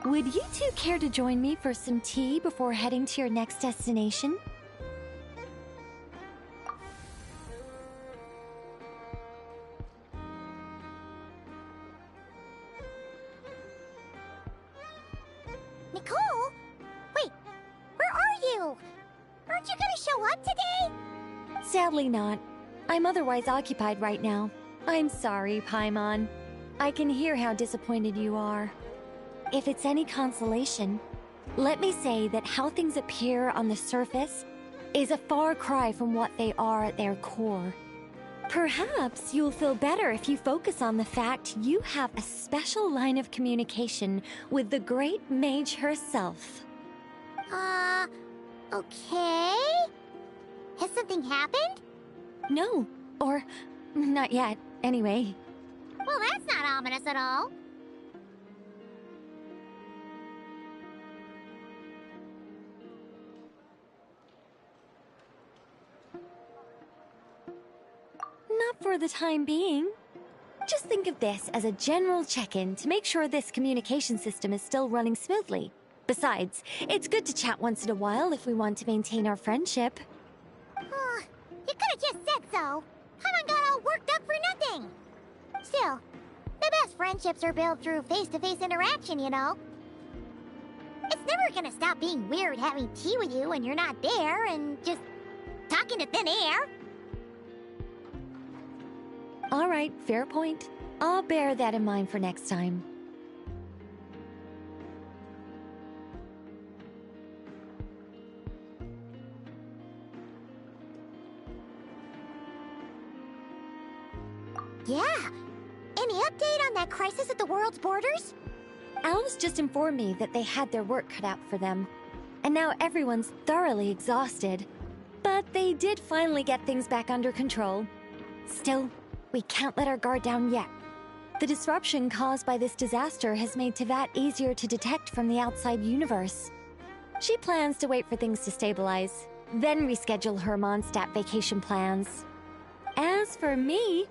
[SPEAKER 20] Would you two care to join me for some tea before heading to your next destination?
[SPEAKER 3] Nicole? Wait, where are you? Aren't you gonna show up today?
[SPEAKER 20] Sadly not. I'm otherwise occupied right now. I'm sorry, Paimon. I can hear how disappointed you are. If it's any consolation, let me say that how things appear on the surface is a far cry from what they are at their core. Perhaps you'll feel better if you focus on the fact you have a special line of communication with the great mage herself.
[SPEAKER 3] Okay? Has something happened?
[SPEAKER 20] No, or not yet, anyway.
[SPEAKER 3] Well, that's not ominous at all.
[SPEAKER 20] Not for the time being. Just think of this as a general check-in to make sure this communication system is still running smoothly. Besides, it's good to chat once in a while if we want to maintain our friendship.
[SPEAKER 3] You could've just said so. Paimon got all worked up for nothing. Still, the best friendships are built through face-to-face interaction, you know? It's never gonna stop being weird having tea with you when you're not there and just talking to thin air.
[SPEAKER 20] All right, fair point. I'll bear that in mind for next time.
[SPEAKER 3] Yeah. Any update on that crisis at the world's borders?
[SPEAKER 20] Elves just informed me that they had their work cut out for them. And now everyone's thoroughly exhausted. But they did finally get things back under control. Still, we can't let our guard down yet. The disruption caused by this disaster has made Teyvat easier to detect from the outside universe. She plans to wait for things to stabilize, then reschedule her Mondstadt vacation plans. As for me,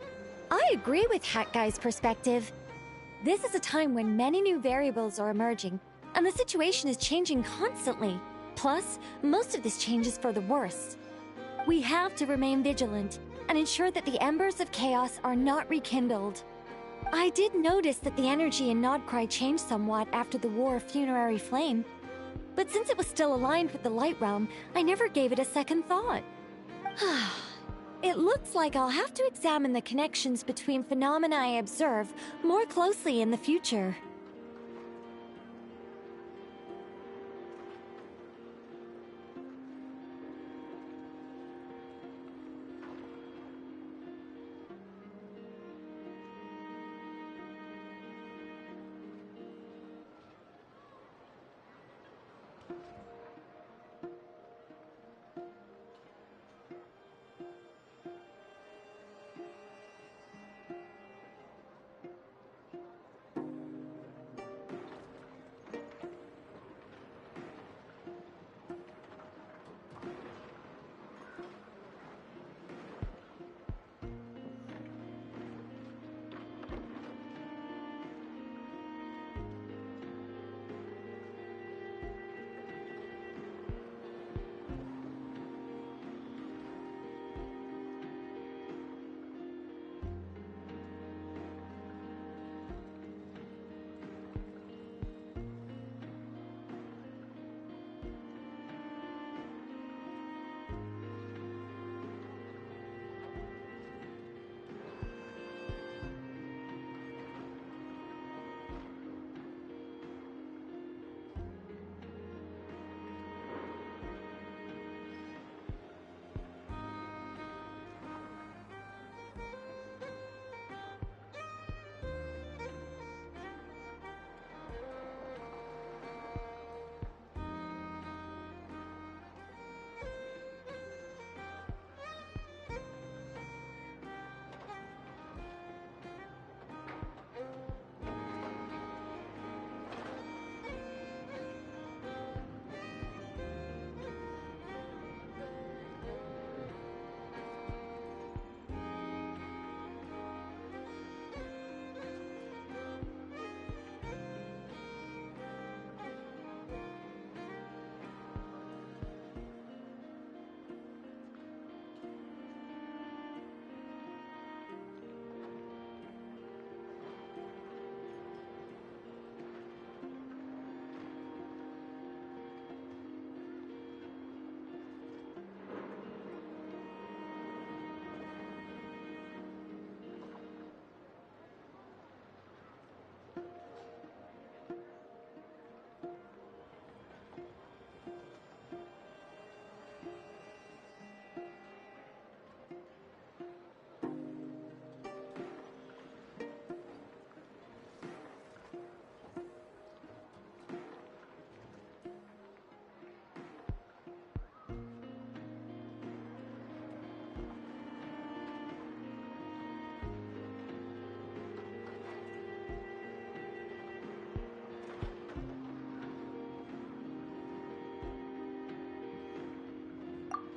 [SPEAKER 20] I agree with Hat Guy's perspective. This is a time when many new variables are emerging, and the situation is changing constantly. Plus, most of this change is for the worse. We have to remain vigilant and ensure that the embers of chaos are not rekindled. I did notice that the energy in Nodcry changed somewhat after the War of Funerary Flame, but since it was still aligned with the Light Realm, I never gave it a second thought. It looks like I'll have to examine the connections between phenomena I observe more closely in the future.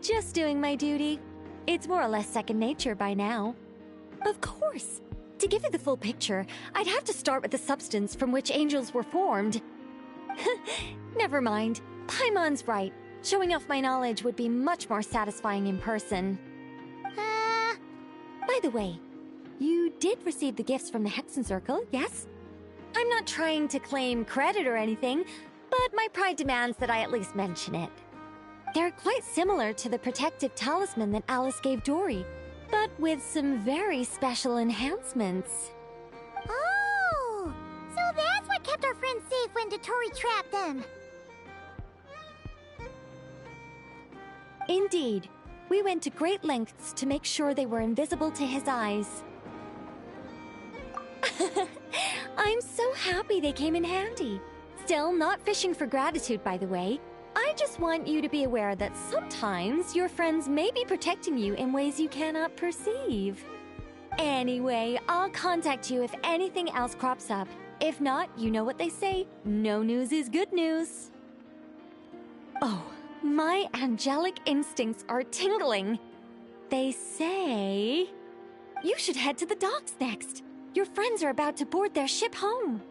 [SPEAKER 20] Just doing my duty. It's more or less second nature by now. Of course. To give you the full picture, I'd have to start with the substance from which angels were formed. Never mind. Paimon's right. Showing off my knowledge would be much more satisfying in person. By the way, you did receive the gifts from the Hexen Circle, yes? I'm not trying to claim credit or anything, but my pride demands that I at least mention it. They're quite similar to the protective talisman that Alice gave Dory, but with some very special enhancements.
[SPEAKER 3] Oh! So that's what kept our friends safe when Dotori trapped them.
[SPEAKER 20] Indeed. We went to great lengths to make sure they were invisible to his eyes. I'm so happy they came in handy. Still, not fishing for gratitude, by the way. I just want you to be aware that sometimes your friends may be protecting you in ways you cannot perceive. Anyway, I'll contact you if anything else crops up. If not, you know what they say, no news is good news. Oh, my angelic instincts are tingling. They say you should head to the docks next. Your friends are about to board their ship home.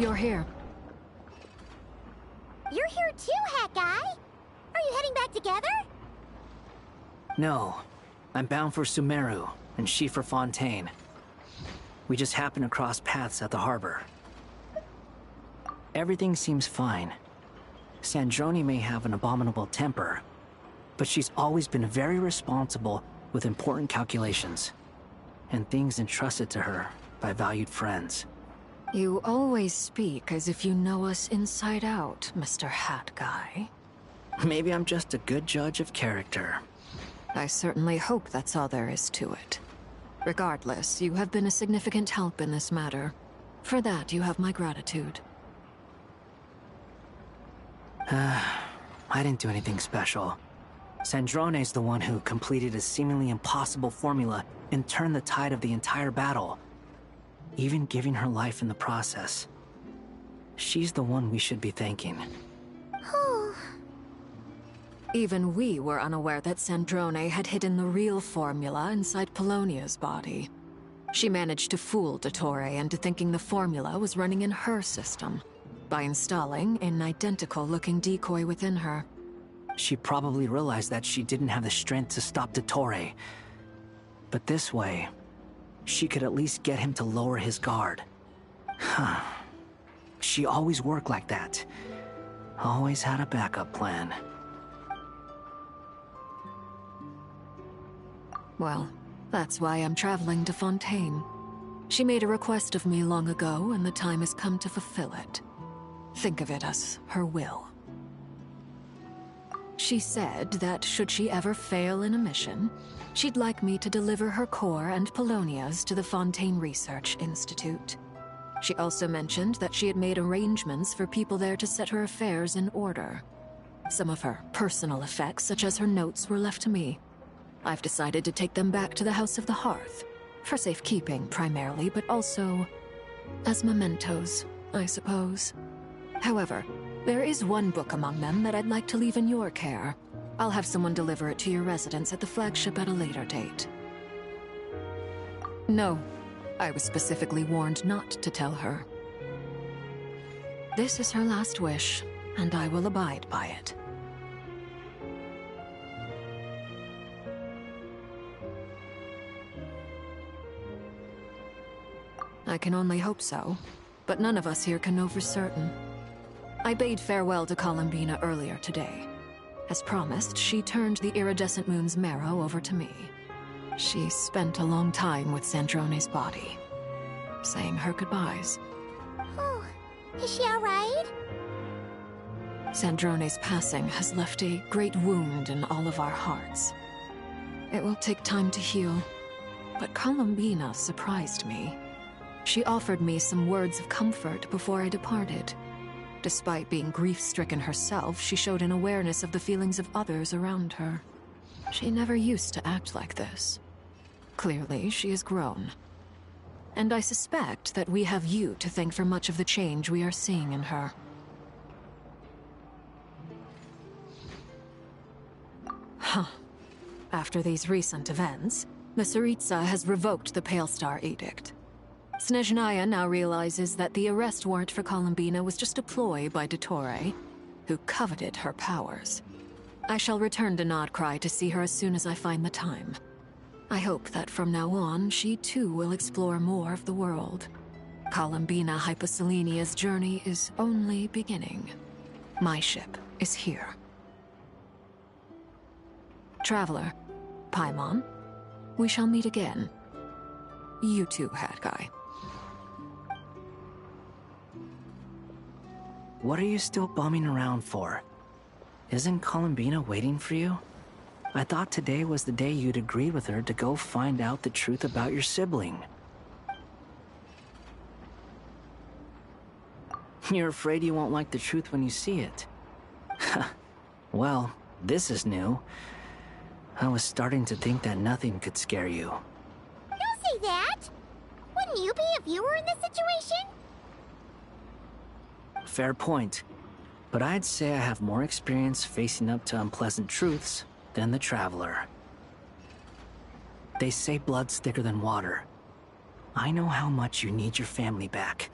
[SPEAKER 10] You're here.
[SPEAKER 3] You're here too, Hat Guy. Are you heading back together?
[SPEAKER 15] No. I'm bound for Sumeru, and she for Fontaine. We just happened to cross paths at the harbor. Everything seems fine. Sandrone may have an abominable temper, but she's always been very responsible with important calculations, and things entrusted to her by valued friends.
[SPEAKER 10] You always speak as if you know us inside out, Mr. Hat Guy.
[SPEAKER 15] Maybe I'm just a good judge of character.
[SPEAKER 10] I certainly hope that's all there is to it. Regardless, you have been a significant help in this matter. For that, you have my gratitude.
[SPEAKER 15] I didn't do anything special. Sandrone's the one who completed a seemingly impossible formula and turned the tide of the entire battle, even giving her life in the process. She's the one we should be thanking.
[SPEAKER 10] Even we were unaware that Sandrone had hidden the real formula inside Polonia's body. She managed to fool Dottore into thinking the formula was running in her system by installing an identical-looking decoy within her.
[SPEAKER 15] She probably realized that she didn't have the strength to stop Dottore. But this way, she could at least get him to lower his guard. Huh. She always worked like that. Always had a backup plan.
[SPEAKER 10] Well, that's why I'm traveling to Fontaine. She made a request of me long ago, and the time has come to fulfill it. Think of it as her will. She said that should she ever fail in a mission, she'd like me to deliver her core and Polonia's to the Fontaine Research Institute. She also mentioned that she had made arrangements for people there to set her affairs in order. Some of her personal effects, such as her notes, were left to me. I've decided to take them back to the House of the Hearth, For safekeeping, primarily, but also as mementos, I suppose. However, there is one book among them that I'd like to leave in your care. I'll have someone deliver it to your residence at the flagship at a later date. No, I was specifically warned not to tell her. This is her last wish, and I will abide by it. I can only hope so, but none of us here can know for certain. I bade farewell to Columbina earlier today. As promised, she turned the iridescent moon's marrow over to me. She spent a long time with Zandrone's body, saying her goodbyes.
[SPEAKER 3] Oh, is she alright?
[SPEAKER 10] Zandrone's passing has left a great wound in all of our hearts. It will take time to heal, but Columbina surprised me. She offered me some words of comfort before I departed. Despite being grief-stricken herself, she showed an awareness of the feelings of others around her. She never used to act like this. Clearly, she has grown. And I suspect that we have you to thank for much of the change we are seeing in her. Huh. After these recent events, the Tsaritsa has revoked the Pale Star Edict. Snezhnaya now realizes that the arrest warrant for Columbina was just a ploy by Dottore, who coveted her powers. I shall return to Nodcry to see her as soon as I find the time. I hope that from now on, she too will explore more of the world. Columbina Hyposelenia's journey is only beginning. My ship is here. Traveler, Paimon, we shall meet again. You too, Hat Guy.
[SPEAKER 15] What are you still bumming around for? Isn't Columbina waiting for you? I thought today was the day you'd agreed with her to go find out the truth about your sibling. You're afraid you won't like the truth when you see it. Well, this is new. I was starting to think that nothing could scare you.
[SPEAKER 3] Don't say that! Wouldn't you be a viewer in this situation?
[SPEAKER 15] Fair point. But I'd say I have more experience facing up to unpleasant truths than the Traveler. They say blood's thicker than water. I know how much you need your family back.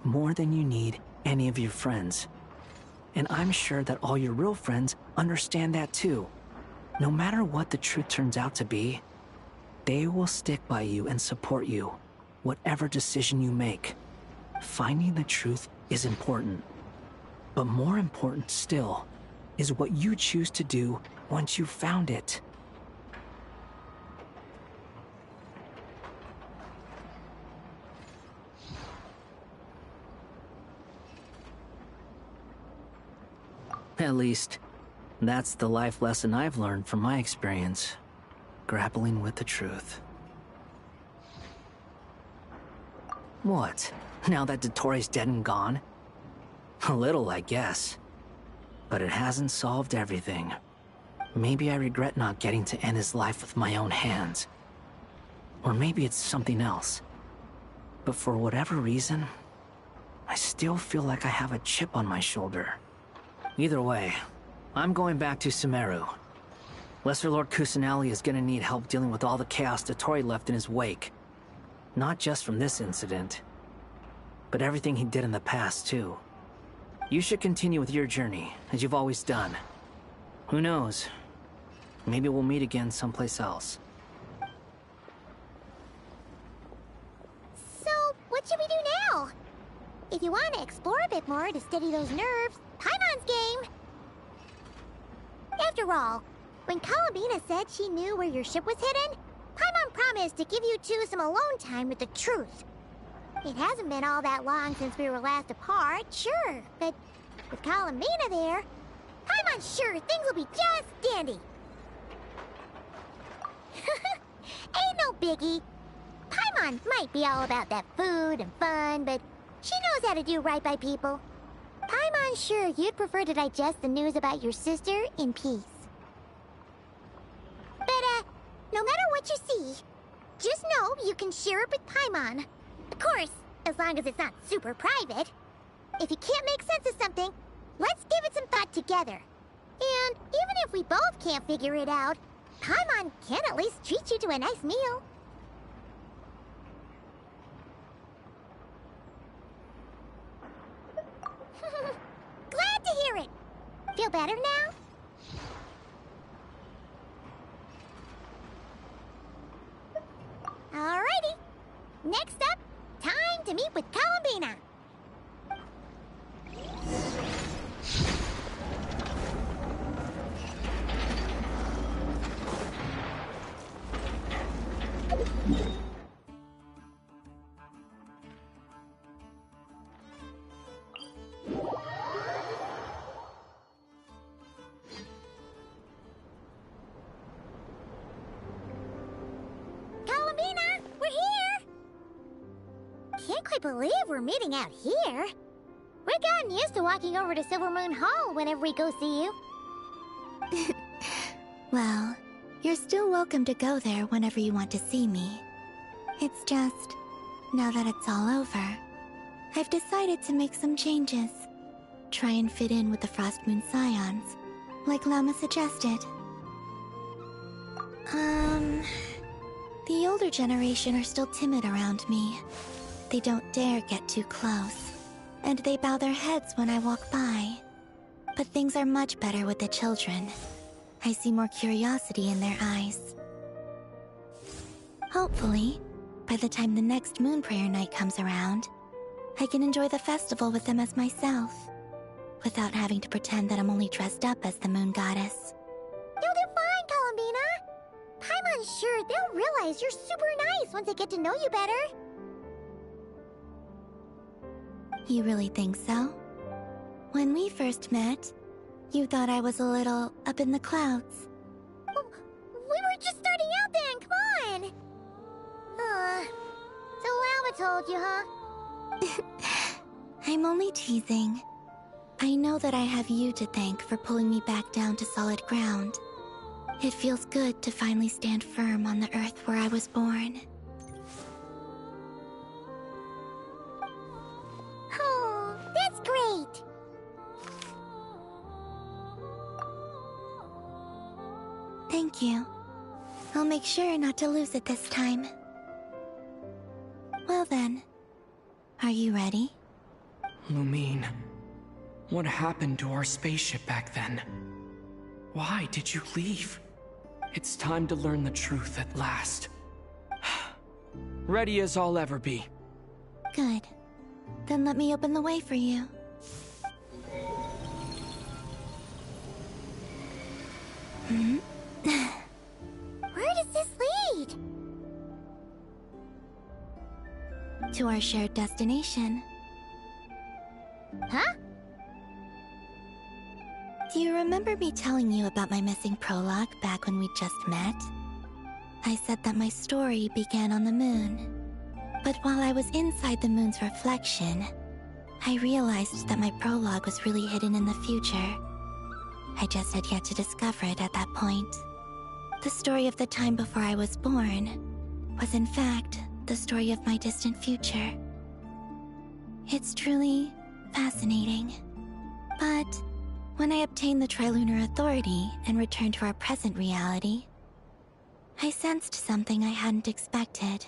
[SPEAKER 15] More than you need any of your friends. And I'm sure that all your real friends understand that too. No matter what the truth turns out to be, they will stick by you and support you, whatever decision you make. Finding the truth is important. But more important still is what you choose to do once you've found it. At least, that's the life lesson I've learned from my experience, grappling with the truth. What? Now that Dottore's dead and gone? A little, I guess. But it hasn't solved everything. Maybe I regret not getting to end his life with my own hands. Or maybe it's something else. But for whatever reason, I still feel like I have a chip on my shoulder. Either way, I'm going back to Sumeru. Lesser Lord Kusanali is gonna need help dealing with all the chaos Dottore left in his wake. Not just from this incident, but everything he did in the past, too. You should continue with your journey, as you've always done. Who knows? Maybe we'll meet again someplace else.
[SPEAKER 3] So, what should we do now? If you want to explore a bit more to steady those nerves, Paimon's game! After all, when Columbina said she knew where your ship was hidden, Paimon promised to give you two some alone time with the truth. It hasn't been all that long since we were last apart, sure, but with Columbina there, Paimon's sure things will be just dandy. Ain't no biggie. Paimon might be all about that food and fun, but she knows how to do right by people. Paimon's sure you'd prefer to digest the news about your sister in peace. But, no matter what you see, Just know you can share it with Paimon. Of course, as long as it's not super private. If you can't make sense of something, let's give it some thought together. And even if we both can't figure it out, Paimon can at least treat you to a nice meal. Glad to hear it. Feel better now? Alrighty. Next up, time to meet with Columbina. Columbina, we're here! Can't quite believe we're meeting out here. We've gotten used to walking over to Silver Moon Hall whenever we go see you.
[SPEAKER 8] Well, you're still welcome to go there whenever you want to see me. It's just, now that it's all over, I've decided to make some changes. Try and fit in with the Frost Moon Scions, like Llama suggested. The older generation are still timid around me. They don't dare get too close, and they bow their heads when I walk by. But things are much better with the children. I see more curiosity in their eyes. Hopefully, by the time the next Moon Prayer Night comes around, I can enjoy the festival with them as myself, without having to pretend that I'm only dressed up as the Moon Goddess.
[SPEAKER 3] You'll do fine, Columbina. Paimon's sure they'll realize you're super nice once they get to know you better.
[SPEAKER 8] You really think so? When we first met, you thought I was a little up in the clouds.
[SPEAKER 3] We were just starting out then, come on! So Llama told you, huh?
[SPEAKER 8] I'm only teasing. I know that I have you to thank for pulling me back down to solid ground. It feels good to finally stand firm on the earth where I was born.
[SPEAKER 3] Oh, that's great!
[SPEAKER 8] Thank you. I'll make sure not to lose it this time. Well then, are you ready?
[SPEAKER 14] Lumine, what happened to our spaceship back then? Why did you leave? It's time to learn the truth at last. Ready as I'll ever be.
[SPEAKER 8] Good. Then let me open the way for you.
[SPEAKER 3] Where does this lead?
[SPEAKER 8] To our shared destination.
[SPEAKER 3] Huh?
[SPEAKER 8] Do you remember me telling you about my missing prologue back when we just met? I said that my story began on the moon. But while I was inside the moon's reflection, I realized that my prologue was really hidden in the future. I just had yet to discover it at that point. The story of the time before I was born was in fact the story of my distant future. It's truly fascinating. But when I obtained the Trilunar Authority and returned to our present reality, I sensed something I hadn't expected.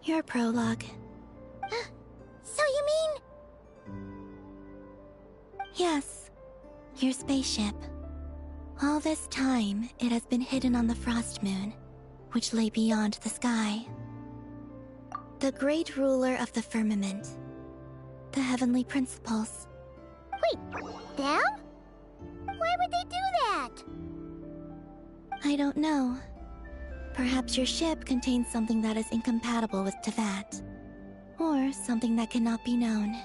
[SPEAKER 8] Your prologue.
[SPEAKER 3] So you mean...
[SPEAKER 8] Yes, your spaceship. All this time, it has been hidden on the Frost Moon, which lay beyond the sky. The great ruler of the firmament. The heavenly principles.
[SPEAKER 3] Wait, them? Why would they do that?
[SPEAKER 8] I don't know. Perhaps your ship contains something that is incompatible with Tevat. Or something that cannot be known.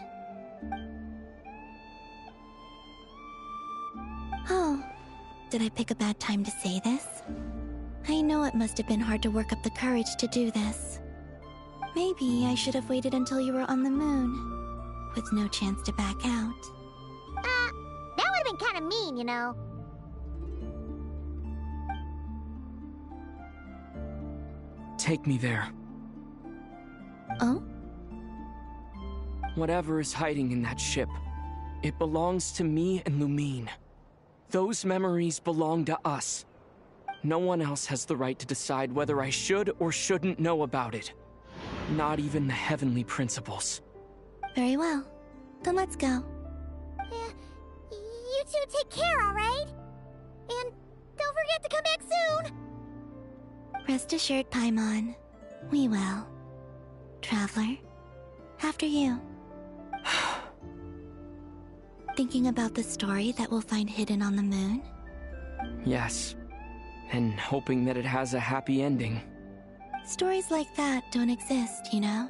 [SPEAKER 8] Oh, did I pick a bad time to say this? I know it must have been hard to work up the courage to do this. Maybe I should have waited until you were on the moon, with no chance to back out.
[SPEAKER 3] That would have been kind of mean, you know.
[SPEAKER 14] take me there.
[SPEAKER 8] Oh?
[SPEAKER 14] Whatever is hiding in that ship, it belongs to me and Lumine. Those memories belong to us. No one else has the right to decide whether I should or shouldn't know about it. Not even the heavenly principles.
[SPEAKER 8] Very well. Then let's go.
[SPEAKER 3] You two take care, alright? And don't forget to come back soon!
[SPEAKER 8] Rest assured, Paimon. We will. Traveler, after you. Thinking about the story that we'll find hidden on the moon?
[SPEAKER 14] Yes. And hoping that it has a happy ending.
[SPEAKER 8] Stories like that don't exist, you know?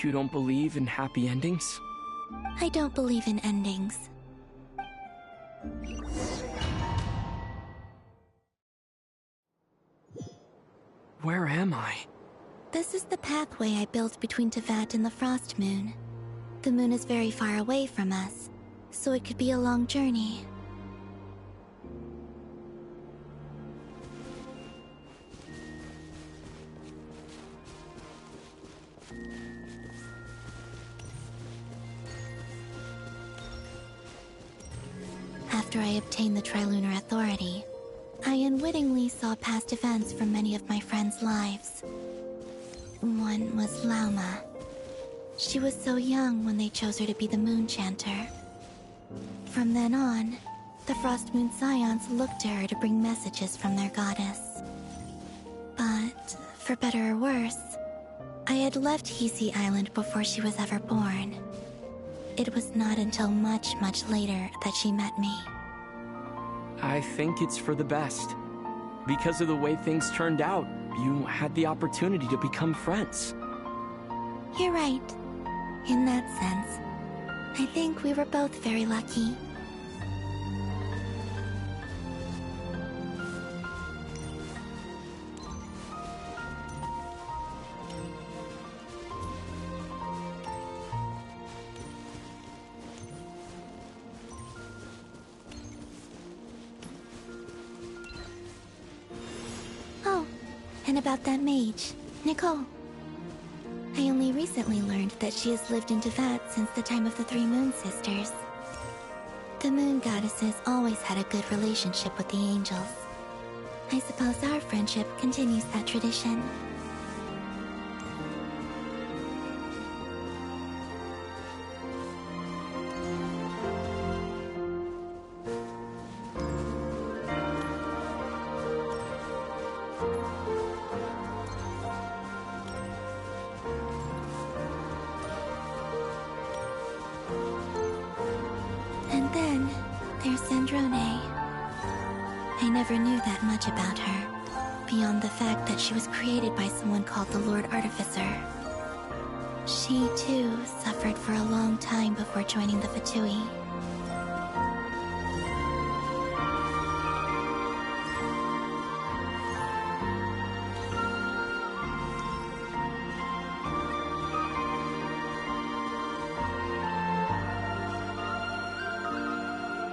[SPEAKER 14] You don't believe in happy endings?
[SPEAKER 8] I don't believe in endings.
[SPEAKER 14] Where am I?
[SPEAKER 8] This is the pathway I built between Teyvat and the Frost Moon. The moon is very far away from us, so it could be a long journey. After I obtained the Trilunar Authority, I unwittingly saw past events from many of my friends' lives. One was Lauma. She was so young when they chose her to be the Moon Chanter. From then on, the Frost Moon Scions looked to her to bring messages from their goddess. But, for better or worse, I had left Hisi Island before she was ever born. It was not until much, much later that she met me.
[SPEAKER 14] I think it's for the best. Because of the way things turned out, you had the opportunity to become friends.
[SPEAKER 8] You're right. In that sense, I think we were both very lucky. Oh, and about that mage, Nicole. I only recently learned that she has lived in Teyvat since the time of the Three Moon Sisters. The Moon Goddesses always had a good relationship with the angels. I suppose our friendship continues that tradition. And then, there's Zandrone. I never knew that much about her, beyond the fact that she was created by someone called the Lord Artificer. She, too, suffered for a long time before joining the Fatui.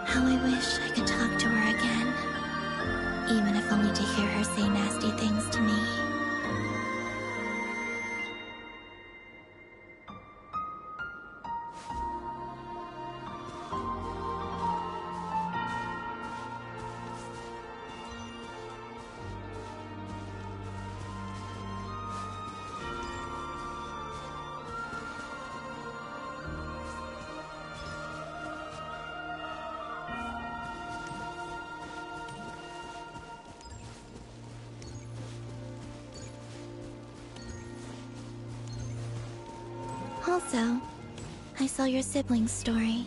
[SPEAKER 8] How I wish I could talk to her again, even if only to hear her say nasty things to me. Also, I saw your sibling's story.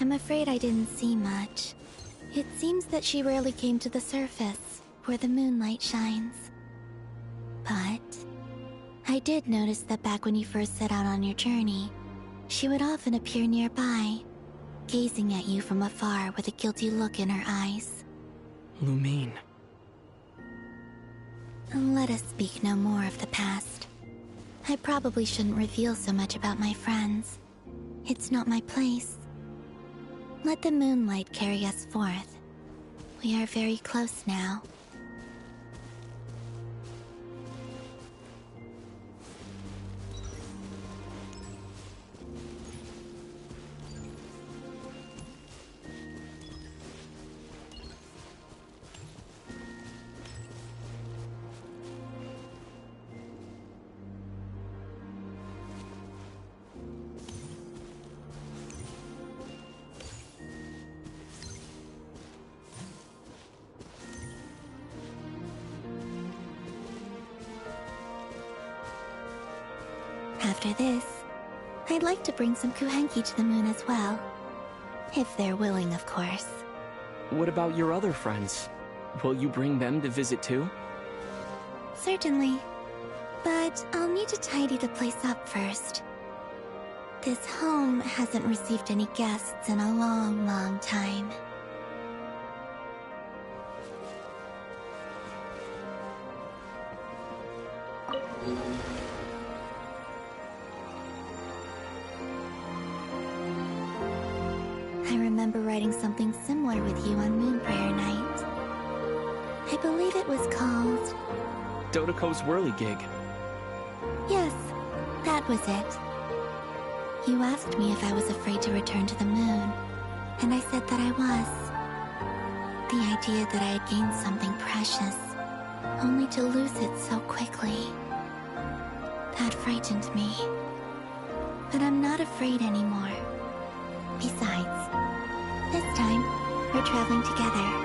[SPEAKER 8] I'm afraid I didn't see much. It seems that she rarely came to the surface, where the moonlight shines. But I did notice that back when you first set out on your journey, she would often appear nearby, gazing at you from afar with a guilty look in her eyes.
[SPEAKER 14] Lumine.
[SPEAKER 8] Let us speak no more of the past. I probably shouldn't reveal so much about my friends. It's not my place. Let the moonlight carry us forth. We are very close now. after this, I'd like to bring some Kuhenki to the moon as well. If they're willing, of course.
[SPEAKER 14] What about your other friends? Will you bring them to visit too?
[SPEAKER 8] Certainly. But I'll need to tidy the place up first. This home hasn't received any guests in a long, long time. I remember writing something similar with you on Moon Prayer Night. I believe it was called...
[SPEAKER 14] Dodoko's Whirligig.
[SPEAKER 8] Yes, that was it. You asked me if I was afraid to return to the moon, and I said that I was. The idea that I had gained something precious, only to lose it so quickly. That frightened me. But I'm not afraid anymore. Besides, this time, we're traveling together.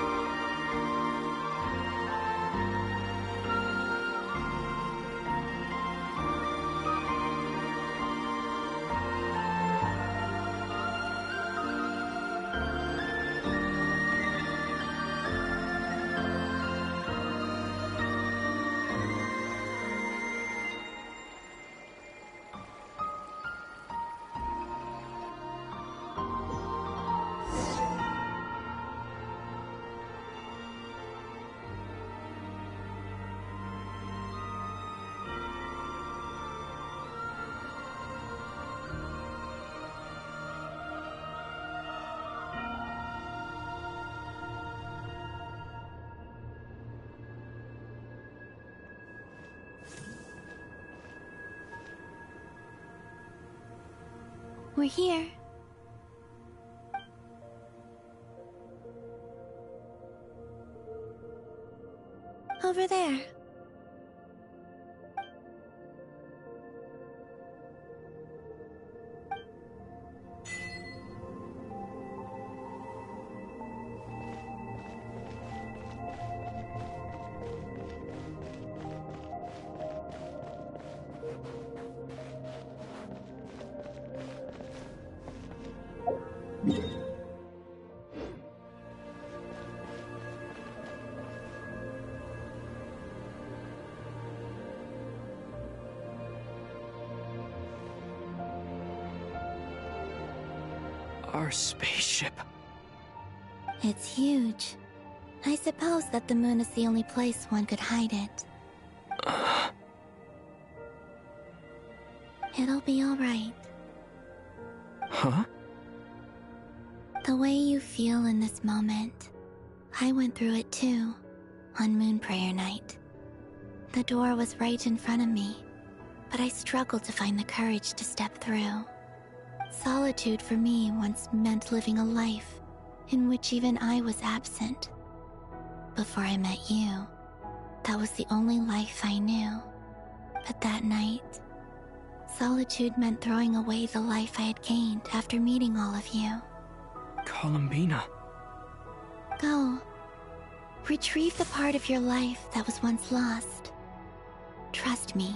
[SPEAKER 8] We're here. Over there.
[SPEAKER 14] Our spaceship.
[SPEAKER 8] It's huge. I suppose that the moon is the only place one could hide it. It'll be all right.
[SPEAKER 14] Huh?
[SPEAKER 8] The way you feel in this moment, I went through it too, on Moon Prayer Night. The door was right in front of me, but I struggled to find the courage to step through. Solitude for me once meant living a life in which even I was absent. Before I met you, that was the only life I knew. But that night, solitude meant throwing away the life I had gained after meeting all of you.
[SPEAKER 14] Columbina.
[SPEAKER 8] Go. Retrieve the part of your life that was once lost. Trust me,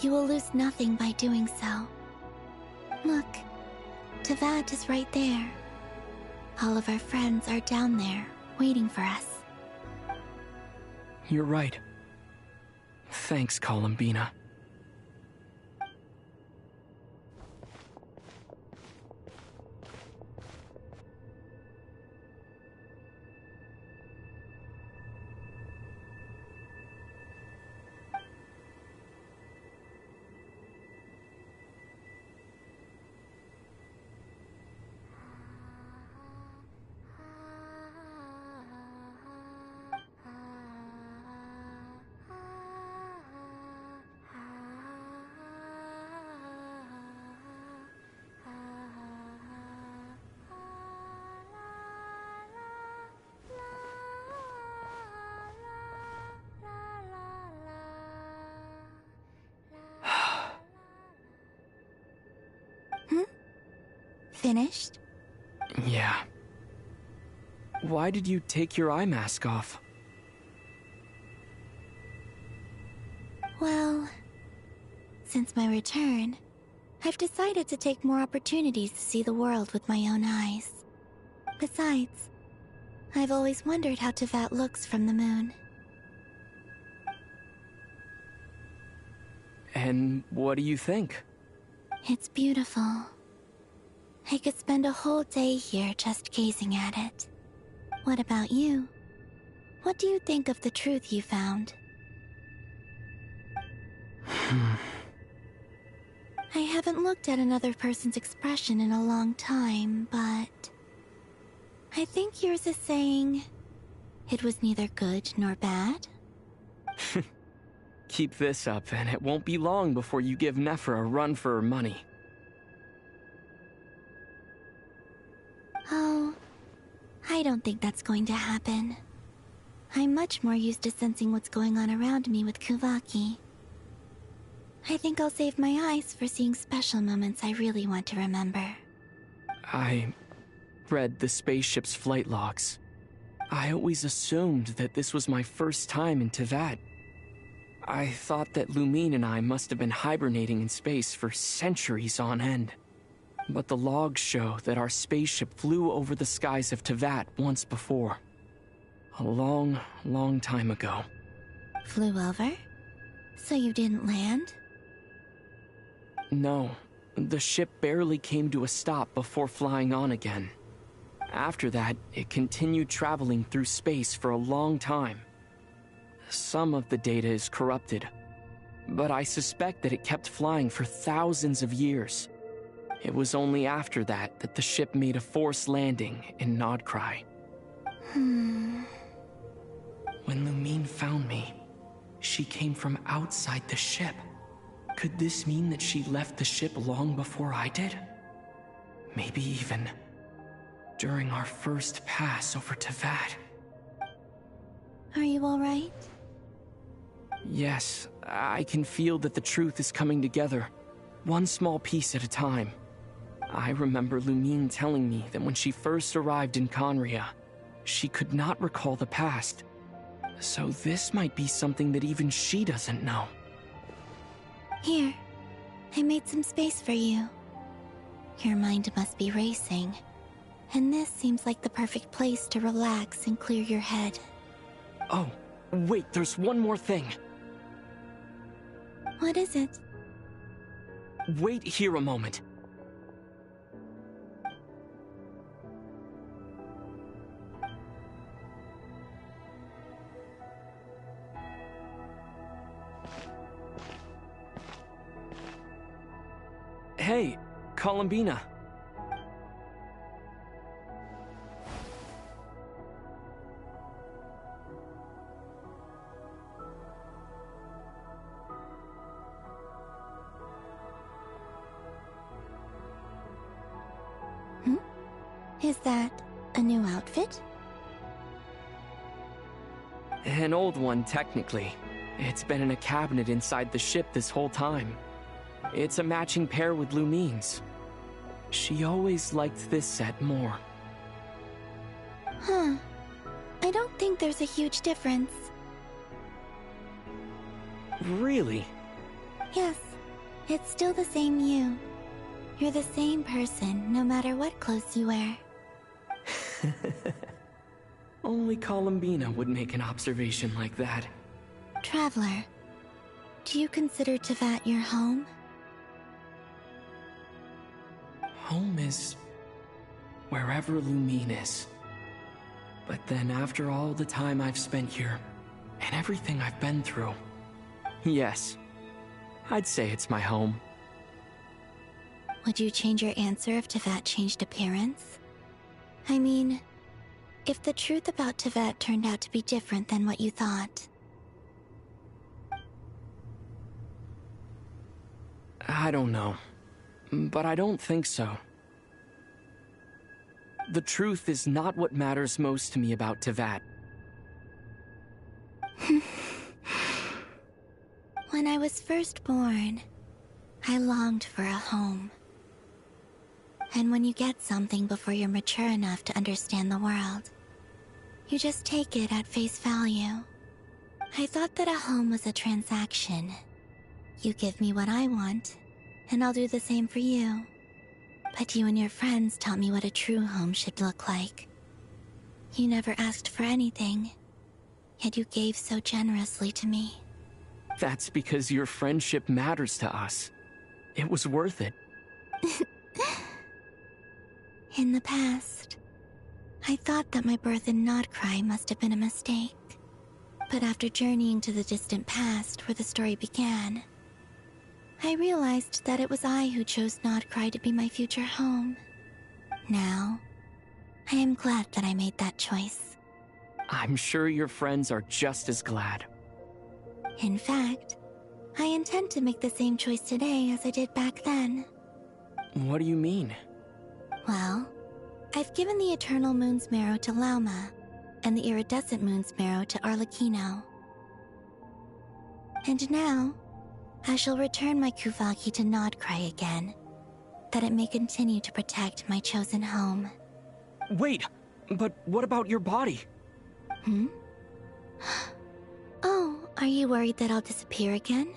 [SPEAKER 8] you will lose nothing by doing so. Look, Teyvat is right there. All of our friends are down there, waiting for us.
[SPEAKER 14] You're right. Thanks, Columbina.
[SPEAKER 8] Finished?
[SPEAKER 14] Yeah. Why did you take your eye mask off?
[SPEAKER 8] Well, since my return, I've decided to take more opportunities to see the world with my own eyes. Besides, I've always wondered how Teyvat looks from the moon.
[SPEAKER 14] And what do you think?
[SPEAKER 8] It's beautiful. I could spend a whole day here just gazing at it. What about you? What do you think of the truth you found? I haven't looked at another person's expression in a long time, but I think yours is saying it was neither good nor bad.
[SPEAKER 14] Keep this up, and it won't be long before you give Nephra a run for her money.
[SPEAKER 8] Oh, I don't think that's going to happen. I'm much more used to sensing what's going on around me with Kuvaki. I think I'll save my eyes for seeing special moments I really want to remember.
[SPEAKER 14] I read the spaceship's flight logs. I always assumed that this was my first time in Teyvat. I thought that Lumine and I must have been hibernating in space for centuries on end. But the logs show that our spaceship flew over the skies of Teyvat once before. A long, long time ago.
[SPEAKER 8] Flew over? So you didn't land?
[SPEAKER 14] No, the ship barely came to a stop before flying on again. After that, it continued traveling through space for a long time. Some of the data is corrupted, but I suspect that it kept flying for thousands of years. It was only after that that the ship made a forced landing in Nodcry. When Lumine found me, she came from outside the ship. Could this mean that she left the ship long before I did? Maybe even during our first pass over Teyvat.
[SPEAKER 8] Are you alright?
[SPEAKER 14] Yes, I can feel that the truth is coming together, one small piece at a time. I remember Lumine telling me that when she first arrived in Conria, she could not recall the past. So this might be something that even she doesn't know.
[SPEAKER 8] Here, I made some space for you. Your mind must be racing, and this seems like the perfect place to relax and clear your head.
[SPEAKER 14] Oh, wait, there's one more thing.
[SPEAKER 8] What is it?
[SPEAKER 14] Wait here a moment. Hey, Columbina.
[SPEAKER 8] Is that a new outfit?
[SPEAKER 14] An old one, technically. It's been in a cabinet inside the ship this whole time. It's a matching pair with Lumine's. She always liked this set more.
[SPEAKER 8] Huh. I don't think there's a huge difference.
[SPEAKER 14] Really?
[SPEAKER 8] Yes. It's still the same you. You're the same person, no matter what clothes you wear.
[SPEAKER 14] Only Columbina would make an observation like that.
[SPEAKER 8] Traveler, do you consider Teyvat your home?
[SPEAKER 14] Home is wherever Lumine is. But then after all the time I've spent here, and everything I've been through, yes, I'd say it's my home.
[SPEAKER 8] Would you change your answer if Teyvat changed appearance? I mean, if the truth about Teyvat turned out to be different than what you thought.
[SPEAKER 14] I don't know, but I don't think so. The truth is not what matters most to me about Teyvat.
[SPEAKER 8] When I was first born, I longed for a home. And when you get something before you're mature enough to understand the world, you just take it at face value. I thought that a home was a transaction. You give me what I want, and I'll do the same for you. But you and your friends taught me what a true home should look like. You never asked for anything, yet you gave so generously to me.
[SPEAKER 14] That's because your friendship matters to us. It was worth it.
[SPEAKER 8] In the past, I thought that my birth in Nodcry must have been a mistake. But after journeying to the distant past where the story began, I realized that it was I who chose Nodcry to be my future home. Now, I am glad that I made that choice.
[SPEAKER 14] I'm sure your friends are just as glad.
[SPEAKER 8] In fact, I intend to make the same choice today as I did back then.
[SPEAKER 14] What do you mean?
[SPEAKER 8] Well, I've given the Eternal Moon's Marrow to Lauma, and the Iridescent Moon's Marrow to Arlecchino. And now, I shall return my Kuvaki to Nodcry again, that it may continue to protect my chosen home.
[SPEAKER 14] Wait, but what about your body?
[SPEAKER 8] Hmm? Oh, are you worried that I'll disappear again?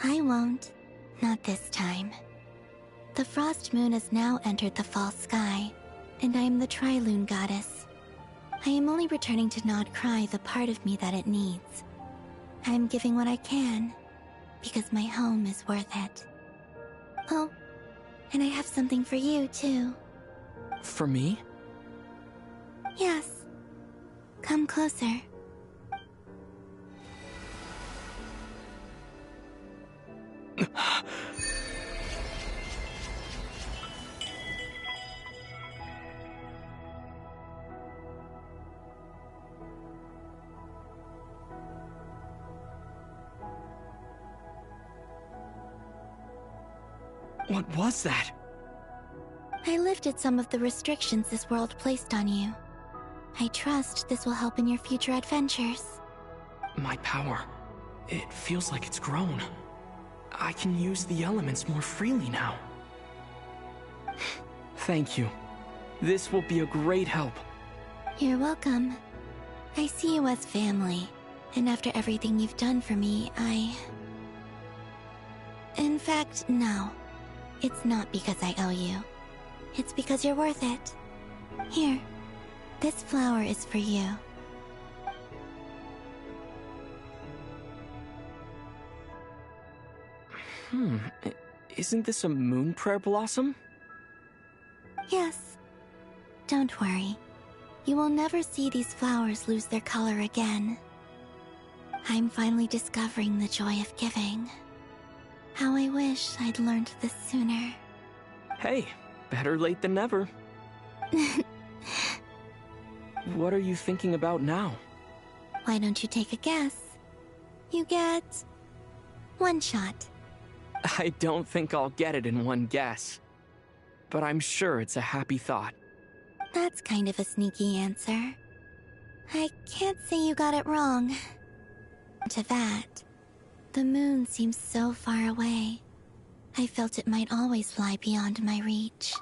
[SPEAKER 8] I won't. Not this time. The Frost Moon has now entered the fall sky, and I am the Trilune Goddess. I am only returning to Nodcry the part of me that it needs. I am giving what I can, because my home is worth it. Oh, and I have something for you, too.
[SPEAKER 14] For me?
[SPEAKER 8] Yes. Come closer.
[SPEAKER 14] What was that?
[SPEAKER 8] I lifted some of the restrictions this world placed on you. I trust this will help in your future adventures.
[SPEAKER 14] My power. It feels like it's grown. I can use the elements more freely now. Thank you. This will be a great help.
[SPEAKER 8] You're welcome. I see you as family, and after everything you've done for me, In fact, no. It's not because I owe you. It's because you're worth it. Here, this flower is for you.
[SPEAKER 14] Isn't this a moon prayer blossom?
[SPEAKER 8] Yes. Don't worry. You will never see these flowers lose their color again. I'm finally discovering the joy of giving. How I wish I'd learned this sooner.
[SPEAKER 14] Hey, better late than never. What are you thinking about now?
[SPEAKER 8] Why don't you take a guess? You get... one shot.
[SPEAKER 14] I don't think I'll get it in one guess. But I'm sure it's a happy thought.
[SPEAKER 8] That's kind of a sneaky answer. I can't say you got it wrong. To that, the moon seems so far away. I felt it might always lie beyond my reach.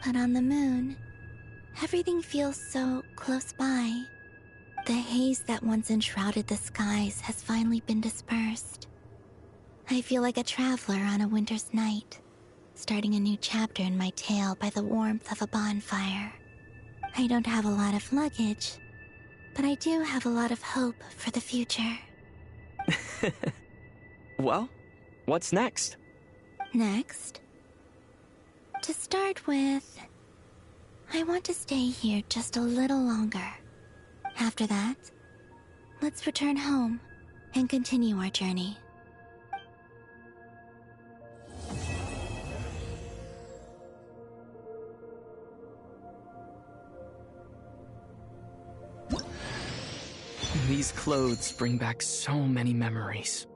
[SPEAKER 8] But on the moon, everything feels so close by. The haze that once enshrouded the skies has finally been dispersed. I feel like a traveler on a winter's night, starting a new chapter in my tale by the warmth of a bonfire. I don't have a lot of luggage, but I do have a lot of hope for the future.
[SPEAKER 14] Well, what's next?
[SPEAKER 8] Next? To start with, I want to stay here just a little longer. After that, let's return home and continue our journey.
[SPEAKER 14] These clothes bring back so many memories.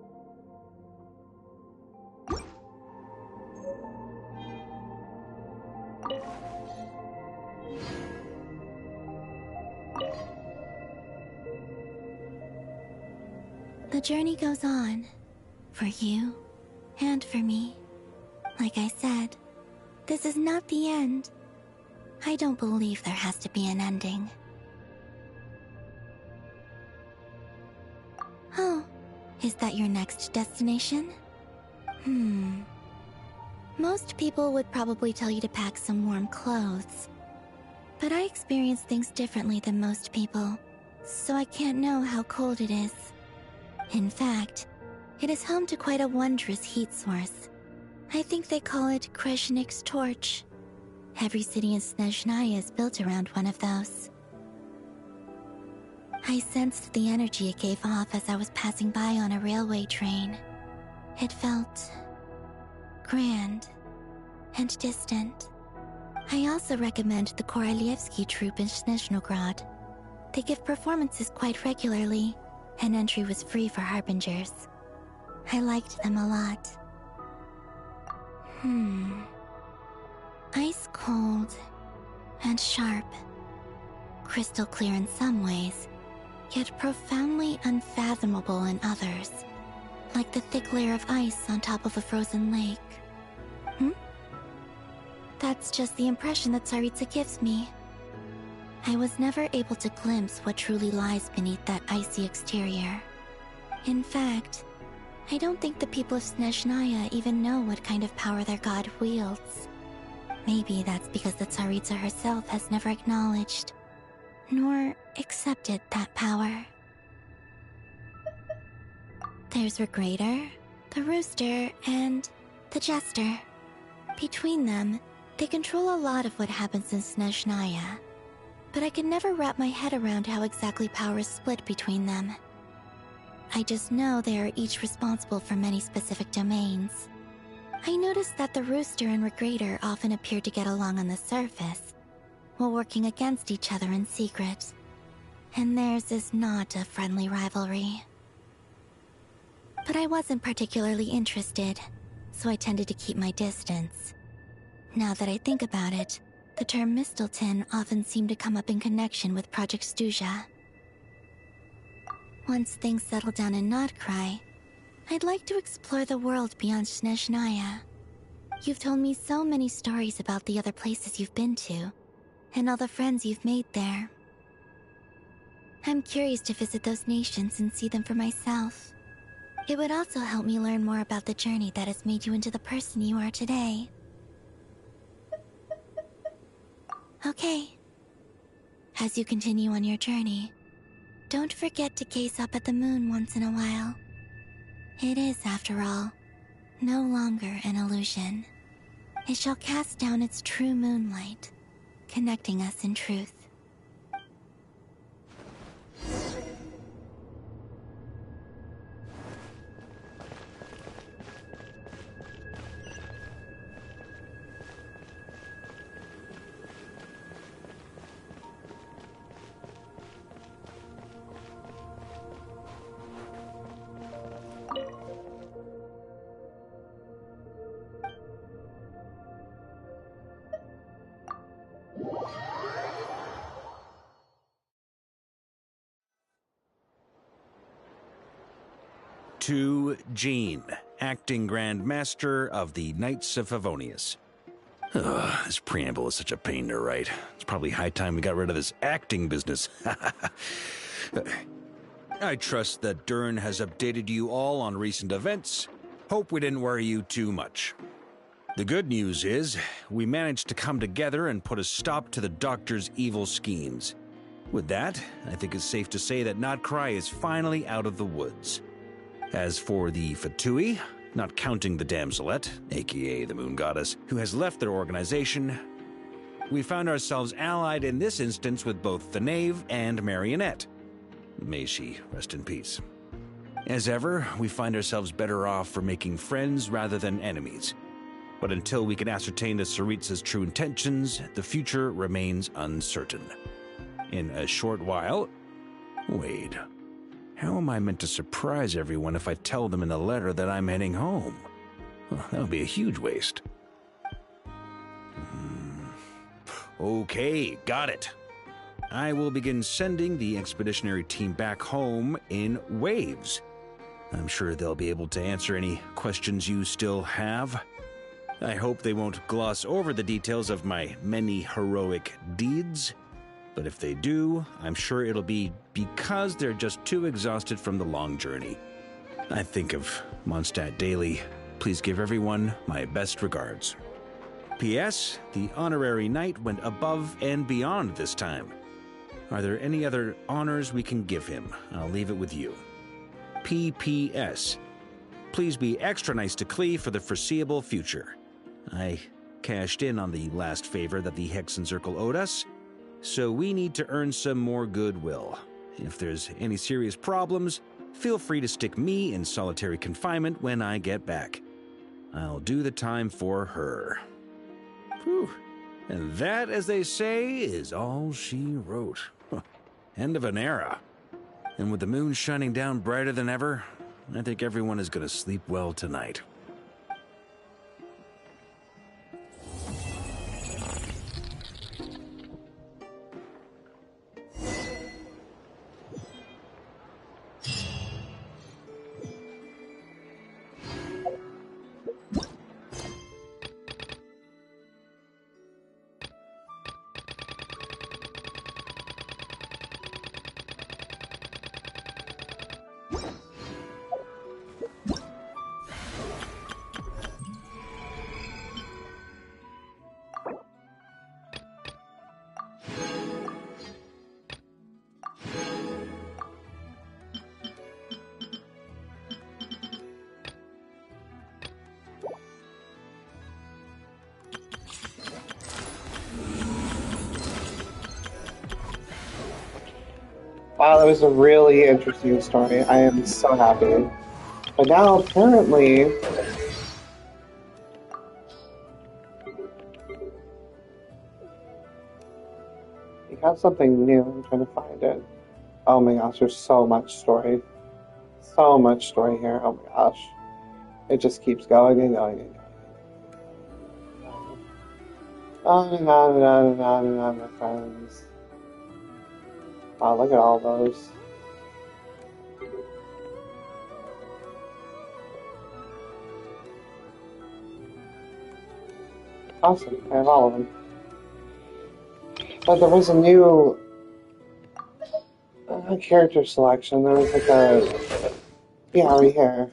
[SPEAKER 8] The journey goes on, for you and for me. Like I said, this is not the end. I don't believe there has to be an ending. Oh, is that your next destination? Most people would probably tell you to pack some warm clothes. But I experience things differently than most people, so I can't know how cold it is. In fact, it is home to quite a wondrous heat source. I think they call it Kreshnik's torch. Every city in Snezhnaya is built around one of those. I sensed the energy it gave off as I was passing by on a railway train. It felt grand and distant. I also recommend the Korolievsky troupe in Snezhnograd. They give performances quite regularly, and entry was free for harbingers. I liked them a lot. Ice cold and sharp. Crystal clear in some ways, yet profoundly unfathomable in others. Like the thick layer of ice on top of a frozen lake. That's just the impression that Tsaritsa gives me. I was never able to glimpse what truly lies beneath that icy exterior. In fact, I don't think the people of Snezhnaya even know what kind of power their god wields. Maybe that's because the Tsaritsa herself has never acknowledged, nor accepted that power. There's Regrator, the Rooster, and the Jester. Between them, they control a lot of what happens in Snezhnaya. But I can never wrap my head around how exactly power is split between them. I just know they are each responsible for many specific domains. I noticed that the Rooster and Regrator often appear to get along on the surface, while working against each other in secret. And theirs is not a friendly rivalry. But I wasn't particularly interested, so I tended to keep my distance. Now that I think about it, the term Mistelton often seemed to come up in connection with Project Stuja. Once things settle down in Notcry, I'd like to explore the world beyond Snezhnaya. You've told me so many stories about the other places you've been to, and all the friends you've made there. I'm curious to visit those nations and see them for myself. It would also help me learn more about the journey that has made you into the person you are today. Okay. As you continue on your journey, don't forget to gaze up at the moon once in a while. It is, after all, no longer an illusion. It shall cast down its true moonlight, connecting us in truth.
[SPEAKER 5] To Jean, acting Grand Master of the Knights of Favonius. This preamble is such a pain to write. It's probably high time we got rid of this acting business. I trust that Dern has updated you all on recent events. Hope we didn't worry you too much. The good news is, we managed to come together and put a stop to the Doctor's evil schemes. With that, I think it's safe to say that Notcry is finally out of the woods. As for the Fatui, not counting the Damselette, aka the Moon Goddess, who has left their organization, we found ourselves allied in this instance with both the Knave and Marionette. May she rest in peace. As ever, we find ourselves better off for making friends rather than enemies. But until we can ascertain the Tsaritsa's true intentions, the future remains uncertain. In a short while... Wait. How am I meant to surprise everyone if I tell them in the letter that I'm heading home? Well, that would be a huge waste. Okay, got it. I will begin sending the expeditionary team back home in waves. I'm sure they'll be able to answer any questions you still have. I hope they won't gloss over the details of my many heroic deeds. But if they do, I'm sure it'll be because they're just too exhausted from the long journey. I think of Mondstadt daily. Please give everyone my best regards. P.S. The honorary knight went above and beyond this time. Are there any other honors we can give him? I'll leave it with you. P.P.S. Please be extra nice to Klee for the foreseeable future. I cashed in on the last favor that the Hexen Circle owed us, so we need to earn some more goodwill. If there's any serious problems, feel free to stick me in solitary confinement when I get back. I'll do the time for her. Whew. And that, as they say, is all she wrote. End of an era. And with the moon shining down brighter than ever, I think everyone is going to sleep well tonight.
[SPEAKER 2] Wow, that was a really interesting story. I am so happy. But now, apparently... we have something new. I'm trying to find it. Oh my gosh, there's so much story. So much story here. Oh my gosh. It just keeps going and going and going. On and on and on and on and on, my friends. Wow, look at all those. Awesome, I have all of them. But there was a new character selection. There was like a... yeah, right here.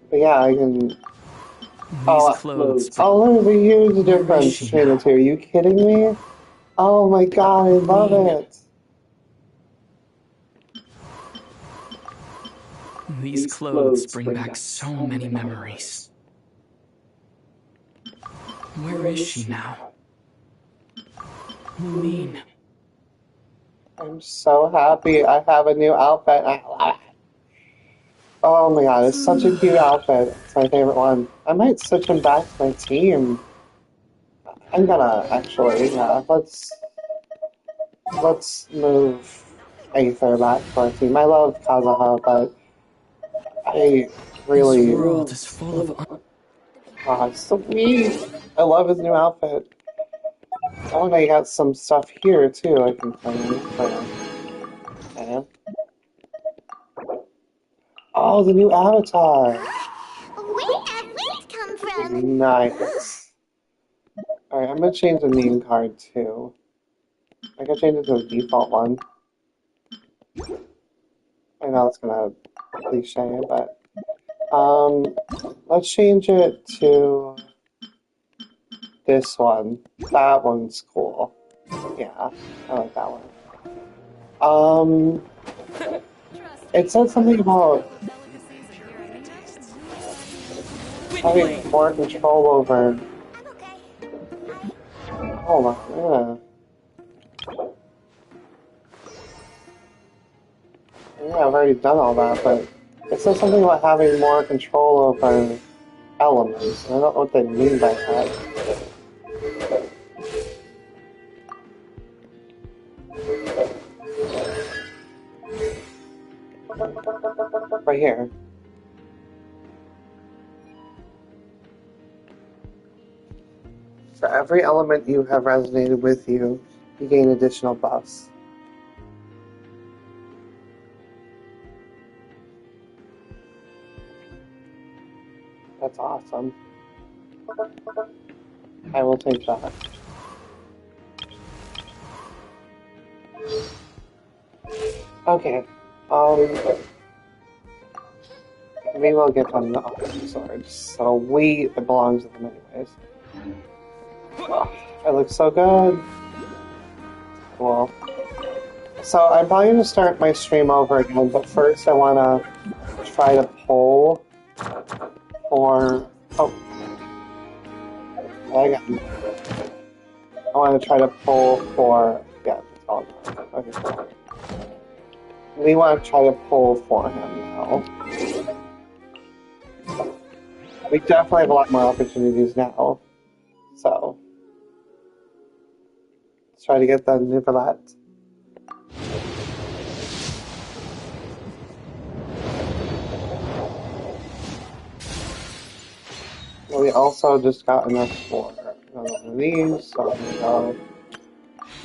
[SPEAKER 2] But yeah, I can... oh, there's a huge difference between the two. Are you kidding me? Oh my god, I love it.
[SPEAKER 14] These clothes bring back so many memories. Where is she now? Moon.
[SPEAKER 2] I'm so happy I have a new outfit. I love it. Oh my god, it's such a cute outfit. It's my favorite one. I might switch him back to my team. I'm gonna, actually, yeah. Let's move Aether back to our team. I love Kazuha, but I really...
[SPEAKER 14] This world is full of...
[SPEAKER 2] oh, it's so sweet. I love his new outfit. Oh, and I got some stuff here, too, I can claim. Okay. Oh, Oh, the new avatar.
[SPEAKER 3] Where'd that wind come from?
[SPEAKER 2] Nice. Alright, I'm gonna change the name card too. I can change it to the default one. I know it's gonna cliche, but let's change it to this one. That one's cool. Yeah, I like that one. It said something about having more control over. Hold on, yeah, I've already done all that, but it says something about having more control over elements. I don't know what they mean by that. Right here. For every element you have resonated with you gain additional buffs. That's awesome. I will take that. Okay. We will get on the awesome swords. So it belongs to them anyways. Oh, it looks so good. Cool. So I'm probably going to start my stream over again, but first I want to try to poll for... Oh. I want to try to pull for... Yeah, it's all good. Okay, cool. We want to try to pull for him now. We definitely have a lot more opportunities now. So, let's try to get that Nivelet. We also just got enough for another one of these, so I'm going to go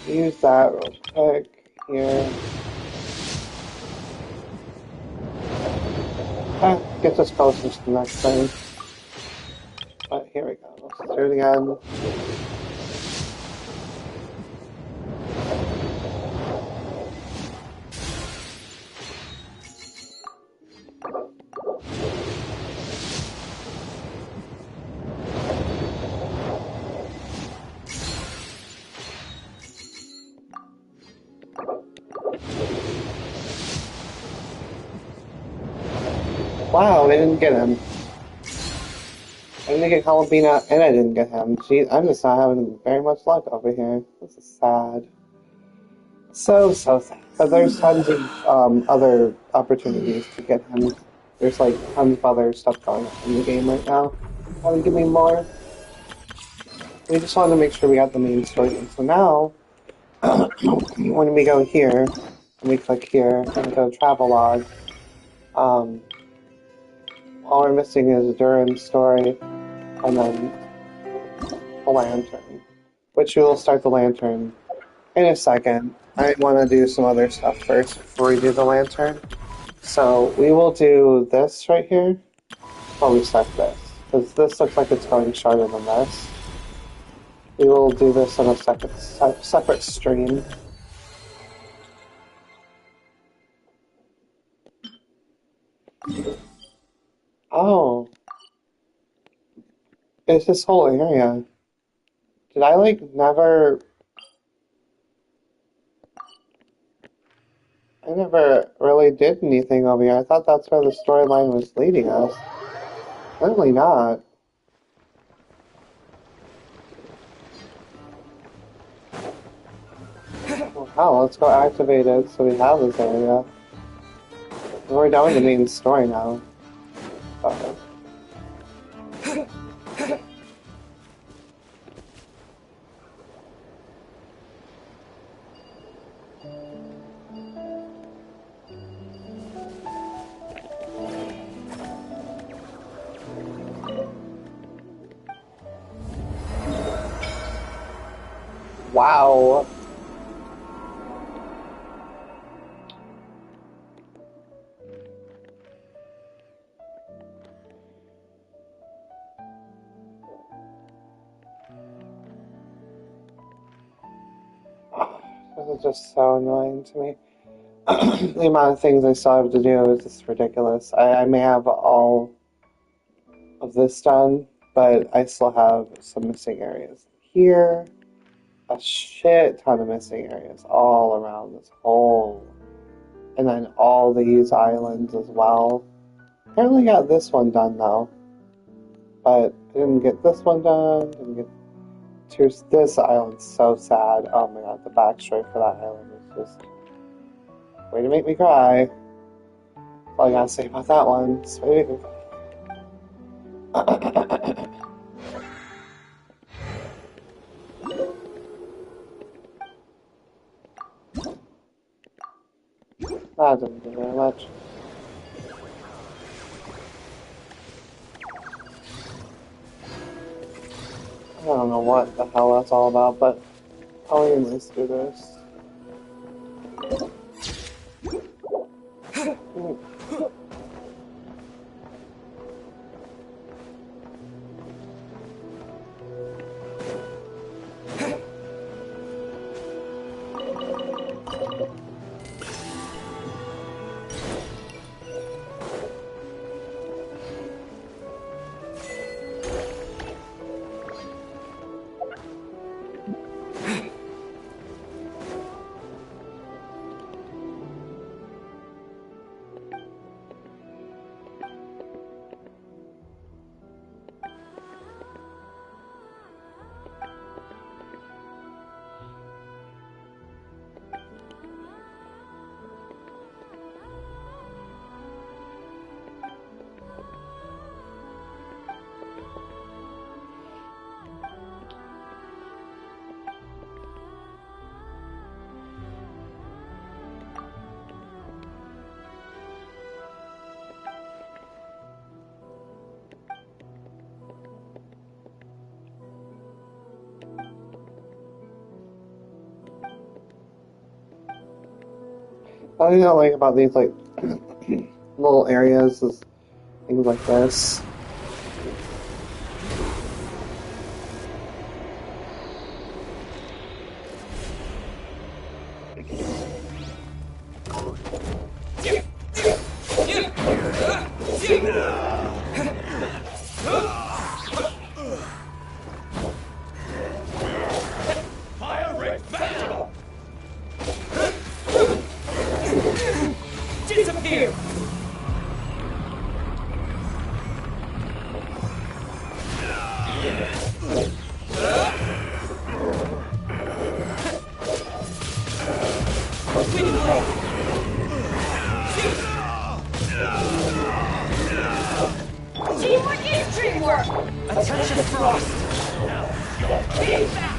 [SPEAKER 2] use that real quick here. Gets us closer to the next thing. But here we go. Let's do it again. Wow, I didn't get him. I didn't get Jalapena, and I didn't get him. Gee, I'm just not having very much luck over here. This is sad. So sad. But there's tons of other opportunities to get him. There's like tons of other stuff going on in the game right now. Want to give me more? We just wanted to make sure we got the main story. And so now, when we go here, and we click here, and go travel log, all we're missing is Duran's story, and then the lantern, which we will start the lantern in a second. I want to do some other stuff first before we do the lantern. So we will do this right here before we start this, because this looks like it's going shorter than this. We will do this on a separate stream. Oh. It's this whole area. Did I, like, never... I never really did anything over here. I thought that's where the storyline was leading us. Clearly not. Wow, let's go activate it so we have this area. We're done with the main story now. Okay. Wow. This is just so annoying to me. The amount of things I still have to do is just ridiculous. I may have all of this done, but I still have some missing areas here. A shit ton of missing areas all around this whole, and then all these islands as well. Apparently got this one done though, but I didn't get this one done. Didn't get this island's so sad. Oh my god, the backstory for that island is just way to make me cry. That's all I gotta say about that one. Just way to make me cry. That didn't do very much. I don't know what the hell that's all about, but I'll at least do this. What I don't like about these like little areas is things like this.
[SPEAKER 6] Disappear! Teamwork is dreamwork! A touch of frost! Keep back!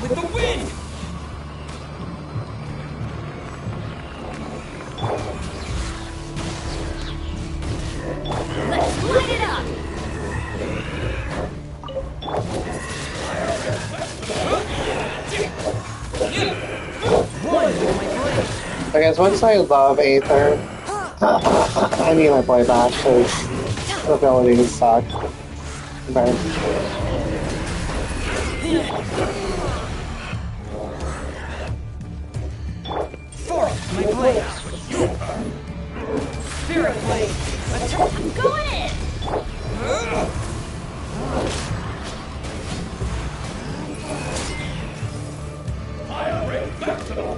[SPEAKER 6] With the wind! Let's light it up!
[SPEAKER 2] I guess once I love Aether, I need my boy back because the abilities suck. But
[SPEAKER 6] Force my blade! Spirit blade! Attack! I'm going in! Fire ray festival!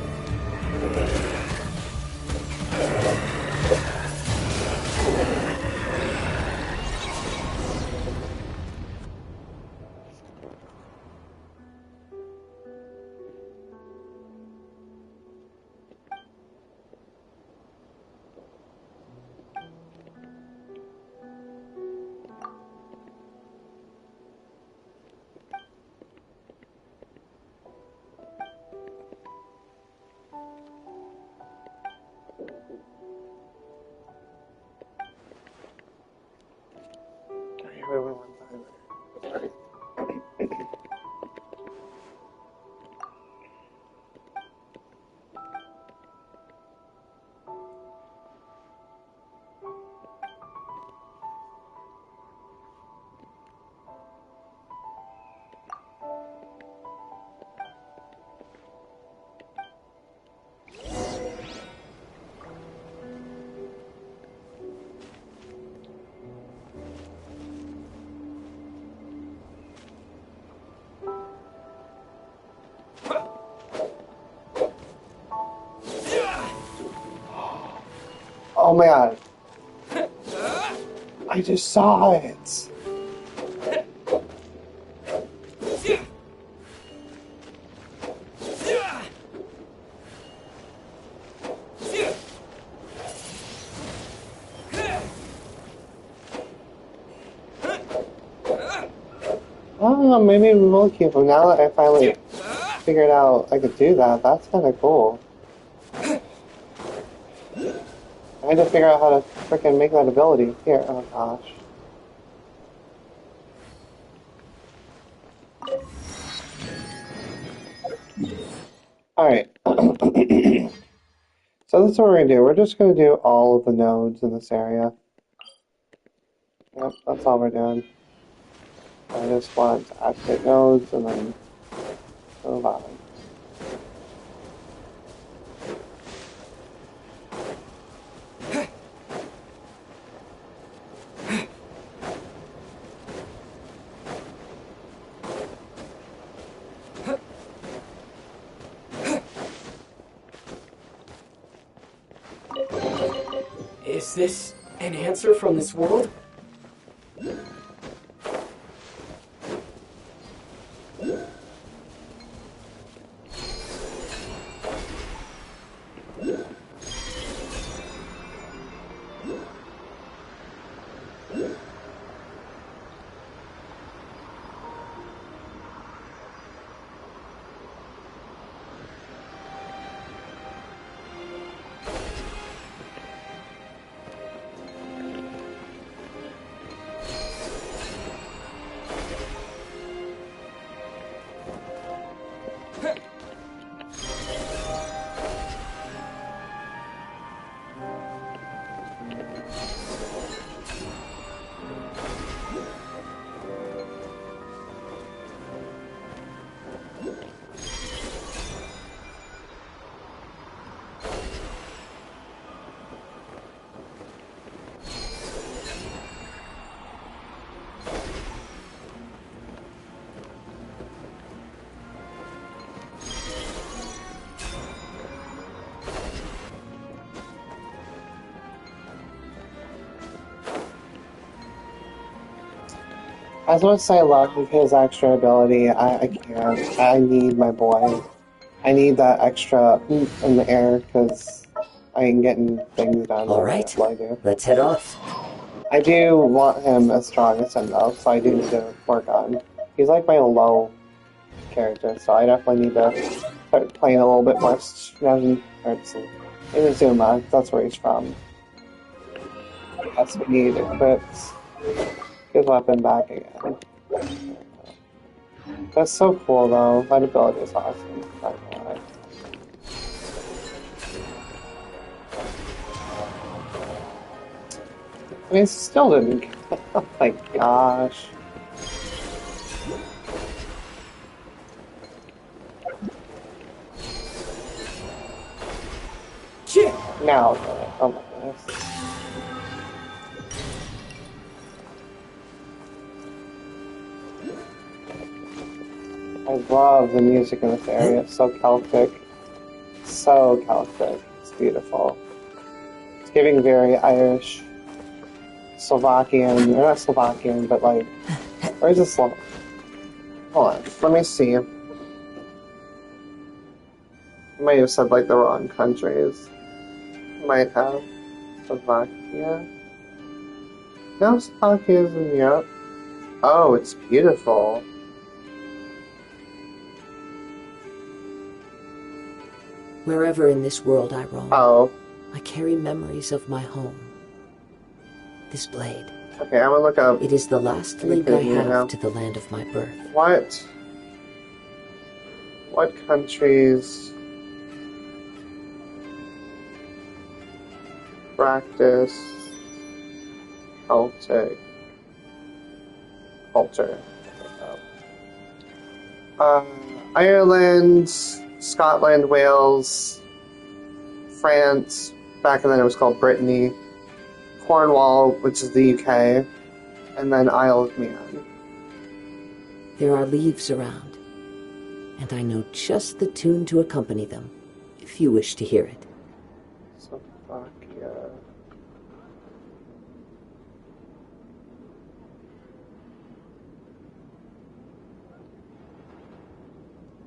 [SPEAKER 2] Oh my god. I just saw it. Oh, maybe we will keep him. Now that I finally figured out I could do that, that's kind of cool. I had to figure out how to freaking make that ability. Here, oh gosh. Alright. So that's what we're going to do. We're just going to do all of the nodes in this area. Yep, that's all we're doing. I just want to activate nodes and then move on.
[SPEAKER 13] Is this an answer from this world? As much as I love his extra ability, I can't. I need my boy. I need that extra in the air because I ain't getting things done.
[SPEAKER 12] Alright,
[SPEAKER 2] do.
[SPEAKER 12] let's head off.
[SPEAKER 2] I do want him as strong as him though, so I do need to work on. He's like my low character, so I definitely need to start playing a little bit more Inazuma. That's where he's from. That's what we need to equip his weapon back again. That's so cool though. That ability is awesome. Not gonna lie. I mean, still didn't. Oh my gosh. Now, oh my goodness. I love the music in this area. It's so Celtic. So Celtic. It's beautiful. It's giving very Irish, Slovakian, or not Slovakian, but like, where's the Hold on, let me see. I might have said like the wrong countries. Might have. Slovakia. No, Slovakia is in Europe. Oh, it's beautiful.
[SPEAKER 12] Wherever in this world I roam, I carry memories of my home. This blade.
[SPEAKER 2] Okay, I'm gonna look up.
[SPEAKER 12] It is the last link I have to the land of my birth.
[SPEAKER 2] What? What countries practice Celtic culture? Ireland, Scotland, Wales, France, back then it was called Brittany, Cornwall, which is the UK, and then Isle of Man.
[SPEAKER 12] There are leaves around, and I know just the tune to accompany them, if you wish to hear it.
[SPEAKER 2] Slovakia.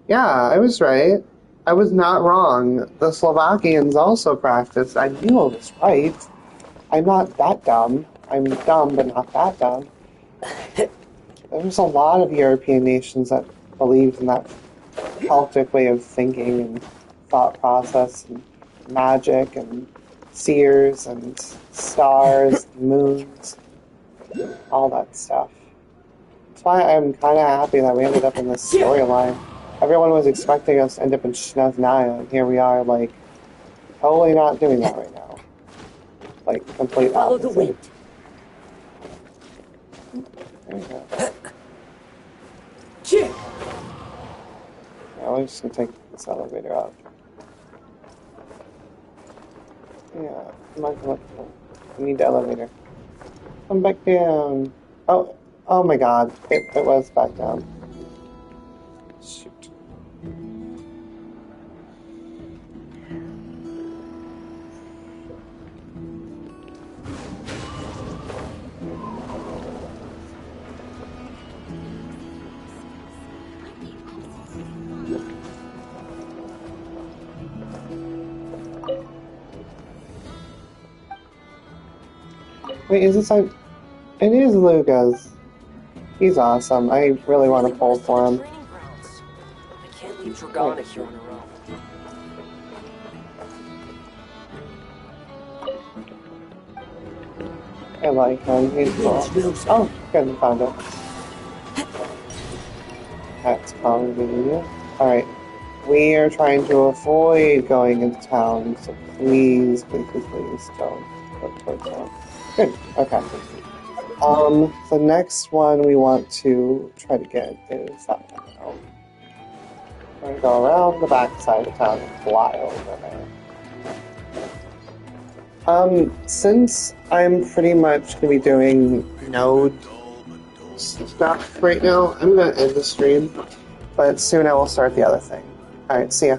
[SPEAKER 2] Yeah, I was right. I was not wrong. The Slovakians also practiced. I knew I was right. I'm not that dumb. I'm dumb, but not that dumb. There's a lot of European nations that believed in that Celtic way of thinking and thought process and magic and seers and stars and moons, all that stuff. That's why I'm kind of happy that we ended up in this storyline. Everyone was expecting us to end up in Shneznaya, and here we are, like, totally not doing that right now. Like, complete opposite.
[SPEAKER 12] Follow the wind.
[SPEAKER 2] There we go.
[SPEAKER 12] Yeah,
[SPEAKER 2] we're just gonna take this elevator up. Yeah, come on. I need the elevator. Come back down. Oh my god. It was back down. Shoot. Wait, is this like... It is Lucas. He's awesome. I really want to pull for him.
[SPEAKER 21] I can't leave Dragana here on her own.
[SPEAKER 2] I like him. He's cool. Oh, good, found it. That's convenient. Alright. We are trying to avoid going into town, so please don't go towards town. Good, okay. The next one we want to try to get is that one now. We're gonna go around the back side of town and fly over there. Since I'm pretty much gonna be doing node stuff right now, I'm gonna end the stream, but soon I will start the other thing. Alright, see ya.